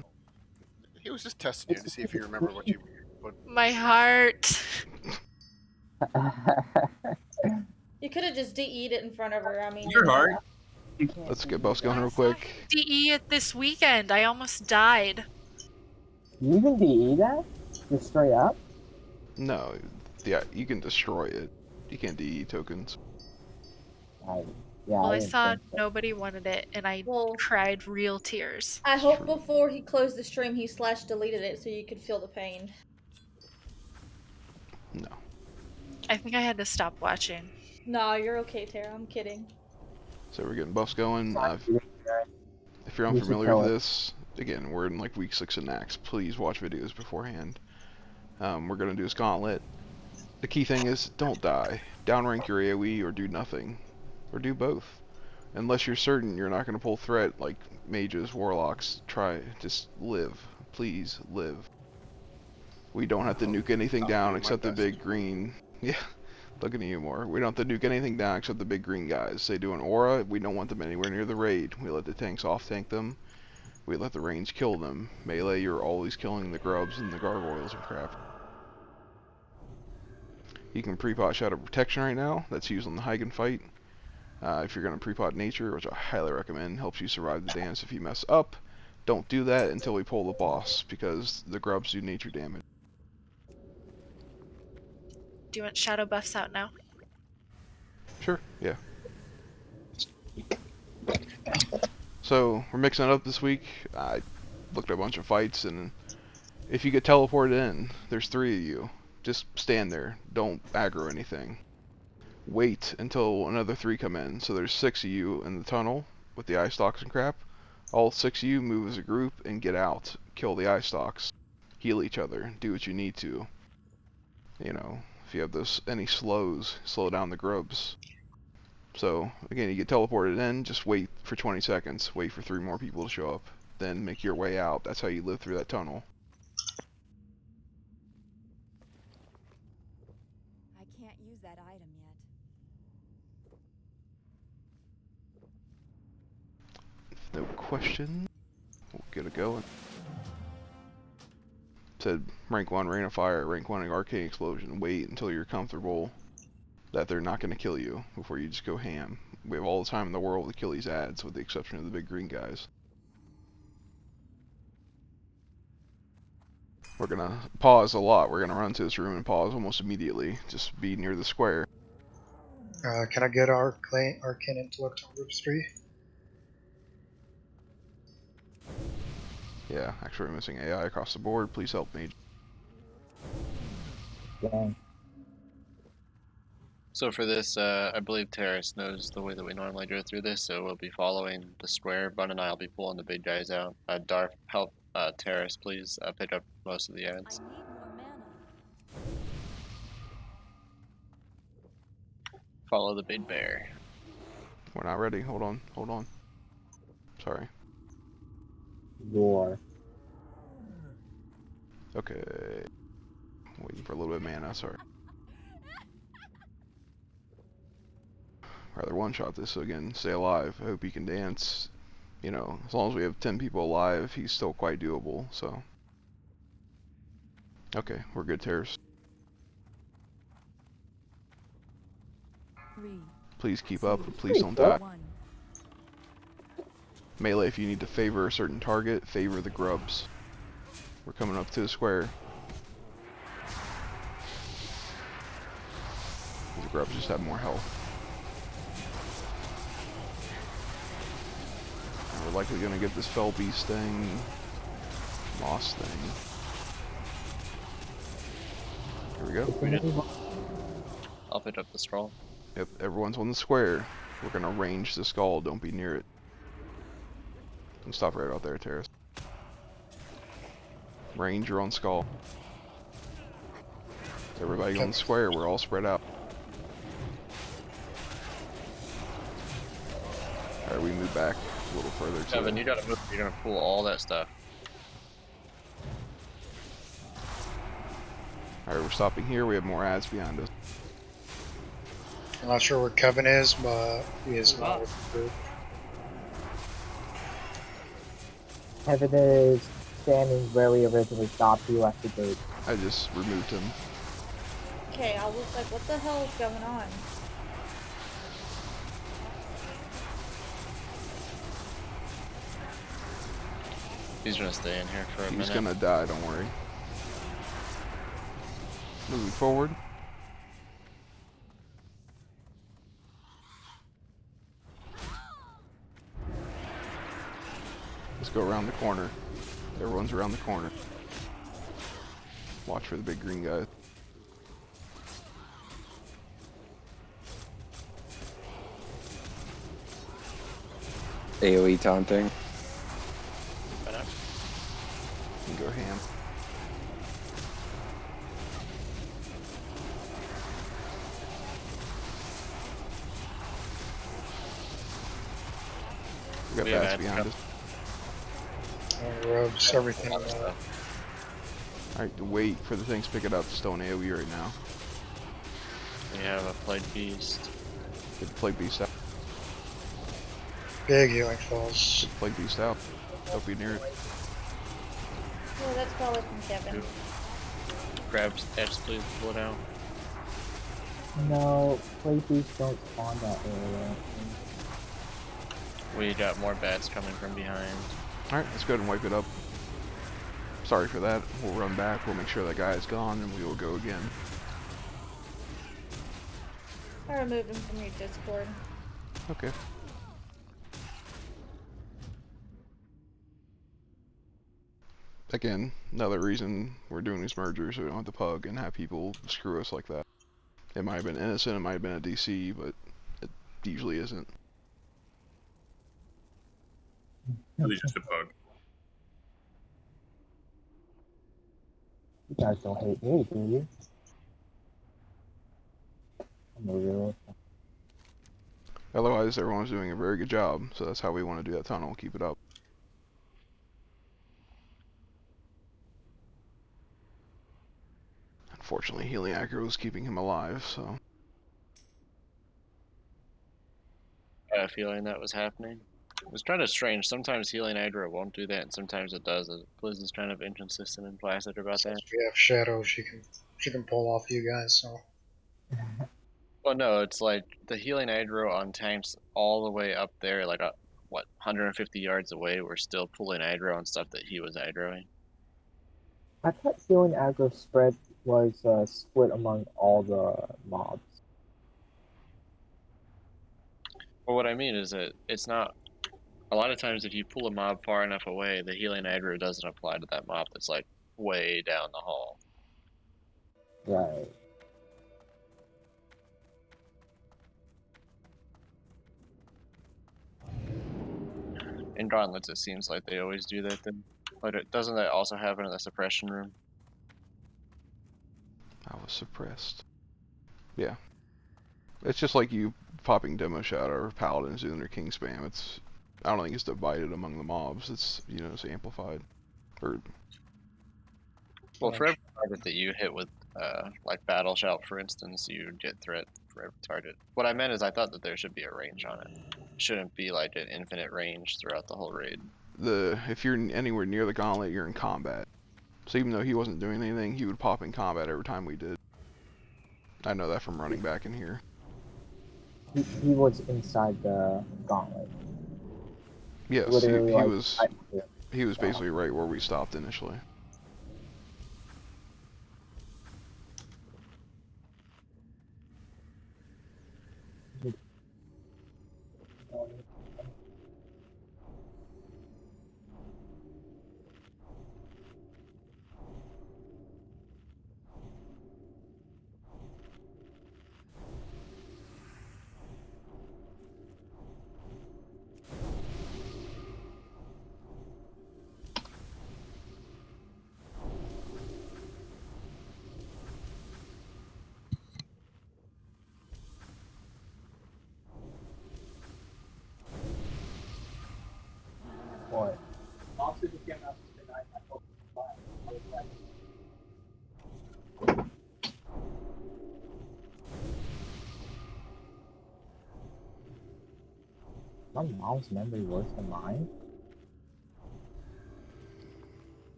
He was just testing you to see if you remember what you. My heart. You could have just DE'd it in front of her. I mean, Your heart. Let's get boss going real quick. DE it this weekend. I almost died. You even DE that? Just straight up? No, yeah, you can destroy it. You can't DE tokens. Well, I saw nobody wanted it, and I cried real tears. I hope before he closed the stream, he / deleted it so you could feel the pain. No. I think I had to stop watching. No, you're okay, Tara. I'm kidding. So we're getting buffs going. If you're unfamiliar with this, again, we're in like week 6 of Naxx. Please watch videos beforehand. We're gonna do this gauntlet. The key thing is don't die. Downrank your AoE or do nothing. Or do both. Unless you're certain you're not gonna pull threat like mages, warlocks, just live. Please live. We don't have to nuke anything down except the big green. Yeah, looking at you more. We don't have to nuke anything down except the big green guys. They do an aura, we don't want them anywhere near the raid. We let the tanks off tank them. We let the range kill them. Melee, you're always killing the grubs and the gargoyles and crap. You can pre-pot Shadow Protection right now. That's used on the Hagen fight. If you're going to pre-pot Nature, which I highly recommend, helps you survive the dance if you mess up. Don't do that until we pull the boss, because the grubs do nature damage. Do you want shadow buffs out now? Sure, yeah. So, we're mixing it up this week. I looked at a bunch of fights, and if you get teleported in, there's 3 of you. Just stand there. Don't aggro anything. Wait until another 3 come in. So there's 6 of you in the tunnel with the eye stalks and crap. All 6 of you move as a group and get out. Kill the eye stalks. Heal each other. Do what you need to. You know, if you have any slows, slow down the grubs. So, again, you get teleported in, just wait for 20 seconds. Wait for 3 more people to show up. Then make your way out. That's how you live through that tunnel. I can't use that item yet. No question. We'll get it going. Said rank 1 Rain of Fire, rank 1 Arcane Explosion. Wait until you're comfortable that they're not going to kill you before you just go ham. We have all the time in the world to kill these ads, with the exception of the big green guys. We're going to pause a lot. We're going to run to this room and pause almost immediately. Just be near the square. Can I get Arcane Intellect on Group 3? Yeah, actually we're missing AI across the board. Please help me. Dang. So for this, I believe Terrace knows the way that we normally go through this, so we'll be following the square. Bun and I will be pulling the big guys out. Darth, help Terrace, please pick up most of the ads. I need more mana. Follow the big bear. We're not ready. Hold on. Hold on. Sorry. Roar. Okay. Waiting for a little bit of mana, sorry. rather one-shot this, so again, stay alive. I hope he can dance. You know, as long as we have 10 people alive, he's still quite doable, so. Okay, we're good, Terrace. Please keep up, but please don't die. Melee, if you need to favor a certain target, favor the grubs. We're coming up to the square. The grubs just have more health. And we're likely going to get this Fell Beast thing, Moss thing. Here we go. We did. I'll pick up the scroll. Yep, everyone's on the square. We're going to range the skull, don't be near it. And stop right out there, Terrace. Range your own skull. Everybody on the square, we're all spread out. Alright, we move back a little further. Kevin, you gotta move. You're gonna pull all that stuff. Alright, we're stopping here. We have more ads behind us. I'm not sure where Kevin is, but he is not with the group. Kevin is standing where we originally stopped you at the gate. I just removed him. Okay, I was like, what the hell is going on? He's gonna stay in here for a minute. He's gonna die, don't worry. Moving forward. Let's go around the corner. Everyone's around the corner. Watch for the big green guy. AoE taunting. You can go ham. We got bats behind us. Rubs, everything. Alright, wait for the things to pick it up. Still in AoE right now. We have a Plague Beast. Get the Plague Beast out. Big healing falls. Get the Plague Beast out. Don't be near it. Oh, that's probably from Kevin. Grab X, please, pull it out. No, Plague Beasts don't spawn that area. We got more bats coming from behind. Alright, let's go ahead and wipe it up. Sorry for that. We'll run back, we'll make sure that guy is gone, and we will go again. I removed him from your Discord. Okay. Again, another reason we're doing these mergers so we don't have to pug and have people screw us like that. It might have been innocent, it might have been a DC, but it usually isn't. Really just a bug. You guys don't hate me, do you? I'm a realist. Otherwise, everyone's doing a very good job, so that's how we want to do that tunnel. Keep it up. Unfortunately, healing aggro is keeping him alive, so. I had a feeling that was happening. It was kind of strange. Sometimes healing aggro won't do that, and sometimes it does. Blizz is kind of inconsistent and placid about that. If we have Shadow, she can pull off you guys, so. Well, no, it's like the healing aggro on tanks all the way up there, like what, 150 yards away, we're still pulling aggro on stuff that he was aggroing. I thought healing aggro spread was split among all the mobs. Well, what I mean is that it's not. A lot of times, if you pull a mob far enough away, the healing aggro doesn't apply to that mob that's like way down the hall. Right. In Gauntlets, it seems like they always do that then. But doesn't that also happen in the suppression room? I was suppressed. Yeah. It's just like you popping Demo Shadow or Paladins doing their King Spam. It's, I don't think it's divided among the mobs. It's, you know, it's amplified. Or... Well, for every target that you hit with, like Battle Shout, for instance, you get threat for every target. What I meant is I thought that there should be a range on it. Shouldn't be like an infinite range throughout the whole raid. If you're anywhere near the gauntlet, you're in combat. So even though he wasn't doing anything, he would pop in combat every time we did. I know that from running back in here. He was inside the gauntlet. Yes, Literally, like, he was basically right where we stopped initially. What? My mom's memory worse than mine?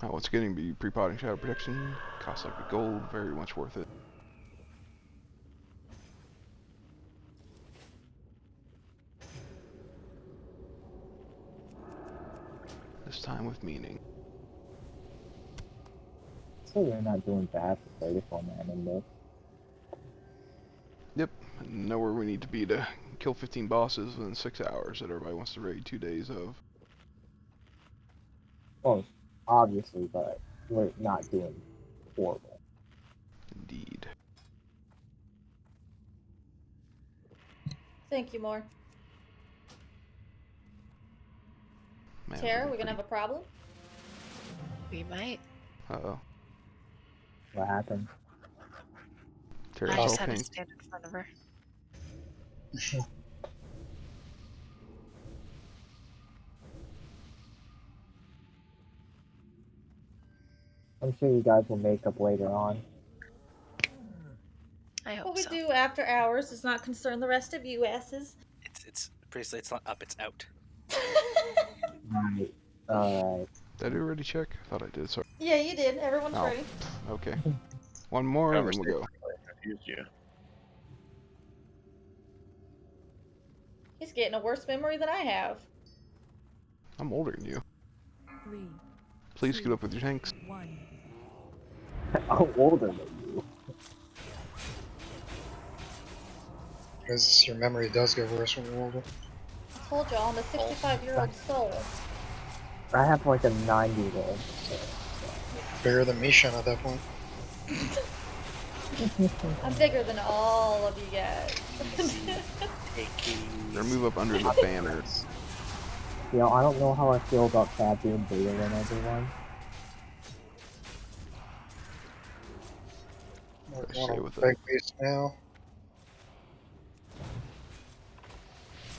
What's getting be pre-potting shadow protection, costs like a gold, very much worth it. This time with meaning. So you're not doing bad for 34 man in this. Yep, and know where we need to be to kill 15 bosses within 6 hours that everybody wants to raid 2 days of. Well, obviously, but we're not doing horrible. Indeed. Thank you, more. Man, Tara, we're gonna have a problem? We might. Uh-oh. What happened? Tara's I all just had to pink. stand in front of her. I'm sure you guys will make up later on. I hope What we so. do after hours does not concern the rest of you asses. It's basically it's not up, it's out. Right. Alright. Did I already check? I thought I did, sorry. Yeah, you did. Everyone's Oh, ready. okay. One more and then we'll go. Confused you. He's getting a worse memory than I have. I'm older than you. 3, Please get up with your tanks. 1. I'm older than you. Because your memory does get worse when you're older. I told y'all, I'm a 65-year-old soul. I have like a 90-year-old. Bigger than me, Shen, at that point. I'm bigger than all of you guys. Or move up under the banner. You know, I don't know how I feel about Fab being bigger than everyone. We're Stay going with on it. big base now.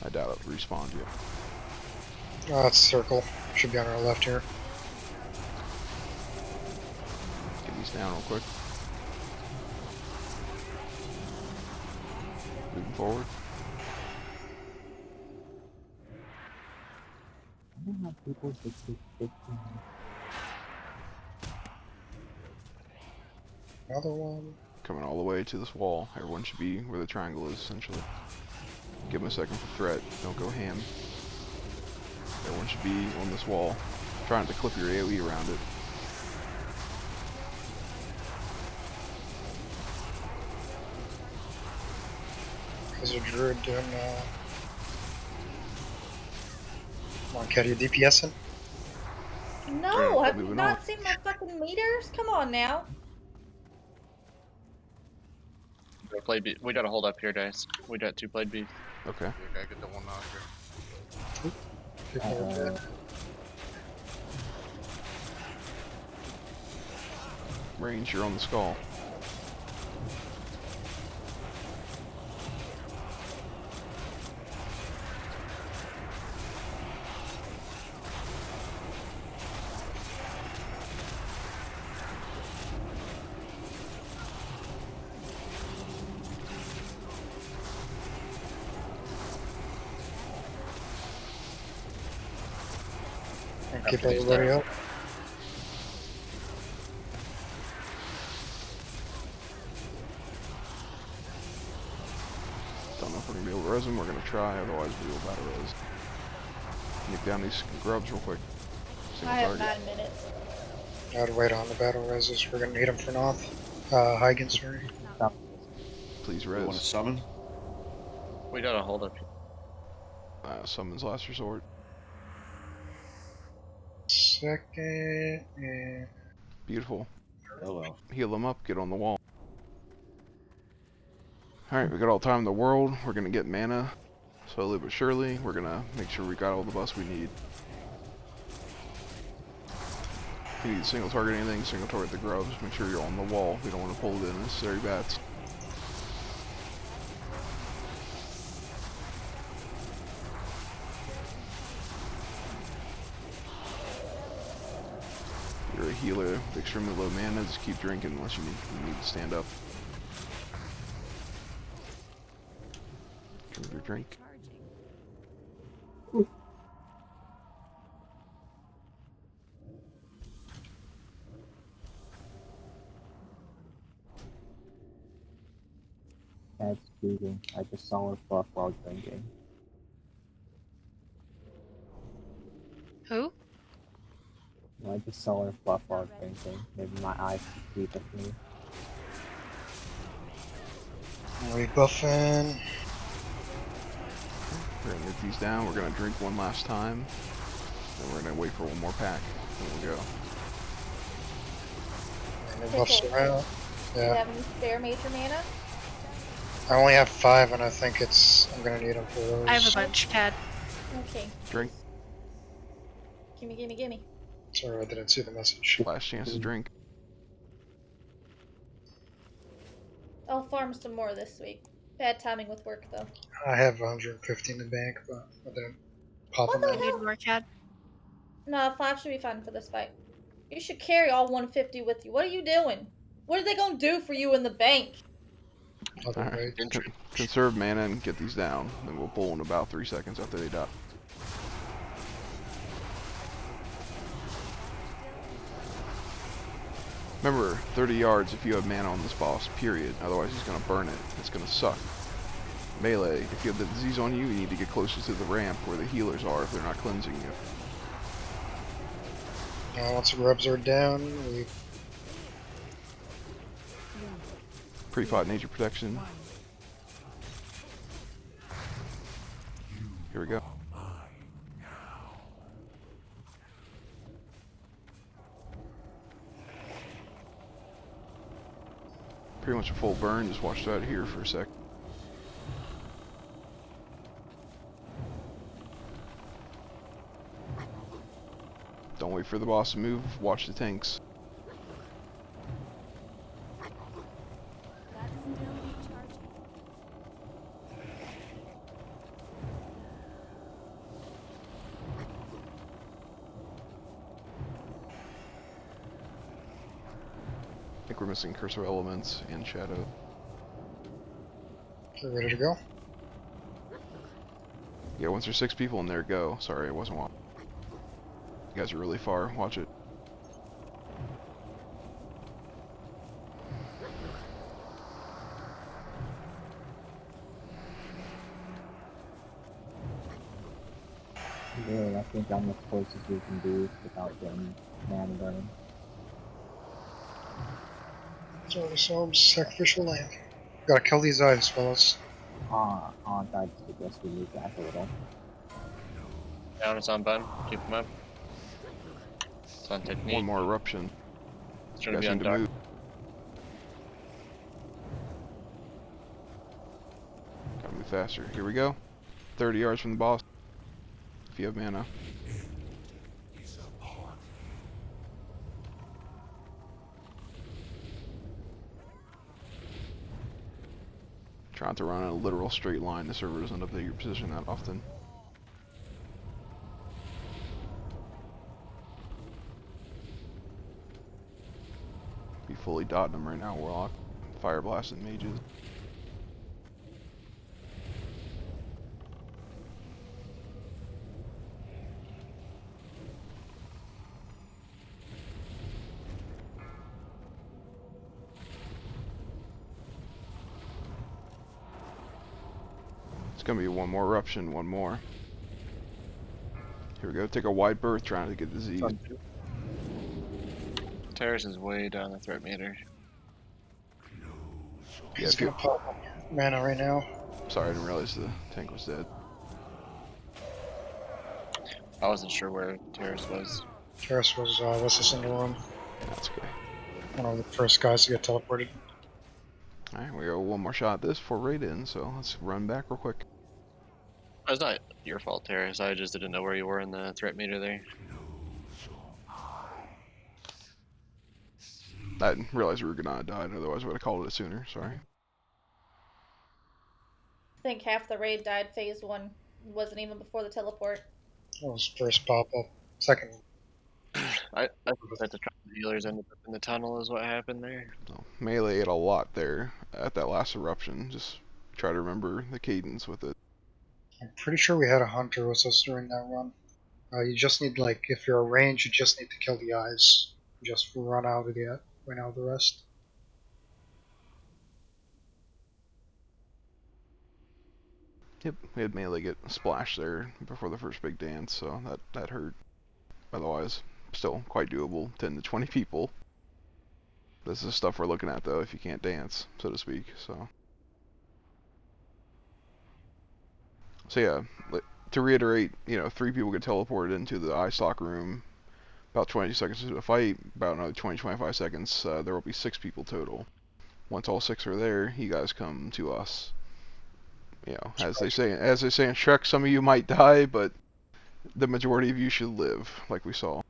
I doubt it respawned you. Oh, that's circle. Should be on our left here. Get these down real quick. Moving forward. I don't have people 60. Another one. Coming all the way to this wall. Everyone should be where the triangle is, essentially. Give them a second for threat. Don't go ham. Everyone should be on this wall. Trying to clip your AoE around it. There's a druid doing, Come on, Cat, you DPSing? No, have you moving not on. seen my fucking meters? Come on now. We gotta hold up here, guys. We got 2 played beef. Okay. You gotta get the one out here. Range, you're on the skull. Keep everybody up. Don't know if we're gonna be able to res them. We're gonna try, otherwise we will battle res. Nick down these grubs real quick. I have 9 minutes. I'd wait on the battle reses. We're gonna need them for North. Huygens, sorry. Please You want to res. summon? We gotta hold up. Summons last resort. Second, and... Beautiful. Hello. Heal them up, get on the wall. Alright, we got all the time in the world. We're gonna get mana. Slowly but surely. We're gonna make sure we got all the buffs we need. If you need to single target anything, single target the grubs. Make sure you're on the wall. We don't want to pull the unnecessary bats. You're a healer with extremely low mana, just keep drinking unless you need to stand up. Drink your drink. That's speeding. I just saw her fluff while drinking. Who? I just saw her fluff while drinking. Maybe my eyes see with me. Rebuffing. We're gonna get these down. We're gonna drink one last time. Then we're gonna wait for one more pack. Then we'll go. And the buffs are out. Do you Yeah. have any spare major mana? I only have 5, and I think I'm gonna need them for those. I have a bunch, Cad. Okay. Drink. Gimme, gimme, gimme. Sorry, I didn't see the message. Last chance to drink. I'll farm some more this week. Bad timing with work, though. I have 150 in the bank, but I didn't pop them You out. need more, Cad? No, 5 should be fine for this fight. You should carry all 150 with you. What are you doing? What are they gonna do for you in the bank? Alright, conserve mana and get these down. Then we'll pull in about 3 seconds after they die. Remember, 30 yards if you have mana on this boss, period. Otherwise he's going to burn it. It's going to suck. Melee, if you have the disease on you, you need to get closer to the ramp where the healers are if they're not cleansing you. Once the grubs are down, we... Pre-pot nature protection. Here we go. Pretty much a full burn, just watch that here for a sec. Don't wait for the boss to move, watch the tanks. I think we're missing cursor elements and shadow. Are we ready to go? Yeah, once there's 6 people in there, go. Sorry, I wasn't watching. You guys are really far. Watch it. Really, I think I'm as close as we can be without getting mana burning. Sorry, so sacrificial lamb. Gotta kill these eyes, fellas. I suggest we move back a little. Down, it's on button. Keep them up. It's on technique. One more eruption. It's You trying to guys be on need to dark. move. Gotta move faster. Here we go. 30 yards from the boss. If you have mana. Trying to run in a literal straight line. The server doesn't update your position that often. Be fully dotting them right now, Warlock. Fire blasting mages. gonna be one more eruption, one more. Here we go, take a wide berth trying to get disease. Terrace is way down the threat meter. Yeah, He's gonna pop mana right now. Sorry, I didn't realize the tank was dead. I wasn't sure where Terrace was. Terrace was with us in the room. That's okay. One of the first guys to get teleported. Alright, we got one more shot at this before raid in, so let's run back real quick. It's not your fault, Terrace. I just didn't know where you were in the threat meter there. I didn't realize Rugenad died, otherwise I would have called it sooner, sorry. I think half the raid died phase 1. Wasn't even before the teleport. That was first pop up. Second. I thought the healers ended up in the tunnel is what happened there. No, melee ate a lot there at that last eruption. Just try to remember the cadence with it. I'm pretty sure we had a hunter with us during that run. You just need, like, if you're a range, you just need to kill the eyes. Just run out of the rest. Yep, we had melee get splashed there before the first big dance, so that hurt. Otherwise, still quite doable. 10 to 20 people. This is stuff we're looking at though, if you can't dance, so to speak. So yeah, to reiterate, 3 people get teleported into the eye stock room. About 20 seconds into the fight, about another 20-25 seconds, there will be 6 people total. Once all 6 are there, you guys come to us. As they say in Shrek, some of you might die, but the majority of you should live, like we saw.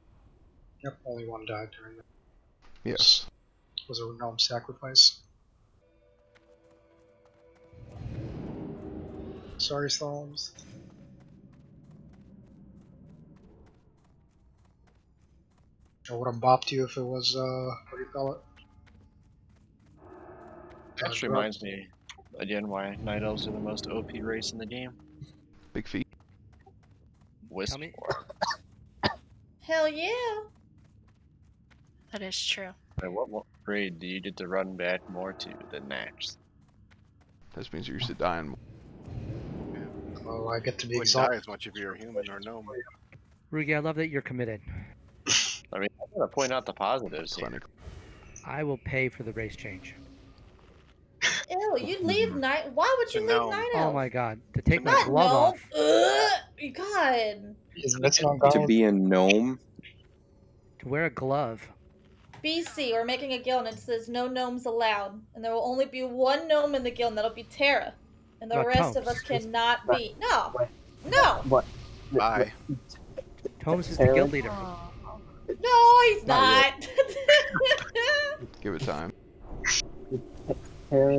Yep, only one died during that. Yes. Was a gnome sacrifice. Sorry, Storms. I would have bopped you if it was, what do you call it? That just reminds me, again, why Night Elves are the most OP race in the game. Big feet. Wisp. Hell yeah! That is true. And what raid do you get to run back more to than Nax? That means you're used to dying more. Well, I get to be Wouldn't exalted. die as much if you're a human or gnome. Rugi, I love that you're committed. I mean, I gotta point out the positives here. I will pay for the race change. Ew, you leave night. Why would you leave night elf? Oh my god, to take my Not glove gnome. off. Ugh, God. To be a gnome? To wear a glove. BC, we're making a guild and it says no gnomes allowed. And there will only be one gnome in the guild and that'll be Terra. And the What, rest of Tomes? us cannot be. No. No. What? Bye. Tomes is the guild leader. No, he's Not not. Give it time. We're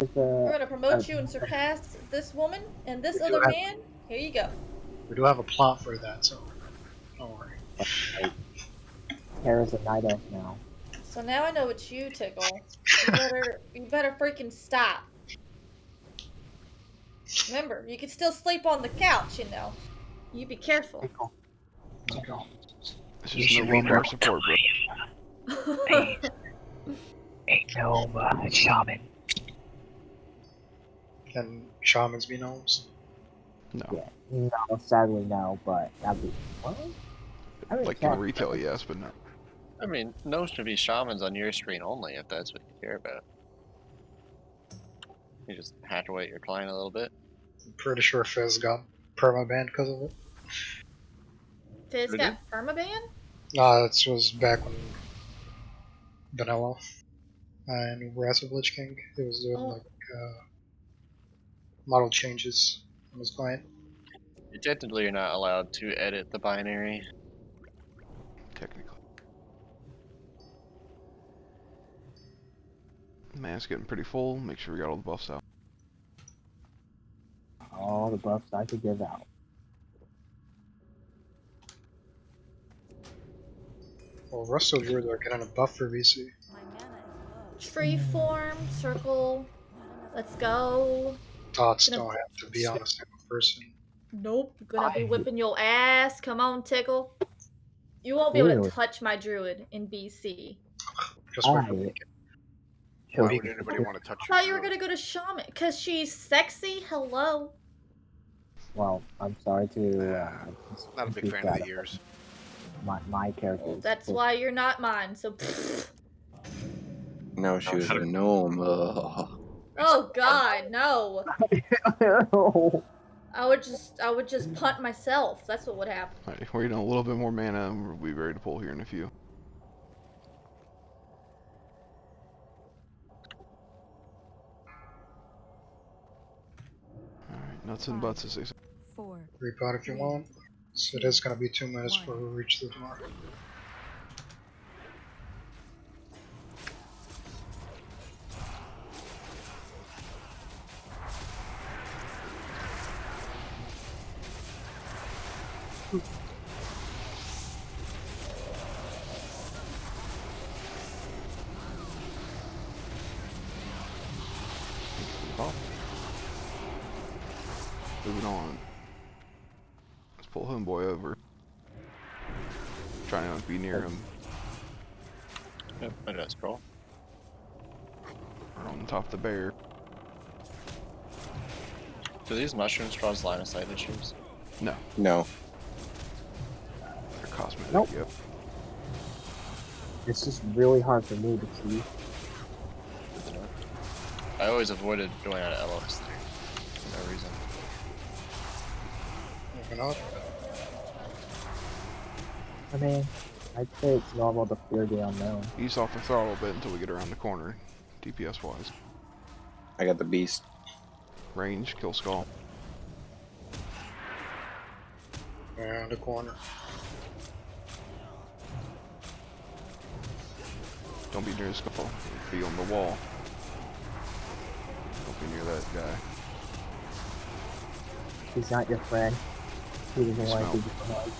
gonna promote you and surpass this woman and this other man. Here you go. We do have a plot for that, so don't worry. Terra's a night elf now. So now I know it's you, Tickle. You better freaking stop. Remember, you can still sleep on the couch, You be careful. It's just no lumbar support, bro. Ain't no shaman. Can shamans be gnomes? No. Yeah, no, sadly no, but that'd be what? Like in retail, yes, but no. I mean, gnomes should be shamans on your screen only if that's what you care about. You just have to wait your client a little bit. I'm pretty sure Fizz got permaban because of it. Fizz got permaban? This was back when Vanilla and Wrath of Lich King. It was doing model changes on his client. Technically, you're not allowed to edit the binary. Technically. Man's getting pretty full. Make sure we got all the buffs out. All the buffs I could give out. Well, Russell Druids are getting a buff for VC. Tree form, circle. Let's go. Dots don't have to be on a single person. Nope, gonna be whipping your ass. Come on, Tickle. You won't be able Really? to touch my druid in BC. Just Why would anybody want to touch I thought you were gonna go to shaman because she's sexy. Hello. Well, I'm sorry to. Not a big fan of the ears. My character. Well, that's why you're not mine. So. No, she was a gnome. Ugh. Oh God, no. I would just punt myself. That's what would happen. Alright, we're getting a little bit more mana and we'll be ready to pull here in a few. Alright, nuts and butts as they say. Repot if you want. So it is going to be 2 minutes before we reach the door. Moving on. Let's pull homeboy over. Trying not to be near him. Yep, I got scroll. We're on top of the bear. Do these mushrooms cause line of sight issues? No. No. They're cosmetic, Nope. yep. It's just really hard for me to see. I always avoided going out of LOS there for no reason. Moving up. I mean, I'd say it's normal to fear the unknown. Ease off the throttle a bit until we get around the corner, DPS wise. I got the beast. Range, kill skull. Around the corner. Don't be near the skull. Be on the wall. Don't be near that guy. He's not your friend. He doesn't He want to smells. be like.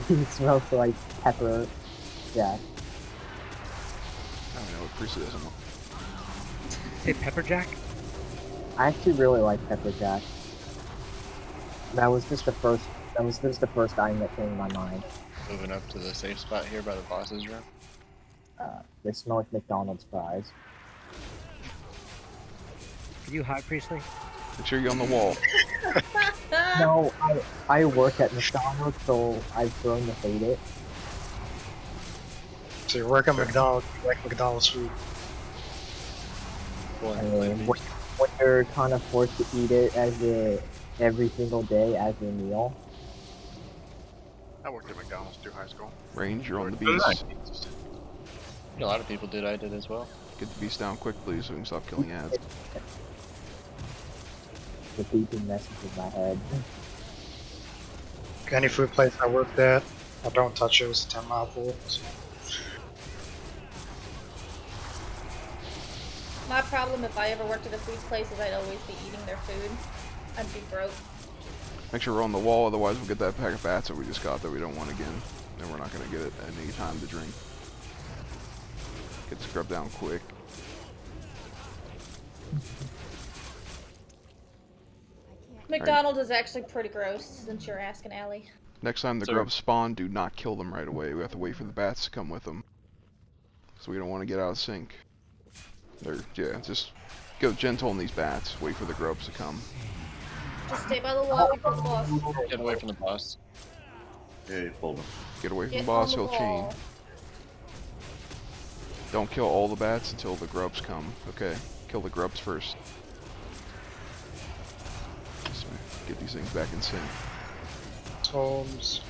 He smells like pepper. Yeah. I don't know what Priestley doesn't want. Say pepper jack? I actually really like pepper jack. That was just the first. That was just the first item that came to my mind. Moving up to the safe spot here by the boss's room. They smell like McDonald's fries. Are you high, Priestley? Make sure you're on the wall. No, I work at McDonald's, so I've grown to hate it. So you work at McDonald's, you like McDonald's food. I mean, when you're kind of forced to eat it every single day as your meal. I worked at McDonald's through high school. Range, you're on the beast. A lot of people did. I did as well. Get the beast down quick, please, so we can stop killing ads. The beeping message in my head. Any food place I worked at, I don't touch it. It was a 10-mile pool. So. My problem if I ever worked at a food place is I'd always be eating their food. I'd be broke. Make sure we're on the wall, otherwise we'll get that pack of bats that we just got that we don't want again. And we're not going to get it at any time to drink. Get scrubbed down quick. McDonald's is actually pretty gross, since you're asking Allie. Next time the grubs spawn, do not kill them right away. We have to wait for the bats to come with them. So we don't want to get out of sync. Yeah, just go gentle on these bats. Wait for the grubs to come. Just stay by the wall if you pull the boss. Get away from the boss. Yeah, you pulled him. Get away from Get the boss, on the he'll chain. wall. Don't kill all the bats until the grubs come. Okay, kill the grubs first. So get these things back in sync. Tomes.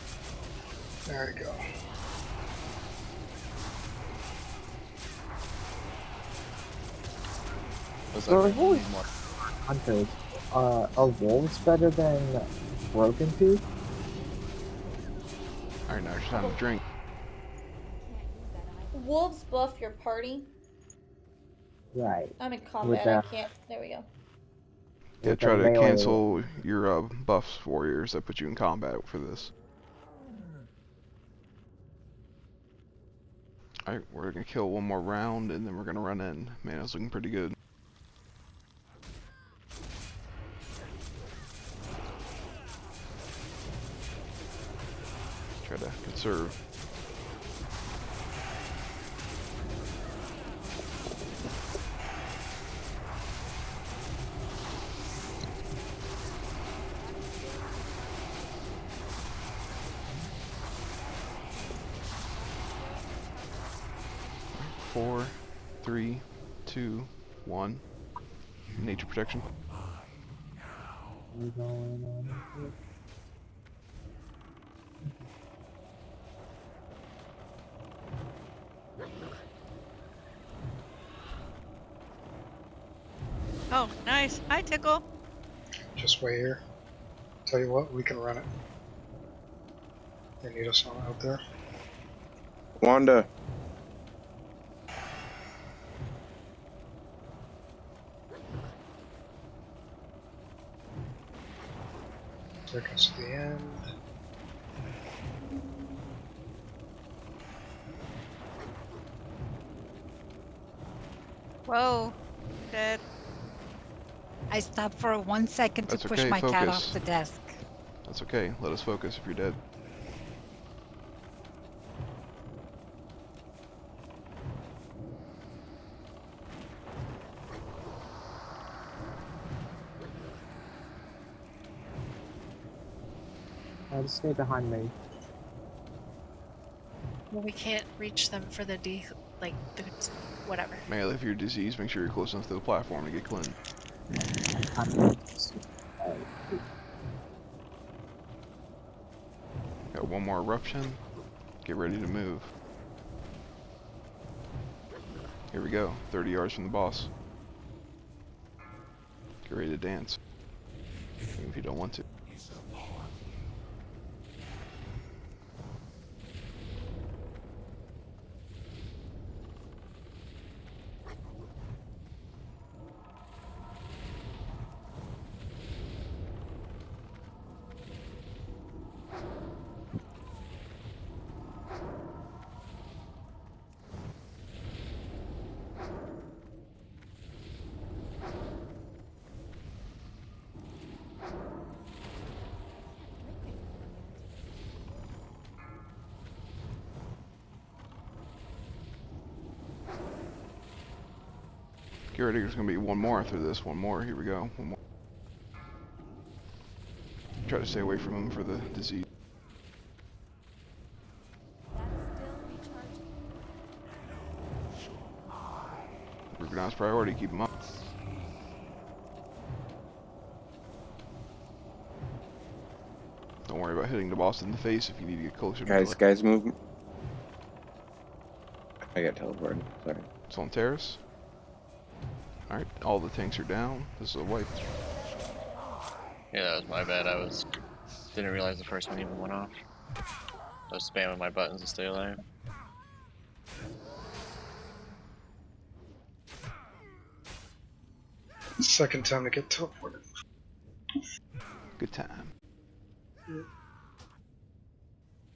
There we go. So hunters, are wolves better than broken tooth? Alright, now it's time to drink. Wolves buff your party. Right. I'm in With combat, that- I can't. There we go. Yeah, With try the to melee- cancel your buffs warriors that put you in combat for this. Alright, we're gonna kill one more round and then we're gonna run in. Man, it's looking pretty good. Try to conserve. 4, 3, 2, 1. Nature protection. Oh, nice. Hi, Tickle. Just wait here. Tell you what, we can run it. They need us all out there. Wanda. Seconds to the end. Whoa. Dead. I stopped for 1 second to That's push okay, my cat focus. off the desk. That's okay. Let us focus if you're dead. Just stay behind me. Well, we can't reach them for the whatever. Melee, if you're diseased, make sure you're close enough to the platform to get clean. Got one more eruption. Get ready to move. Here we go. 30 yards from the boss. Get ready to dance. Even if you don't want to. Get ready, there's gonna be one more after this. One more, here we go. One more. Try to stay away from him for the disease. Recognize priority, keep him up. Don't worry about hitting the boss in the face if you need to get closer to the Guys, move. I got teleported. Sorry. It's on terrace. Alright, all the tanks are down. This is a wipe. Yeah, that was my bad. Didn't realize the first one even went off. I was spamming my buttons to stay alive. Second time to get teleported. Good time.